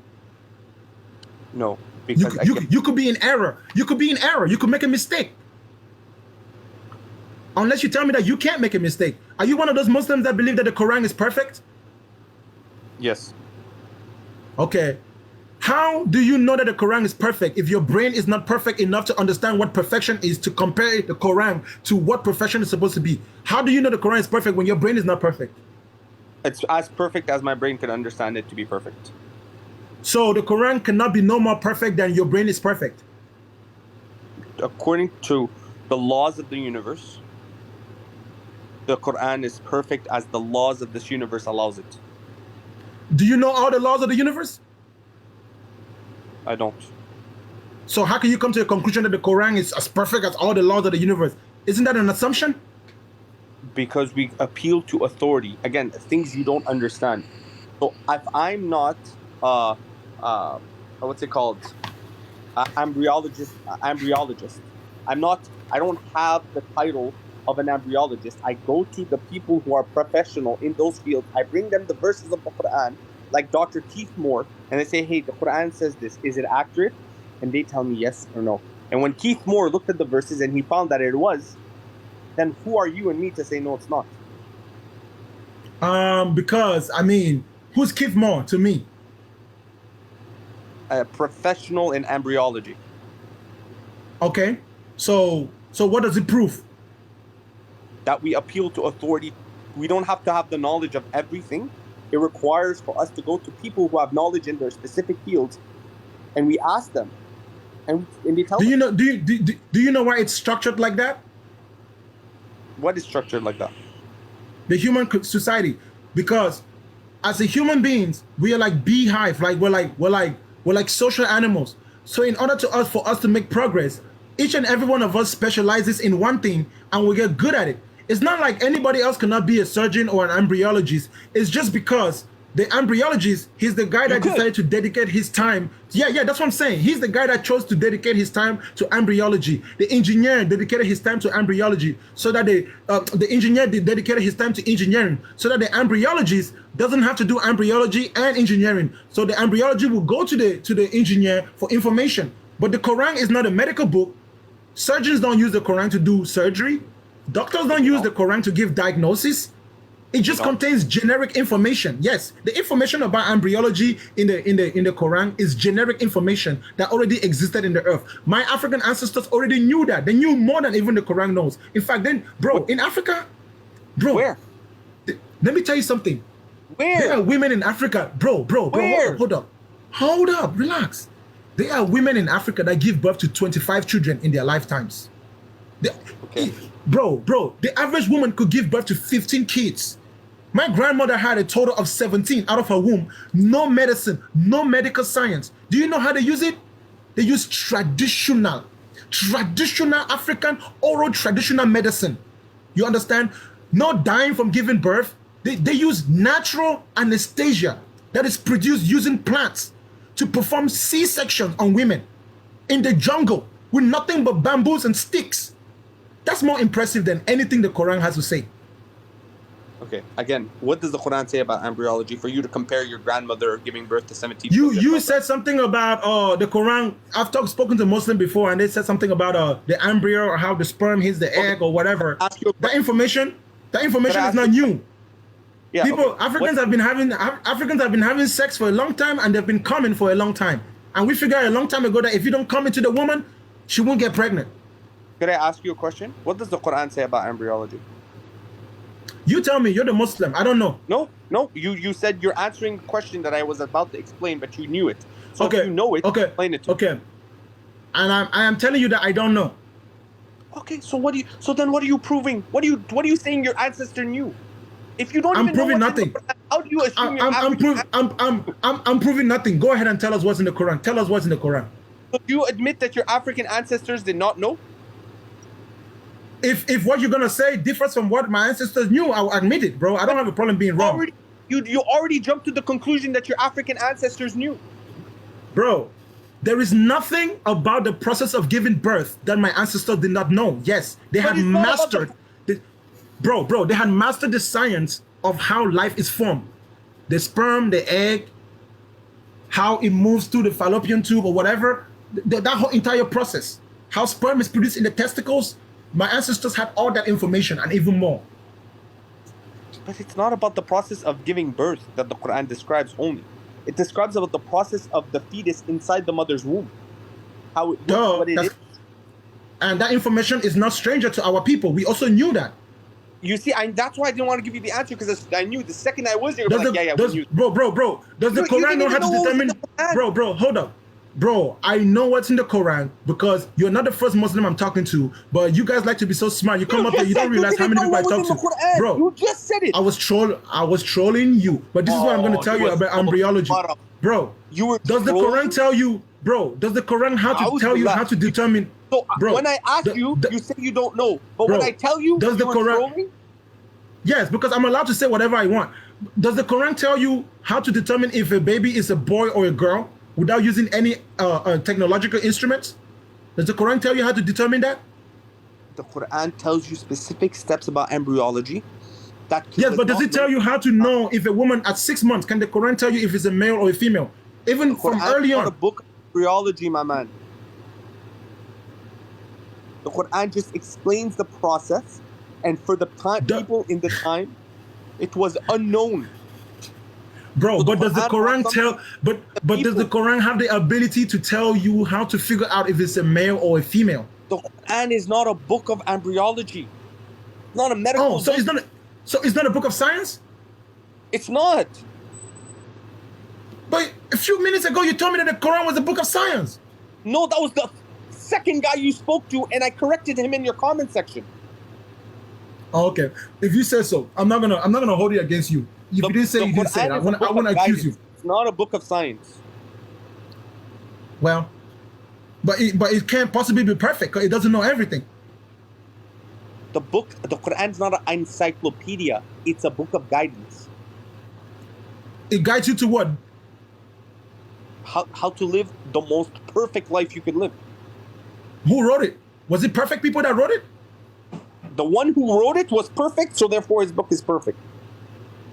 No, because you could be in error. You could be in error. You could make a mistake. Unless you tell me that you can't make a mistake. Are you one of those Muslims that believe that the Quran is perfect? Yes. Okay. How do you know that the Quran is perfect if your brain is not perfect enough to understand what perfection is, to compare the Quran to what perfection is supposed to be? How do you know the Quran is perfect when your brain is not perfect? It's as perfect as my brain can understand it to be perfect. So the Quran cannot be no more perfect than your brain is perfect. According to the laws of the universe, the Quran is perfect as the laws of this universe allows it. Do you know all the laws of the universe? I don't. So how can you come to the conclusion that the Quran is as perfect as all the laws of the universe? Isn't that an assumption? Because we appeal to authority. Again, things you don't understand. So if I'm not, what's it called? Embryologist. I don't have the title of an embryologist. I go to the people who are professional in those fields. I bring them the verses of the Quran, like Dr. Keith Moore, and they say, hey, the Quran says this. Is it accurate? And they tell me yes or no. And when Keith Moore looked at the verses and he found that it was, then who are you and me to say no, it's not? Because, I mean, who's Keith Moore to me? A professional in embryology. Okay. So what does it prove? That we appeal to authority. We don't have to have the knowledge of everything. It requires for us to go to people who have knowledge in their specific fields, and we ask them, and they tell us. Do you know why it's structured like that? What is structured like that? The human society, because as a human beings, we are like beehive, like we're like social animals. So in order for us to make progress, each and every one of us specializes in one thing, and we get good at it. It's not like anybody else cannot be a surgeon or an embryologist. It's just because the embryologist, he's the guy that decided to dedicate his time. Yeah, that's what I'm saying. He's the guy that chose to dedicate his time to embryology. The engineer dedicated his time to embryology, so that the engineer dedicated his time to engineering, so that the embryologist doesn't have to do embryology and engineering. So the embryology will go to the engineer for information. But the Quran is not a medical book. Surgeons don't use the Quran to do surgery. Doctors don't use the Quran to give diagnosis. It just contains generic information. Yes, the information about embryology in the Quran is generic information that already existed in the earth. My African ancestors already knew that. They knew more than even the Quran knows. In fact, in Africa, where? Let me tell you something. Where? There are women in Africa, bro. Hold up, relax. There are women in Africa that give birth to 25 children in their lifetimes. Bro, the average woman could give birth to 15 kids. My grandmother had a total of 17 out of her womb. No medicine, no medical science. Do you know how they use it? They use traditional African oral traditional medicine. You understand? Not dying from giving birth. They use natural anesthesia that is produced using plants to perform C-sections on women in the jungle with nothing but bamboos and sticks. That's more impressive than anything the Quran has to say. Okay, again, what does the Quran say about embryology for you to compare your grandmother giving birth to 17 children? You said something about the Quran. I've spoken to Muslims before, and they said something about the embryo or how the sperm hits the egg or whatever. That information is not new. Yeah, Africans have been having sex for a long time, and they've been coming for a long time. And we figured a long time ago that if you don't come into the woman, she won't get pregnant. Could I ask you a question? What does the Quran say about embryology? You tell me. You're the Muslim. I don't know. No. You said you're answering a question that I was about to explain, but you knew it. So if you know it, explain it to me. Okay. And I am telling you that I don't know. Okay. So then what are you proving? What are you saying your ancestor knew? If you don't, I'm proving nothing. How do you assume I'm proving nothing. Go ahead and tell us what's in the Quran. Tell us what's in the Quran. So do you admit that your African ancestors did not know? If what you're gonna say differs from what my ancestors knew, I'll admit it, bro. I don't have a problem being wrong. You already jumped to the conclusion that your African ancestors knew. Bro, There is nothing about the process of giving birth that my ancestors did not know. Yes, they But had it's not about mastered. Bro, they had mastered the science of how life is formed. The sperm, the egg, how it moves through the fallopian tube or whatever. That whole entire process. How sperm is produced in the testicles. My ancestors had all that information and even more. But it's not about the process of giving birth that the Quran describes only. It describes about the process of the fetus inside the mother's womb. How it looks, what it is. And that information is not stranger to our people. We also knew that. You see, that's why I didn't want to give you the answer, because I knew the second I was there, we knew. Bro. Does the Quran know how to determine? Bro, hold up. Bro, I know what's in the Quran because you're not the first Muslim I'm talking to, but you guys like to be so smart. You come up here, you don't realize how many people I talk to. Bro, you just said it. I was trolling you, but this is what I'm going to tell you about embryology. Bro, does the Quran tell you, does the Quran tell you how to determine? So bro, when I ask you, you say you don't know. But when I tell you, does the Quran? Yes, because I'm allowed to say whatever I want. Does the Quran tell you how to determine if a baby is a boy or a girl without using any technological instruments? Does the Quran tell you how to determine that? The Quran tells you specific steps about embryology. Yes, but does it tell you how to know if a woman at 6 months, can the Quran tell you if it's a male or a female? Even from early on. The book of embryology, my man. The Quran just explains the process, and for the people in the time, it was unknown. Bro, but does the Quran tell? But does the Quran have the ability to tell you how to figure out if it's a male or a female? The Quran is not a book of embryology, not a medical. Oh, so book. It's not a book of science. It's not. But a few minutes ago, you told me that the Quran was a book of science. No, that was the second guy you spoke to, and I corrected him in your comment section. Oh, okay, if you say so, I'm not gonna hold it against you. If you didn't say you didn't say it, I want to accuse you. It's not a book of science. Well, but it can't possibly be perfect because it doesn't know everything. The Quran's not an encyclopedia. It's a book of guidance. It guides you to what? How to live the most perfect life you can live. Who wrote it? Was it perfect people that wrote it? The one who wrote it was perfect, so therefore his book is perfect.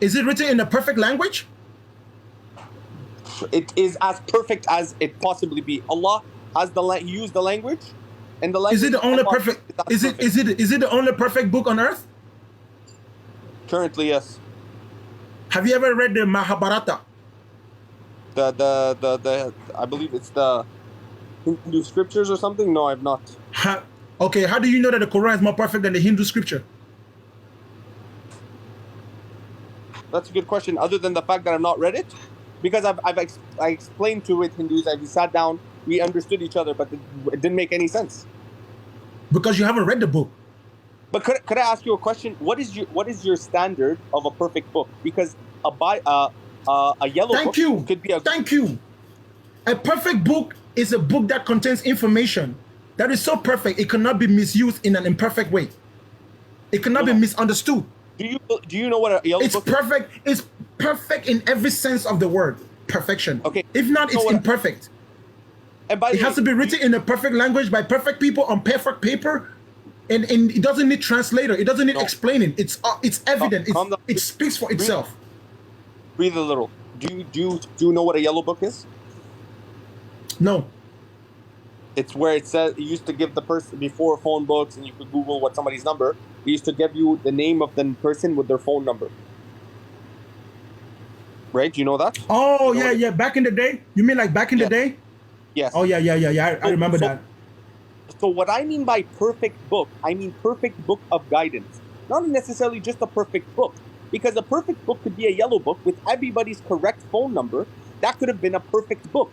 Is it written in a perfect language? It is as perfect as it possibly be. Allah has He used the language, and the language. Is it the only perfect? Is it the only perfect book on earth? Currently, yes. Have you ever read the Mahabharata? I believe it's the Hindu scriptures or something. No, I've not. Okay, how do you know that the Quran is more perfect than the Hindu scripture? That's a good question. Other than the fact that I've not read it, because I explained to it Hindus. We sat down, we understood each other, but it didn't make any sense. Because you haven't read the book. But could I ask you a question? What is your standard of a perfect book? Because a yellow book could be a. Thank you. A perfect book is a book that contains information that is so perfect it cannot be misused in an imperfect way. It cannot be misunderstood. Do you know what a yellow book perfect? It's perfect in every sense of the word. Perfection. Okay. If not, it's imperfect. And it has to be written in a perfect language by perfect people on perfect paper, and it doesn't need translator. It doesn't need explaining. It's evident. It speaks for itself. Breathe a little. Do you know what a yellow book is? No. It's where it says it used to give the person before phone books, and you could Google what somebody's number. It used to give you the name of the person with their phone number. Right? Do you know that? Oh, yeah. Back in the day? You mean like back in the day? Yes. Oh, yeah. I remember that. So what I mean by perfect book, I mean perfect book of guidance. Not necessarily just a perfect book. Because a perfect book could be a yellow book with everybody's correct phone number. That could have been a perfect book.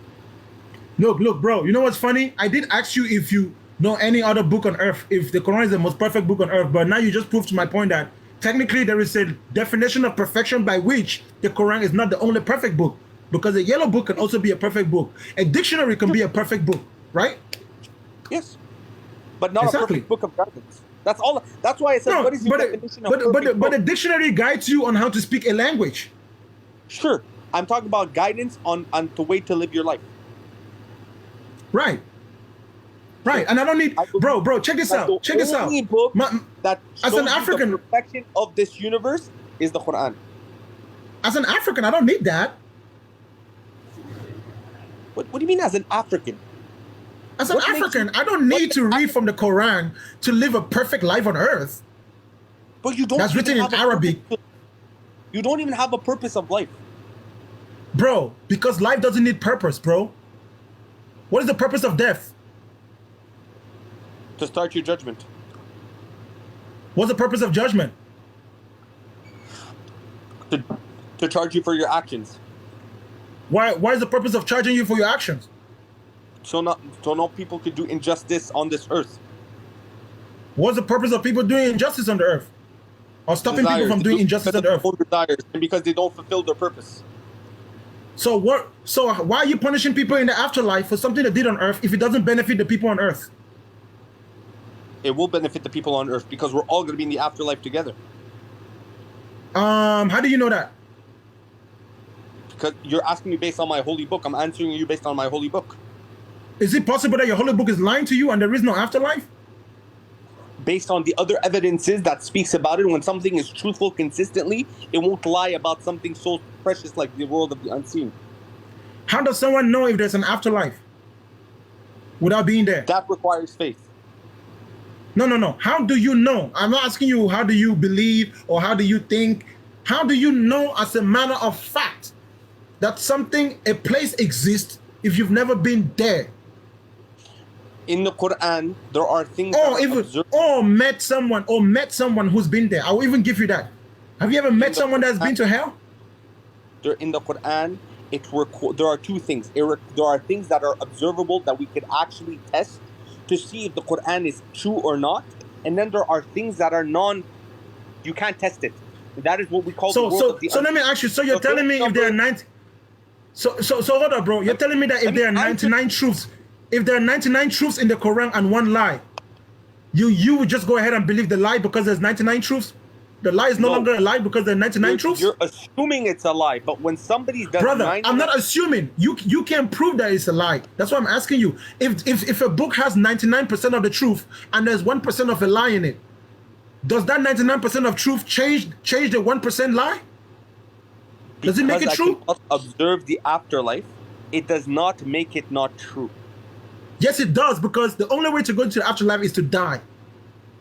Look, bro. You know what's funny? I did ask you if you know any other book on earth, if the Quran is the most perfect book on earth, but now you just proved to my point that technically there is a definition of perfection by which the Quran is not the only perfect book, because a yellow book can also be a perfect book. A dictionary can be a perfect book, right? Yes, but not a perfect book of guidance. That's all. That's why I said, what is your definition of perfect book? But a dictionary guides you on how to speak a language. Sure, I'm talking about guidance on the way to live your life. Right. Right. And I don't need, I believe bro, check this that out. the Check this out. only book that as shows an you African, the perfection of this universe is the Quran. as an African, I don't need that. What do you mean as an African? As an What makes African, you- I don't need to read from the Quran to live a perfect life on earth. But you don't. That's even written in have a Arabic. purpose. You don't even have a purpose of life. Bro, because life doesn't need purpose, bro. What is the purpose of death? To start your judgment. What's the purpose of judgment? To charge you for your actions. Why is the purpose of charging you for your actions? So no people could do injustice on this earth. What's the purpose of people doing injustice on the earth? Or stopping people from doing injustice on the earth? Desires, and because they don't fulfill their purpose. So why are you punishing people in the afterlife for something they did on earth if it doesn't benefit the people on earth? It will benefit the people on earth because we're all going to be in the afterlife together. How do you know that? Because you're asking me based on my holy book. I'm answering you based on my holy book. Is it possible that your holy book is lying to you and there is no afterlife? Based on the other evidences that speaks about it, when something is truthful consistently, it won't lie about something so precious like the world of the unseen. How does someone know if there's an afterlife without being there? That requires faith. No. How do you know? I'm not asking you how do you believe or how do you think. How do you know as a matter of fact that a place exists if you've never been there? In the Quran, there are things Or met someone who's been there. I'll even give you that. Have you ever met someone that's been to hell? In the Quran, there are two things. There are things that are observable that we could actually test to see if the Quran is true or not. And then there are things that are you can't test it. That is what we call the world of the So let me ask you, so you're telling me if there are 90... So hold on, bro. You're telling me that if there are 99 truths, if there are 99 truths in the Quran and one lie, you would just go ahead and believe the lie because there's 99 truths? The lie is no longer a lie because there are 99 truths? You're assuming it's a lie, but when somebody does... Brother, I'm not assuming. You can prove that it's a lie. That's why I'm asking you. If a book has 99% of the truth and there's 1% of a lie in it, does that 99% of truth change the 1% lie? Does it make it true? Because I cannot observe the afterlife, it does not make it not true. Yes, it does, because the only way to go to the afterlife is to die.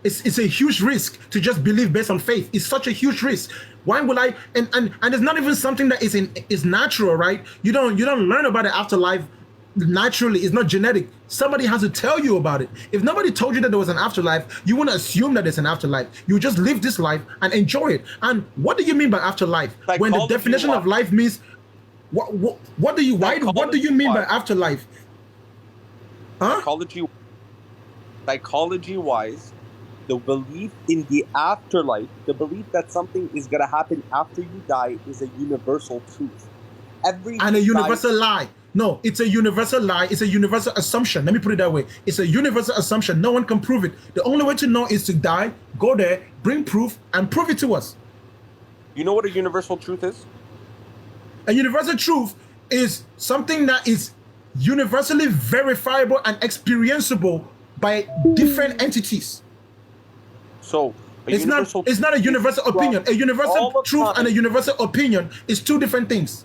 It's a huge risk to just believe based on faith. It's such a huge risk. Why would I? And it's not even something that is natural, right? You don't learn about the afterlife naturally. It's not genetic. Somebody has to tell you about it. If nobody told you that there was an afterlife, you wouldn't assume that there's an afterlife. You just live this life and enjoy it. And what do you mean by afterlife? When the definition of life means what do you mean by afterlife? Huh? Psychology-wise, the belief in the afterlife, the belief that something is going to happen after you die is a universal truth. And a universal lie. No, it's a universal lie. It's a universal assumption. Let me put it that way. It's a universal assumption. No one can prove it. The only way to know is to die, go there, bring proof, and prove it to us. You know what a universal truth is? A universal truth is something that is universally verifiable and experienceable by different entities. So it's not a universal opinion. A universal truth and a universal opinion is two different things.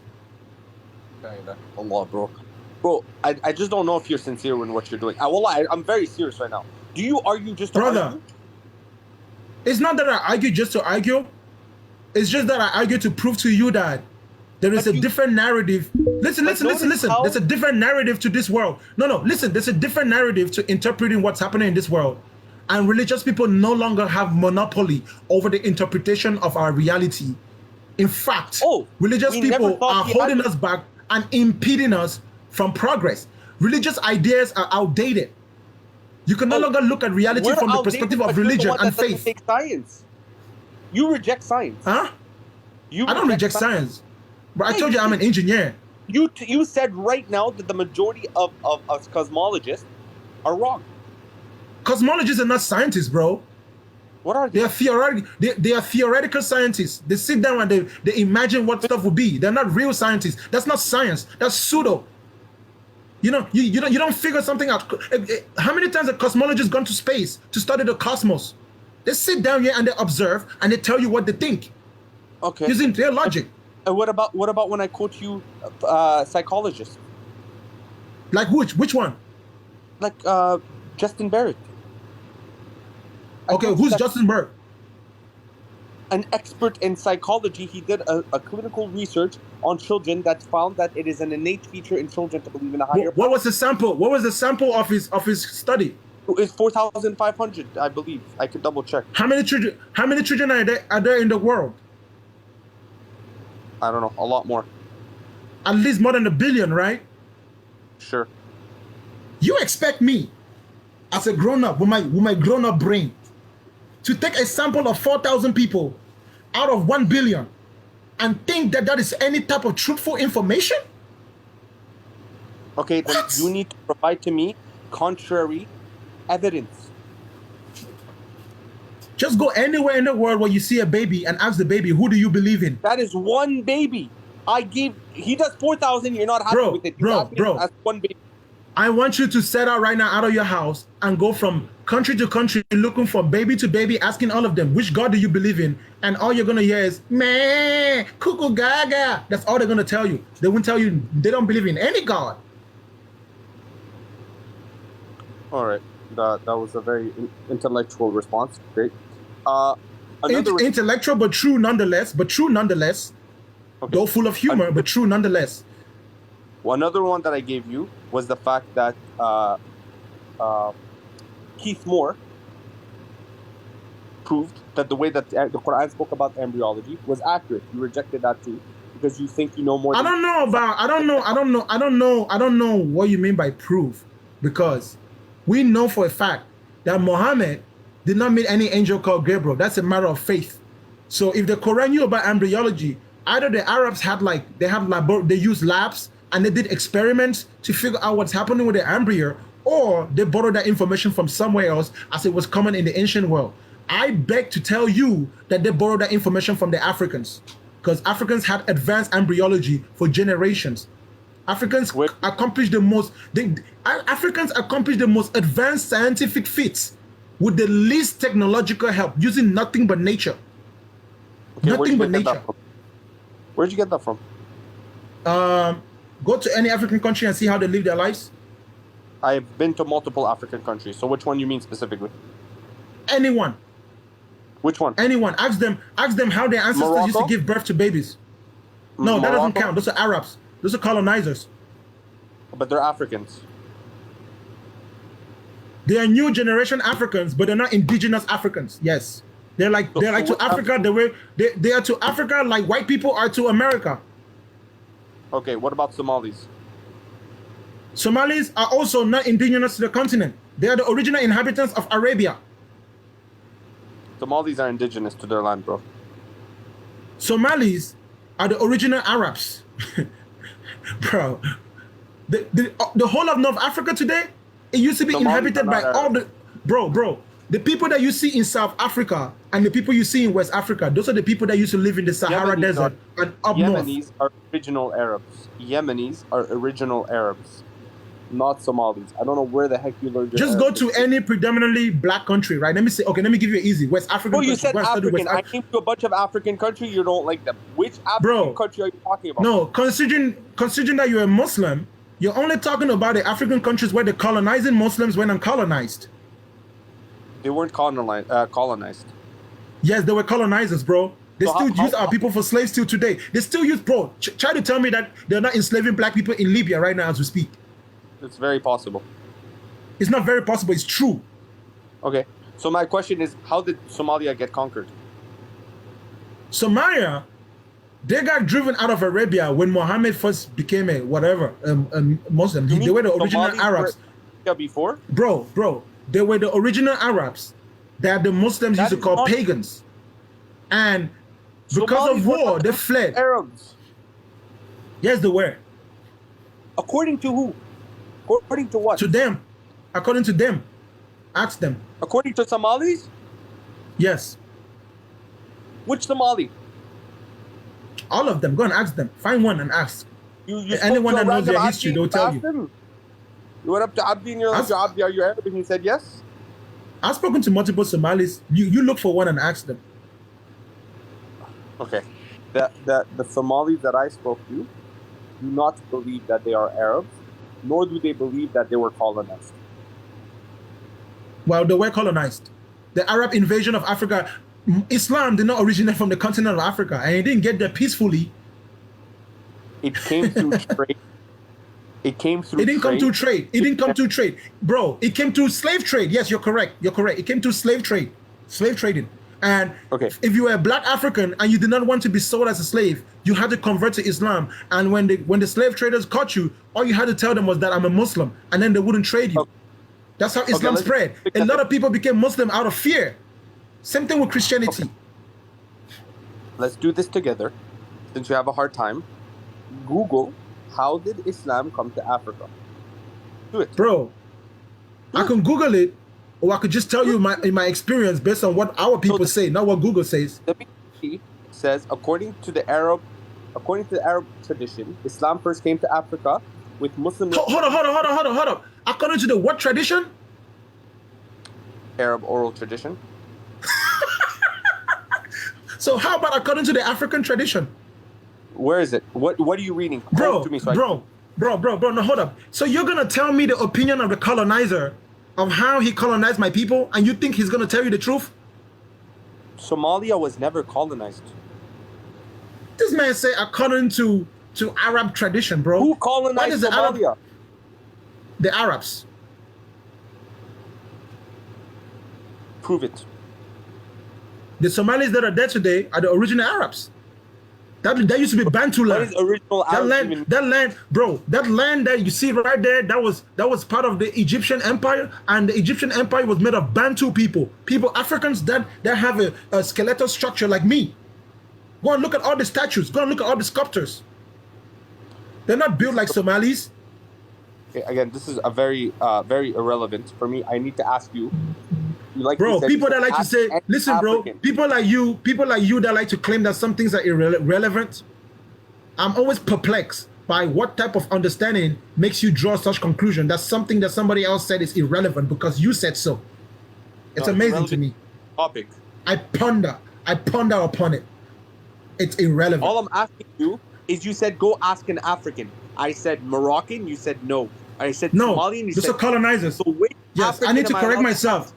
Allah, bro, I just don't know if you're sincere in what you're doing. I'm very serious right now. Do you argue just to argue? It's not that I argue just to argue. It's just that I argue to prove to you that there is a different narrative. Listen. There's a different narrative to this world. No, listen. There's a different narrative to interpreting what's happening in this world. And religious people no longer have monopoly over the interpretation of our reality. In fact, religious people are holding us back and impeding us from progress. Religious ideas are outdated. You can no longer look at reality from the perspective of religion and faith. Science. You reject science. Huh? I don't reject science. But I told you I'm an engineer. You said right now that the majority of cosmologists are wrong. Cosmologists are not scientists, bro. What are they? They are theoretical scientists. They sit down and they imagine what stuff will be. They're not real scientists. That's not science. That's pseudo. You don't figure something out. How many times have cosmologists gone to space to study the cosmos? They sit down here and they observe and they tell you what they think. Okay. Using their logic. And what about when I quote you psychologist? Like which one? Like Justin Barrett. Okay, who's Justin Barrett? An expert in psychology. He did a clinical research on children that found that it is an innate feature in children to believe in a higher power. What was the sample? What was the sample of his study? It's 4,500, I believe. I could double check. How many children are there in the world? I don't know. A lot more. At least more than 1 billion, right? Sure. You expect me, as a grown-up with my grown-up brain, to take a sample of 4,000 people out of 1 billion and think that is any type of truthful information? Okay, then What? you need to provide to me contrary evidence. Just go anywhere in the world where you see a baby and ask the baby, who do you believe in? That is one baby. He does 4,000, you're not happy with it. Bro, That's one baby. I want you to set out right now out of your house and go from country to country looking for baby to baby, asking all of them, which God do you believe in? And all you're going to hear is, meh, cuckoo gaga. That's all they're going to tell you. They won't tell you they don't believe in any God. All right. That was a very intellectual response. Great. Intellectual, but true nonetheless. Okay. Though full of humor, but true nonetheless. Another one that I gave you was the fact that Keith Moore proved that the way that the Quran spoke about embryology was accurate. You rejected that too because you think you know more. I don't know what you mean by proof, because we know for a fact that Muhammad did not meet any angel called Gabriel. That's a matter of faith. So if the Quran knew about embryology, either the Arabs they used labs and they did experiments to figure out what's happening with the embryo, or they borrowed that information from somewhere else as it was common in the ancient world. I beg to tell you that they borrowed that information from the Africans, because Africans had advanced embryology for generations. Africans accomplished the most advanced scientific feats with the least technological help, using nothing but nature. Okay, nothing but nature. Where'd you get that from? Go to any African country and see how they live their lives. I've been to multiple African countries. So which one you mean specifically? Anyone. Which one? Anyone. Ask them how their ancestors used to give birth to babies. No, that doesn't count. Those are Arabs. Those are colonizers. But they're Africans. They are new generation Africans, but they're not indigenous Africans. Yes. They're like to Africa the way they are to Africa like white people are to America. Okay, what about Somalis? Somalis are also not indigenous to the continent. They are the original inhabitants of Arabia. Somalis are indigenous to their land, bro. Somalis are the original Arabs. Bro, the whole of North Africa today, it used to be inhabited by all the... Bro, the people that you see in South Africa and the people you see in West Africa, those are the people that used to live in the Sahara Desert and up north. Yemenis are original Arabs. Yemenis are original Arabs, not Somalis. I don't know where the heck you learned. Just go to any predominantly black country, right? Let me give you an easy West African. Oh, you said African. I came to a bunch of African countries. You don't like them. Which African country are you talking about? No, considering that you're a Muslim, you're only talking about the African countries where the colonizing Muslims went uncolonized. They weren't colonized. Yes, they were colonizers, bro. They still use our people for slaves till today. They still use, bro. Try to tell me that they're not enslaving black people in Libya right now as we speak. It's very possible. It's not very possible. It's true. Okay. So my question is, how did Somalia get conquered? Somalia, they got driven out of Arabia when Muhammad first became a Muslim. They were the original Arabs. Before? Bro, they were the original Arabs that the Muslims used to call pagans. And because of war, they fled. Arabs. Yes, they were. According to who? According to what? To them. According to them. Ask them. According to Somalis? Yes. Which Somali? All of them. Go and ask them. Find one and ask. Anyone that knows their history, they'll tell you. You went up to Abdi and you're like, Abdi, are you Arab? And he said yes. I've spoken to multiple Somalis. You look for one and ask them. Okay. The Somalis that I spoke to do not believe that they are Arabs, nor do they believe that they were colonized. Well, they were colonized. The Arab invasion of Africa, Islam did not originate from the continent of Africa, and it didn't get there peacefully. It came through trade. It came through. It didn't trade. come through trade. It didn't come through trade, bro. It came through slave trade. Yes, you're correct. You're correct. It came through slave trade, slave trading. And okay, if you were a black African and you did not want to be sold as a slave, you had to convert to Islam. And when the slave traders caught you, all you had to tell them was that I'm a Muslim, and then they wouldn't trade you. Okay. That's how Islam spread. A lot of people became Muslim out of fear. Same thing with Christianity. Okay. Let's do this together. Since you have a hard time, Google, how did Islam come to Africa? Do it. Bro, I can Google it, or I could just tell you my experience based on what our people say, not what Google says. The BBC says, according to the Arab tradition, Islam first came to Africa with Muslim... Hold on. According to the what tradition? Arab oral tradition. So how about according to the African tradition? Where is it? What are you reading? Bro, to me no, hold up. So you're gonna tell me the opinion of the colonizer of how he colonized my people, and you think he's gonna tell you the truth? Somalia was never colonized. This man say according to Arab tradition, bro. Who colonized Somalia? The Arabs. Prove it. The Somalis that are there today are the original Arabs. That used to be Bantu land. What is original Arabs? That land, bro. That land that you see right there, that was part of the Egyptian Empire, and the Egyptian Empire was made of Bantu people, Africans that have a skeletal structure like me. Go and look at all the statues. Go and look at all the sculptures. They're not built like Somalis. Okay, again, this is a very irrelevant for me. I need to ask you. Like bro, said, people that like to say, listen, African. bro, people like you that like to claim that some things are irrelevant. I'm always perplexed by what type of understanding makes you draw such conclusion that something that somebody else said is irrelevant because you said so. It's amazing to me. Topic. I ponder upon it. It's irrelevant. All I'm asking you is, you said go ask an African. I said Moroccan. You said no. I said no. Somalian. You these said are colonizers. So wait, yes, African, I need to correct myself.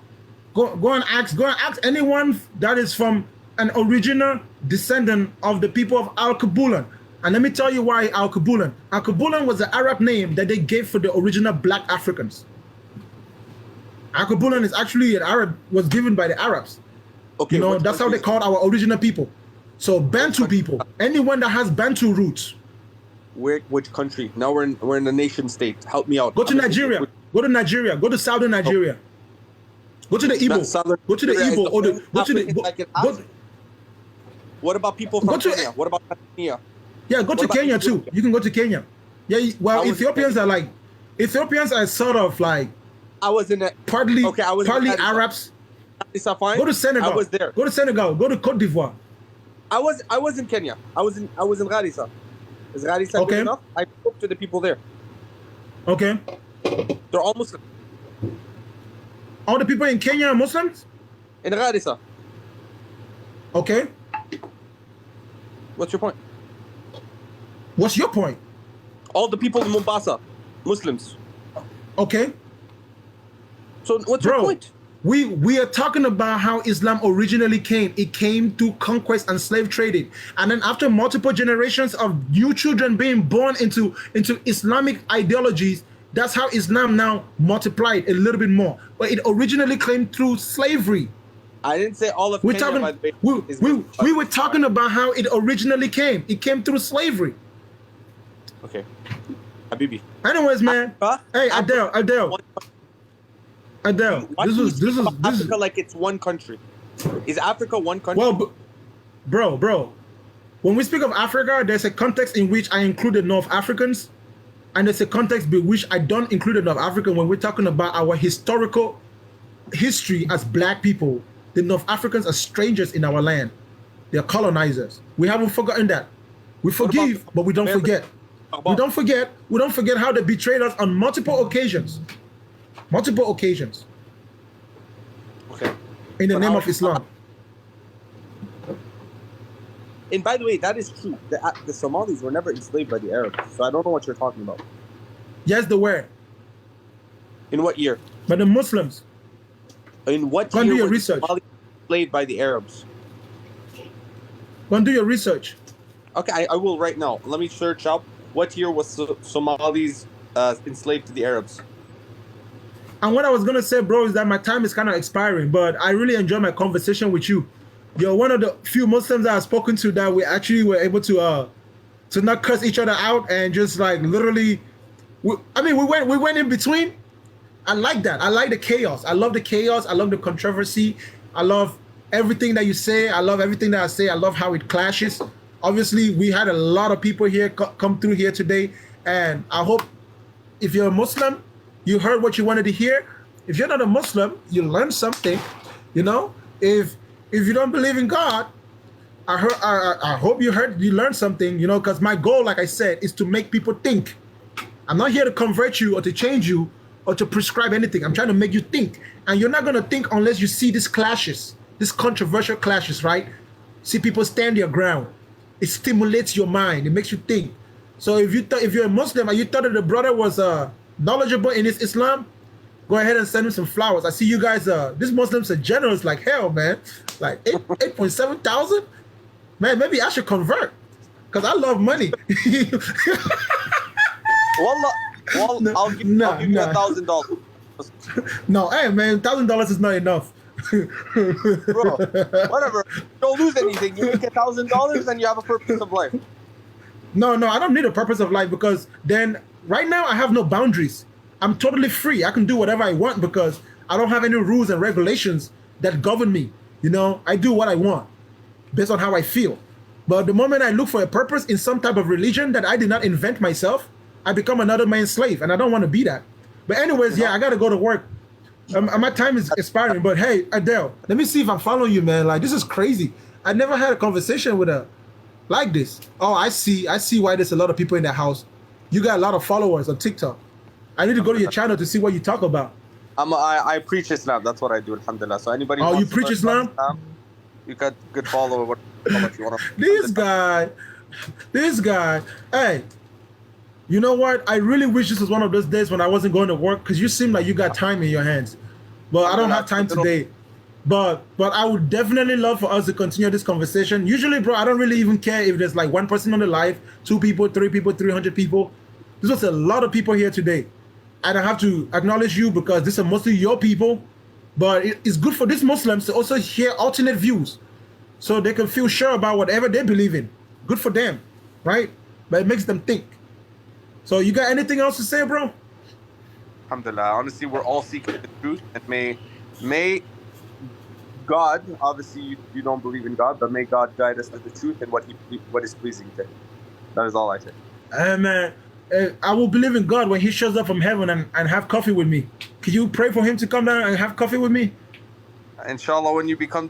Go and ask anyone that is from an original descendant of the people of Al-Qabulan. And let me tell you why Al-Qabulan. Al-Qabulan was the Arab name that they gave for the original black Africans. Al-Qabulan is actually an Arab, was given by the Arabs. Okay, that's how they called our original people. So Bantu people, anyone that has Bantu roots. Which country? Now we're in a nation state. Help me out. Go to Nigeria. Go to Nigeria. Go to southern Nigeria. Oh. Go to the Igbo. Go to the Igbo. What about people from Kenya? What about Tanzania? Yeah, go to Kenya too. You can go to Kenya. Yeah, well, Ethiopians are sort of like. I was in a partly Arabs. Go to Senegal. I was there. Go to Senegal. Go to Cote d'Ivoire. I was in Kenya. I was in Garissa. Is Garissa good enough? I spoke to the people there. Okay. They're all Muslim. All the people in Kenya are Muslims? In Garissa. Okay. What's your point? What's your point? All the people in Mombasa, Muslims. Okay. So what's your point? We are talking about how Islam originally came. It came through conquest and slave trading. And then after multiple generations of new children being born into Islamic ideologies, that's how Islam now multiplied a little bit more. But it originally came through slavery. I didn't say all of Kenya, by the way. We were talking about how it originally came. It came through slavery. Okay. Habibi. Anyways, man. Hey, Adele. This is Africa like it's one country. Is Africa one country? Well, bro. When we speak of Africa, there's a context in which I include the North Africans, and there's a context in which I don't include the North African. When we're talking about our historical history as black people, the North Africans are strangers in our land. They're colonizers. We haven't forgotten that. We forgive, but we don't forget. We don't forget how they betrayed us on multiple occasions. Multiple occasions. Okay. In the name of Islam. And by the way, that is true. The Somalis were never enslaved by the Arabs, so I don't know what you're talking about. Yes, they were. In what year? But the Muslims. In what Go year do your were research. the Somalis enslaved by the Arabs? Go and do your research. Okay, I will right now. Let me search up what year was Somalis enslaved to the Arabs. And what I was gonna say, bro, is that my time is kind of expiring, but I really enjoy my conversation with you. You're one of the few Muslims that I've spoken to that we actually were able to not curse each other out and just like literally. We went in between. I like that. I like the chaos. I love the chaos. I love the controversy. I love everything that you say. I love everything that I say. I love how it clashes. Obviously, we had a lot of people here come through here today, and I hope if you're a Muslim, you heard what you wanted to hear. If you're not a Muslim, you learned something. You know, if you don't believe in God, I hope you learned something. You know, because my goal, like I said, is to make people think. I'm not here to convert you or to change you or to prescribe anything. I'm trying to make you think, and you're not gonna think unless you see these clashes, these controversial clashes, right? See people stand their ground. It stimulates your mind. It makes you think. So if you're a Muslim and you thought that the brother was knowledgeable in his Islam, go ahead and send him some flowers. I see you guys. These Muslims are generous like hell, man. Like 8.7 thousand. Man, maybe I should convert because I love money. Wallah, I'll give you $1,000. No, hey man, $1,000 is not enough. Bro, whatever. Don't lose anything. You make $1,000 and you have a purpose of life. No, I don't need a purpose of life because then right now I have no boundaries. I'm totally free. I can do whatever I want because I don't have any rules and regulations that govern me. You know, I do what I want based on how I feel. But the moment I look for a purpose in some type of religion that I did not invent myself, I become another man's slave, and I don't want to be that. But anyways, yeah, I got to go to work. My time is expiring, but hey, Adele, let me see if I'm following you, man. Like, this is crazy. I never had a conversation with her like this. Oh, I see why there's a lot of people in the house. You got a lot of followers on TikTok. I need to go to your channel to see what you talk about. I preach Islam. That's what I do, alhamdulillah. So anybody you wants preach to Islam? You got good follower. What you want to This guy. Hey, you know what? I really wish this was one of those days when I wasn't going to work because you seem like you got time in your hands. But I don't have time today. But I would definitely love for us to continue this conversation. Usually, bro, I don't really even care if there's like one person on the live, 2 people, 3 people, 300 people. This was a lot of people here today. And I have to acknowledge you because these are mostly your people. But it's good for these Muslims to also hear alternate views so they can feel sure about whatever they believe in. Good for them, right? But it makes them think. So you got anything else to say, bro? Alhamdulillah. Honestly, we're all seeking the truth, and may God, obviously you don't believe in God, but may God guide us to the truth and what is pleasing to Him. That is all I say. Man, I will believe in God when He shows up from heaven and have coffee with me. Can you pray for Him to come down and have coffee with me? Inshallah, when you become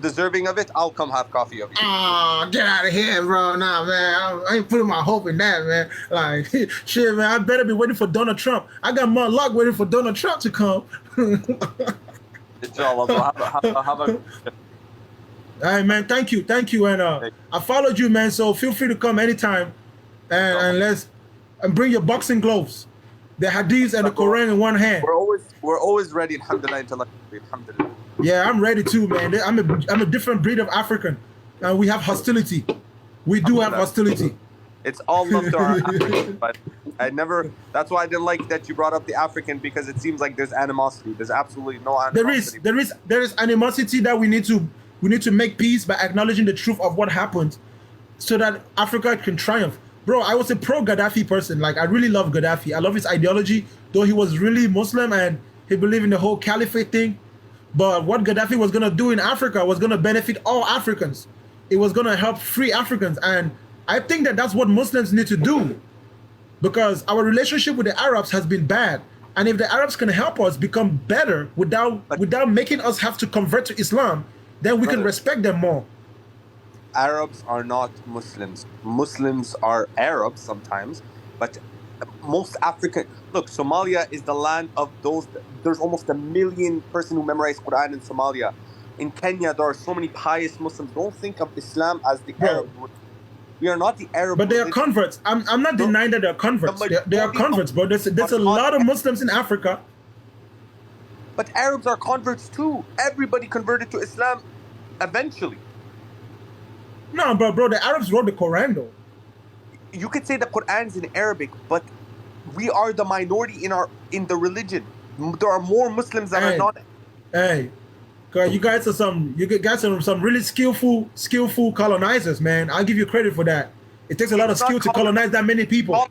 deserving of it, I'll come have coffee of you. Oh, get out of here, bro. Nah, man. I ain't putting my hope in that, man. Like, shit, man. I better be waiting for Donald Trump. I got my luck waiting for Donald Trump to come. Inshallah, bro. Have a... All right, man. Thank you. And I followed you, man. So feel free to come anytime. And bring your boxing gloves. The hadiths and the Quran in one hand. We're always ready, alhamdulillah, alhamdulillah. Yeah, I'm ready too, man. I'm a different breed of African. And we have hostility. We do have hostility. It's all love to our African, but that's why I didn't like that you brought up the African, because it seems like there's animosity. There's absolutely no animosity. There is animosity that we need to make peace by acknowledging the truth of what happened so that Africa can triumph. Bro, I was a pro-Gaddafi person. Like, I really love Gaddafi. I love his ideology, though he was really Muslim and he believed in the whole caliphate thing. But what Gaddafi was going to do in Africa was going to benefit all Africans. It was going to help free Africans. And I think that that's what Muslims need to do, because our relationship with the Arabs has been bad. And if the Arabs can help us become better without making us have to convert to Islam, then we can respect them more. Arabs are not Muslims. Muslims are Arabs sometimes, But most African, look, Somalia is the land of those. There's almost 1 million person who memorize Quran in Somalia. In Kenya, there are so many pious Muslims. Don't think of Islam as the Arab. We are not the Arab. But they are converts. I'm not denying that they're converts. They are converts, bro. There's a lot of Muslims in Africa. But Arabs are converts too. Everybody converted to Islam eventually. No, bro, the Arabs wrote the Quran though. You could say the Quran's in Arabic, but we are the minority in the religion. There are more Muslims that are not. Hey, you guys are some really skillful colonizers, man. I'll give you credit for that. It takes a lot of skill to colonize that many people.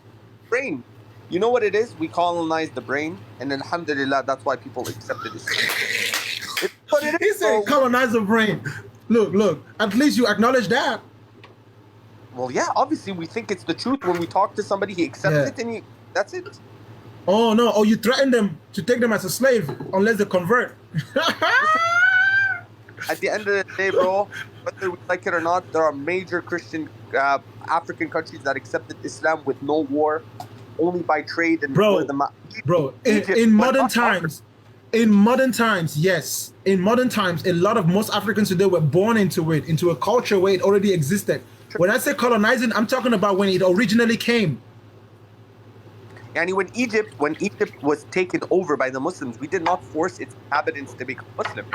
Brain. You know what it is? We colonize the brain, and alhamdulillah, that's why people accepted Islam. He said colonize the brain. Look, at least you acknowledge that. Well, yeah, obviously we think it's the truth. When we talk to somebody, he accepts it, and that's it. Oh no! Oh, you threaten them to take them as a slave unless they convert. At the end of the day, bro, whether we like it or not, there are major Christian African countries that accepted Islam with no war, only by trade and in modern times. In modern times, yes. In modern times, a lot of most Africans today were born into a culture where it already existed. When I say colonizing, I'm talking about when it originally came. And when Egypt was taken over by the Muslims, we did not force its inhabitants to become Muslim.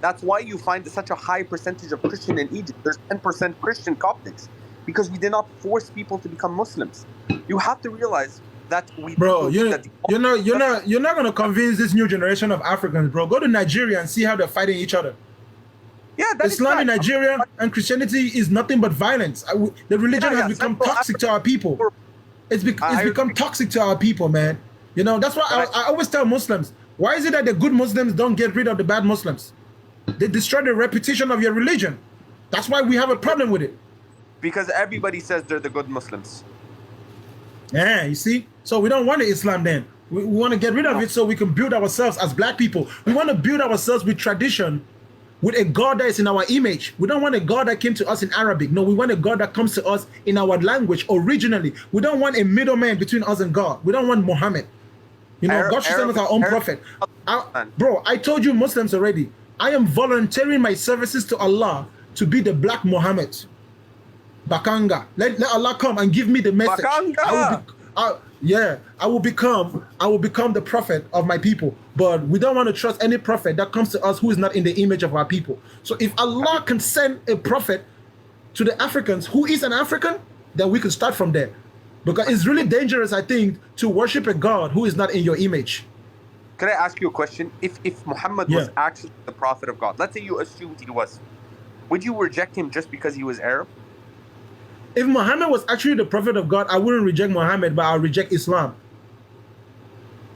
That's why you find such a high percentage of Christian in Egypt. There's 10% Christian Coptics, because we did not force people to become Muslims. You have to realize that you're not gonna convince this new generation of Africans, bro. Go to Nigeria and see how they're fighting each other. Yeah, Islam in Nigeria and Christianity is nothing but violence. The religion has become toxic to our people. It's become toxic to our people, man. You know, that's why I always tell Muslims, why is it that the good Muslims don't get rid of the bad Muslims? They destroy the reputation of your religion. That's why we have a problem with it. Because everybody says they're the good Muslims. Yeah, you see? So we don't want Islam then. We want to get rid of it so we can build ourselves as black people. We want to build ourselves with tradition, with a God that is in our image. We don't want a God that came to us in Arabic. No, we want a God that comes to us in our language originally. We don't want a middleman between us and God. We don't want Muhammad. You know, God should send us our own prophet. Bro, I told you Muslims already. I am volunteering my services to Allah to be the black Muhammad. Bakanga. Let Allah come and give me the message. Bakanga. I will become the prophet of my people. But we don't want to trust any prophet that comes to us who is not in the image of our people. So if Allah can send a prophet to the Africans who is an African, then we can start from there. Because it's really dangerous, I think, to worship a God who is not in your image. Can I ask you a question? If Muhammad was actually the prophet of God, let's say you assumed he was, would you reject him just because he was Arab? If Muhammad was actually the prophet of God, I wouldn't reject Muhammad, but I'll reject Islam.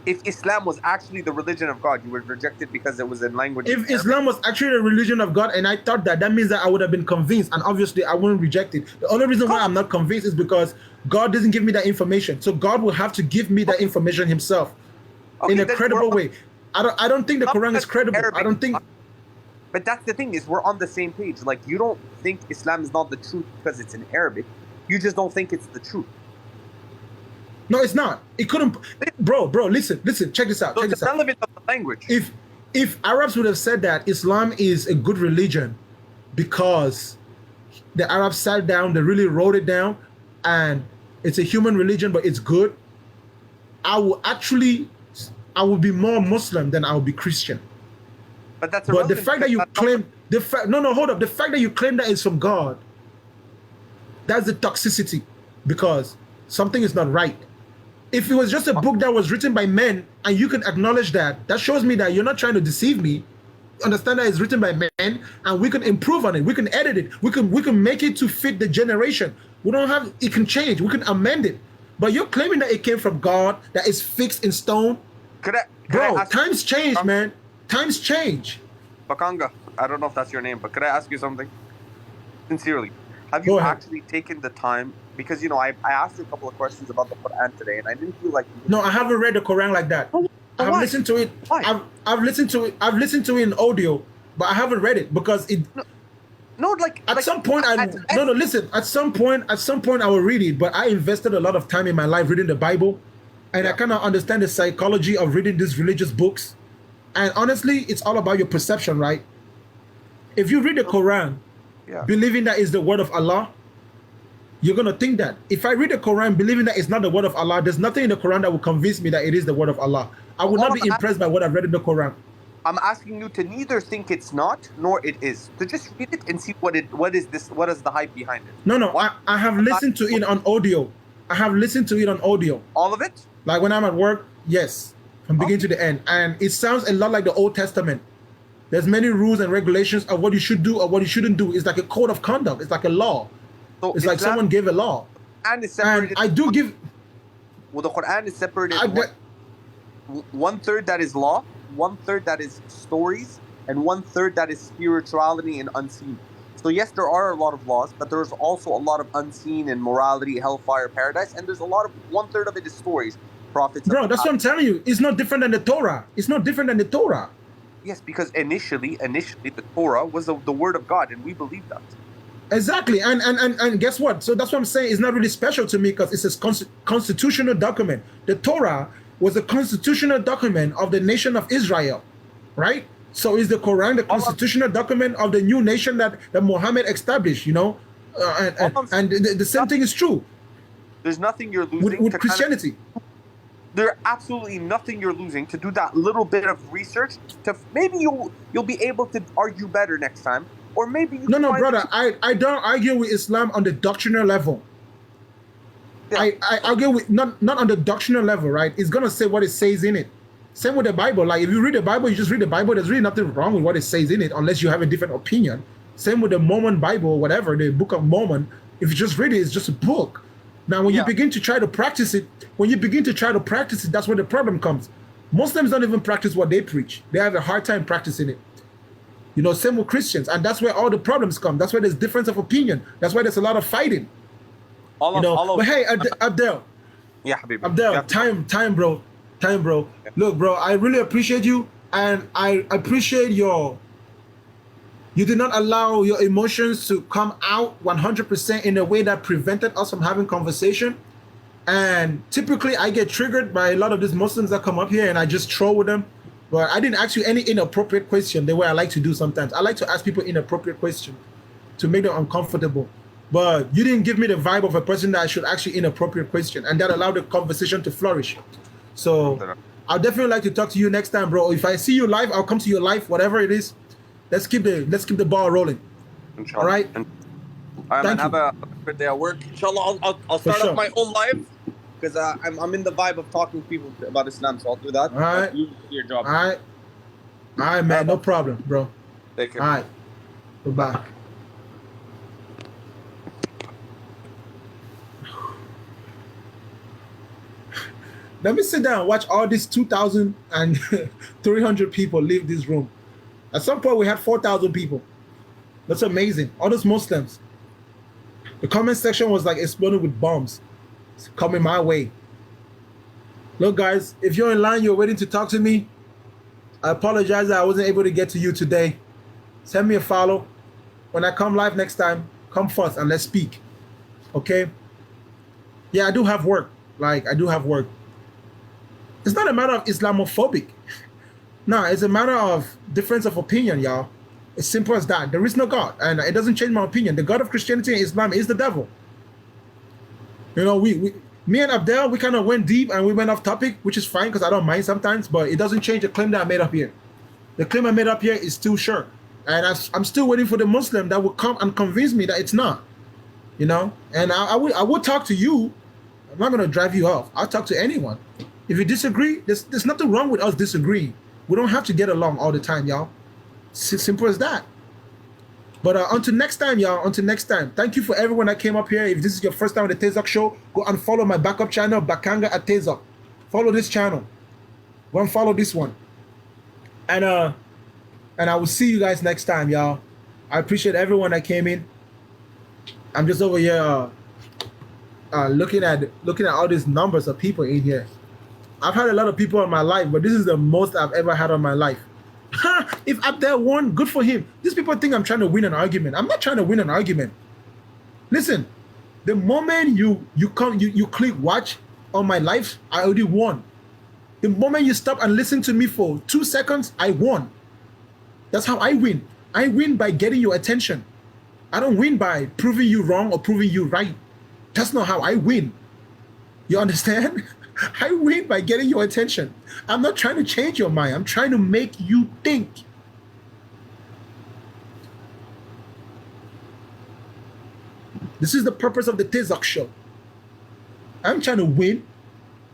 If Islam was actually the religion of God, you would reject it because it was in language. If Islam was actually the religion of God and I thought that means that I would have been convinced, and obviously I wouldn't reject it. The only reason why I'm not convinced is because God doesn't give me that information. So God will have to give me that information himself in a credible way. I don't think the Quran is credible. I don't think. But that's the thing, is we're on the same page. Like, you don't think Islam is not the truth because it's in Arabic. You just don't think it's the truth. No, it's not. It couldn't. Bro, listen. Check this out. So it's relevant of the language. If Arabs would have said that Islam is a good religion because the Arabs sat down, they really wrote it down, and it's a human religion, but it's good, I will be more Muslim than I will be Christian. But that's But the fact that you claim hold up. The fact that you claim that it's from God, that's the toxicity, because something is not right. If it was just a book that was written by men and you can acknowledge that, that shows me that you're not trying to deceive me. Understand that it's written by men and we can improve on it. We can edit it. We can make it to fit the generation. It can change. We can amend it. But you're claiming that it came from God, that it's fixed in stone. Bro, times change, man. Times change. Bakanga, I don't know if that's your name, but could I ask you something? Sincerely, have you actually taken the time? Because, you know, I asked you a couple of questions about the Quran today, and I didn't feel like... No, I haven't read the Quran like that. I've listened to it. I've listened to it in audio, but I haven't read it because it... No, like At like some point, no, listen. At some point, I will read it. But I invested a lot of time in my life reading the Bible, and I Yeah. kind of understand the psychology of reading these religious books. And honestly, it's all about your perception, right? If you read the Quran, Yeah. believing that is the word of Allah, you're gonna think that. If I read the Quran believing that it's not the word of Allah, there's nothing in the Quran that will convince me that it is the word of Allah. I would All not be impressed by what I've read in the Quran. I'm asking you to neither think it's not nor it is. To just read it and see what is the hype behind it. No, no, What? I have listened to it on audio. I have listened to it on audio. All of it? Like when I'm at work, yes, from beginning to the end. And it sounds a lot like the Old Testament. There's many rules and regulations of what you should do or what you shouldn't do. It's like a code of conduct. It's like a law. So It's like someone gave a law. Quran is And separated. I do give. Well, the Quran is separated. I, One third that is law, one third that is stories, and one third that is spirituality and unseen. So yes, there are a lot of laws, but there's also a lot of unseen and morality, hellfire, paradise, and there's a lot of one third of it is stories, prophets. bro, that's what I'm telling you. It's not different than the Torah. It's not different than the Torah. Yes, because initially the Torah was the word of God, and we believe that. Exactly, and guess what? So that's what I'm saying. It's not really special to me because it's a constitutional document. The Torah was a constitutional document of the nation of Israel, right? So is the Quran the constitutional document of the new nation that Muhammad established? You know, and the same thing is true There's nothing you're losing with to Christianity. There's absolutely nothing you're losing to do that little bit of research. To maybe you'll be able to argue better next time, or maybe you No, find brother, that I don't argue with Islam on the doctrinal level. Yeah. I argue with not on the doctrinal level, right? It's gonna say what it says in it. Same with the Bible. Like if you read the Bible, you just read the Bible. There's really nothing wrong with what it says in it, unless you have a different opinion. Same with the Mormon Bible, whatever, the Book of Mormon. If you just read it, it's just a book. Now, when you Yeah. begin to try to practice it, that's where the problem comes. Muslims don't even practice what they preach. They have a hard time practicing it. You know, same with Christians, and that's where all the problems come. That's where there's difference of opinion. That's why there's a lot of fighting. all You know, of but hey, Abdel, yeah, Habibi. Abdel, Yeah. time, bro. Look, bro, I really appreciate you, and I appreciate you did not allow your emotions to come out 100% in a way that prevented us from having conversation. And typically, I get triggered by a lot of these Muslims that come up here, and I just troll with them. But I didn't ask you any inappropriate question the way I like to do sometimes. I like to ask people inappropriate questions to make them uncomfortable. But you didn't give me the vibe of a person that I should ask you inappropriate question, and that allowed the conversation to flourish. So I'll definitely like to talk to you next time, bro. If I see you live, I'll come to your live, whatever it is. Let's keep the ball rolling. Inshallah. All right. All right, man. Thank Have a good day at work. Inshallah, I'll For start sure. off my own live because I'm in the vibe of talking to people about Islam, so I'll do that. All right. You do your job. All right, man. No problem, bro. Take care. All right. Goodbye. Let me sit down and watch all these 2,300 people leave this room. At some point, we had 4,000 people. That's amazing. All those Muslims. The comment section was like exploding with bombs. It's coming my way. Look, guys, if you're in line, you're waiting to talk to me, I apologize that I wasn't able to get to you today. Send me a follow. When I come live next time, come first and let's speak. Okay? Yeah, I do have work. I do have work. It's not a matter of Islamophobic. No, it's a matter of difference of opinion, y'all. It's simple as that. There is no God, and it doesn't change my opinion. The God of Christianity and Islam is the devil. You know, me and Abdel, we kind of went deep and we went off topic, which is fine because I don't mind sometimes, but it doesn't change the claim that I made up here. The claim I made up here is still sure. And I'm still waiting for the Muslim that will come and convince me that it's not. You know? And I would talk to you. I'm not going to drive you off. I'll talk to anyone. If you disagree, there's nothing wrong with us disagreeing. We don't have to get along all the time, y'all. Simple as that. But until next time, y'all. Until next time. Thank you for everyone that came up here. If this is your first time on the Tezok Show, go and follow my backup channel, Bakanga at Tezok. Follow this channel. Go and follow this one. And I will see you guys next time, y'all. I appreciate everyone that came in. I'm just over here looking at all these numbers of people in here. I've had a lot of people in my life, but this is the most I've ever had on my life. If Abdel won, good for him. These people think I'm trying to win an argument. I'm not trying to win an argument. Listen, the moment you click watch on my live, I already won. The moment you stop and listen to me for 2 seconds, I won. That's how I win. I win by getting your attention. I don't win by proving you wrong or proving you right. That's not how I win. You understand? I win by getting your attention. I'm not trying to change your mind. I'm trying to make you think. This is the purpose of the Tezak show. I'm trying to win.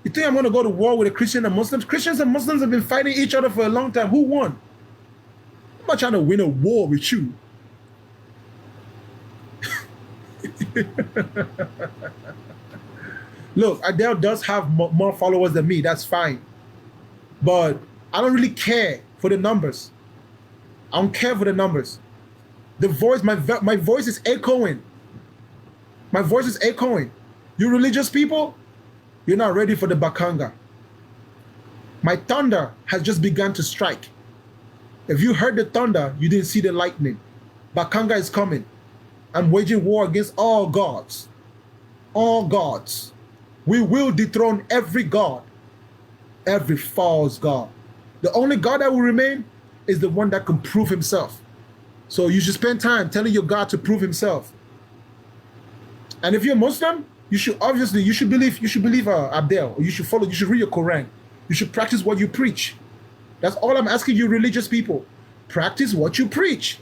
You think I'm going to go to war with the Christians and Muslims? Christians and Muslims have been fighting each other for a long time. Who won? I'm not trying to win a war with you. Look, Adele does have more followers than me. That's fine. But I don't really care for the numbers. I don't care for the numbers. The voice, my voice is echoing. My voice is echoing. You religious people, you're not ready for the Bakanga. My thunder has just begun to strike. If you heard the thunder, you didn't see the lightning. Bakanga is coming. I'm waging war against all gods. All gods. We will dethrone every god, every false god. The only God that will remain is the one that can prove himself. So you should spend time telling your God to prove himself. And if you're Muslim, you should believe Abdel, or you should read your Quran. You should practice what you preach. That's all I'm asking you religious people. Practice what you preach.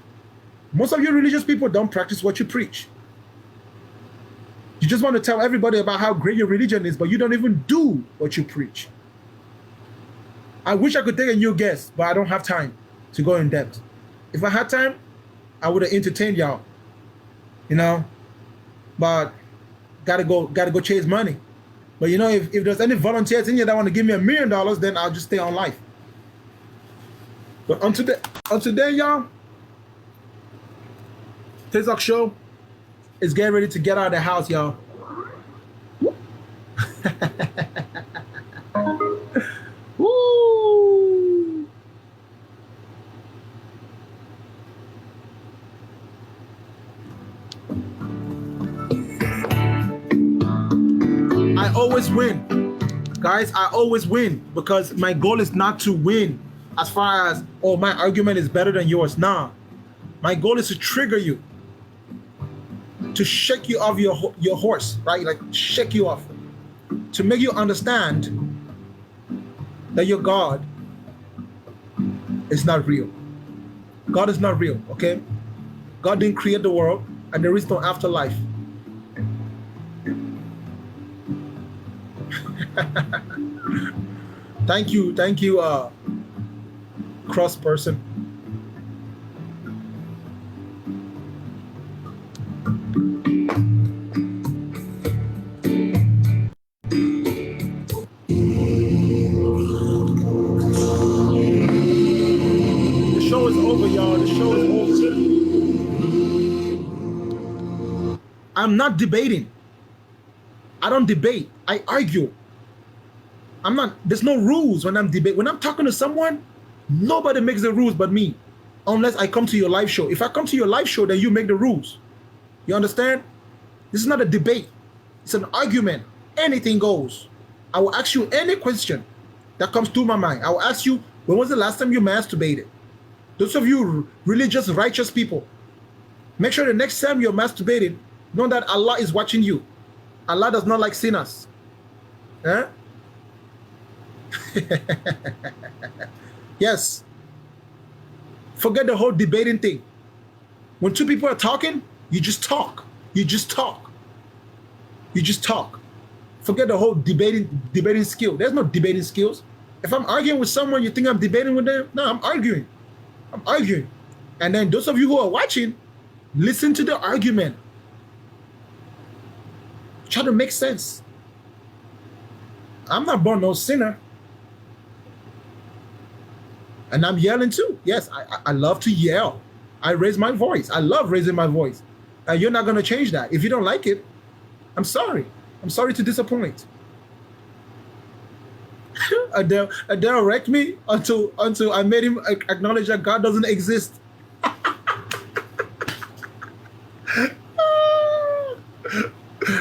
Most of you religious people don't practice what you preach. You just want to tell everybody about how great your religion is, but you don't even do what you preach. I wish I could take a new guest, but I don't have time to go in depth. If I had time, I would have entertained y'all, you know, but gotta go chase money. But you know, if there's any volunteers in here that want to give me $1 million, then I'll just stay on life. But until then, y'all, Tezak show is getting ready to get out of the house, y'all. Woo! I always win. Guys, I always win because my goal is not to win as far as, oh, my argument is better than yours. Nah. My goal is to trigger you, to shake you off your horse, right? Like shake you off, to make you understand that your God is not real. God is not real, okay? God didn't create the world, and there is no afterlife. Thank you, cross person. The show is over, y'all. The show is over. I'm not debating. I don't debate. I argue. There's no rules when I'm debating. When I'm talking to someone, nobody makes the rules but me. Unless I come to your live show. If I come to your live show, then you make the rules. You understand? This is not a debate. It's an argument. Anything goes. I will ask you any question that comes to my mind. I will ask you, when was the last time you masturbated? Those of you religious, righteous people, make sure the next time you're masturbating, know that Allah is watching you. Allah does not like sinners. Huh? Yes. Forget the whole debating thing. When two people are talking, you just talk. You just talk. You just talk. Forget the whole debating skill. There's no debating skills. If I'm arguing with someone, you think I'm debating with them? No, I'm arguing. I'm arguing. And then those of you who are watching, listen to the argument. Try to make sense. I'm not born no sinner. And I'm yelling too. Yes, I love to yell. I raise my voice. I love raising my voice. And you're not going to change that. If you don't like it, I'm sorry. I'm sorry to disappoint. Adele wrecked me until I made him acknowledge that God doesn't exist.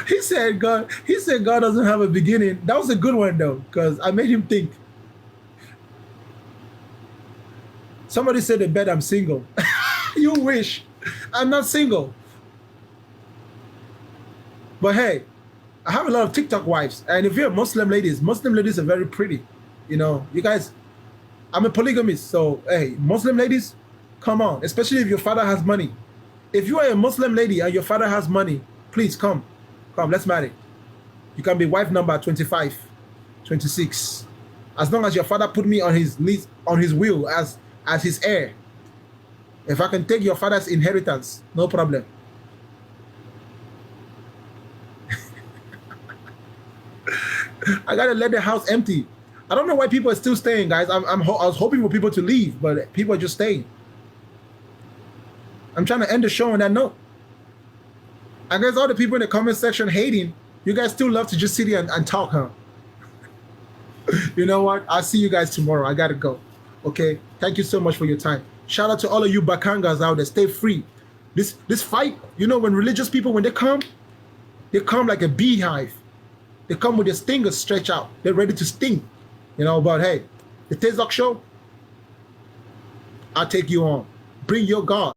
He said God doesn't have a beginning. That was a good one though, because I made him think. Somebody said they bet I'm single. You wish. I'm not single. But hey, I have a lot of TikTok wives, and if you're Muslim ladies are very pretty. You know, you guys, I'm a polygamist, so hey, Muslim ladies, come on, especially if your father has money. If you are a Muslim lady and your father has money, please come, let's marry. You can be wife number 25, 26, as long as your father put me on his list, on his will as his heir. If I can take your father's inheritance, no problem. I gotta let the house empty. I don't know why people are still staying, guys. I was hoping for people to leave, but people are just staying. I'm trying to end the show on that note. I guess all the people in the comment section hating, you guys still love to just sit here and talk, huh? You know what? I'll see you guys tomorrow. I gotta go. Okay? Thank you so much for your time. Shout out to all of you Bakangas out there. Stay free. This fight, you know, when religious people, when they come like a beehive. They come with their stingers stretched out. They're ready to sting. You know, but hey, the Tezok Show, I'll take you on. Bring your God.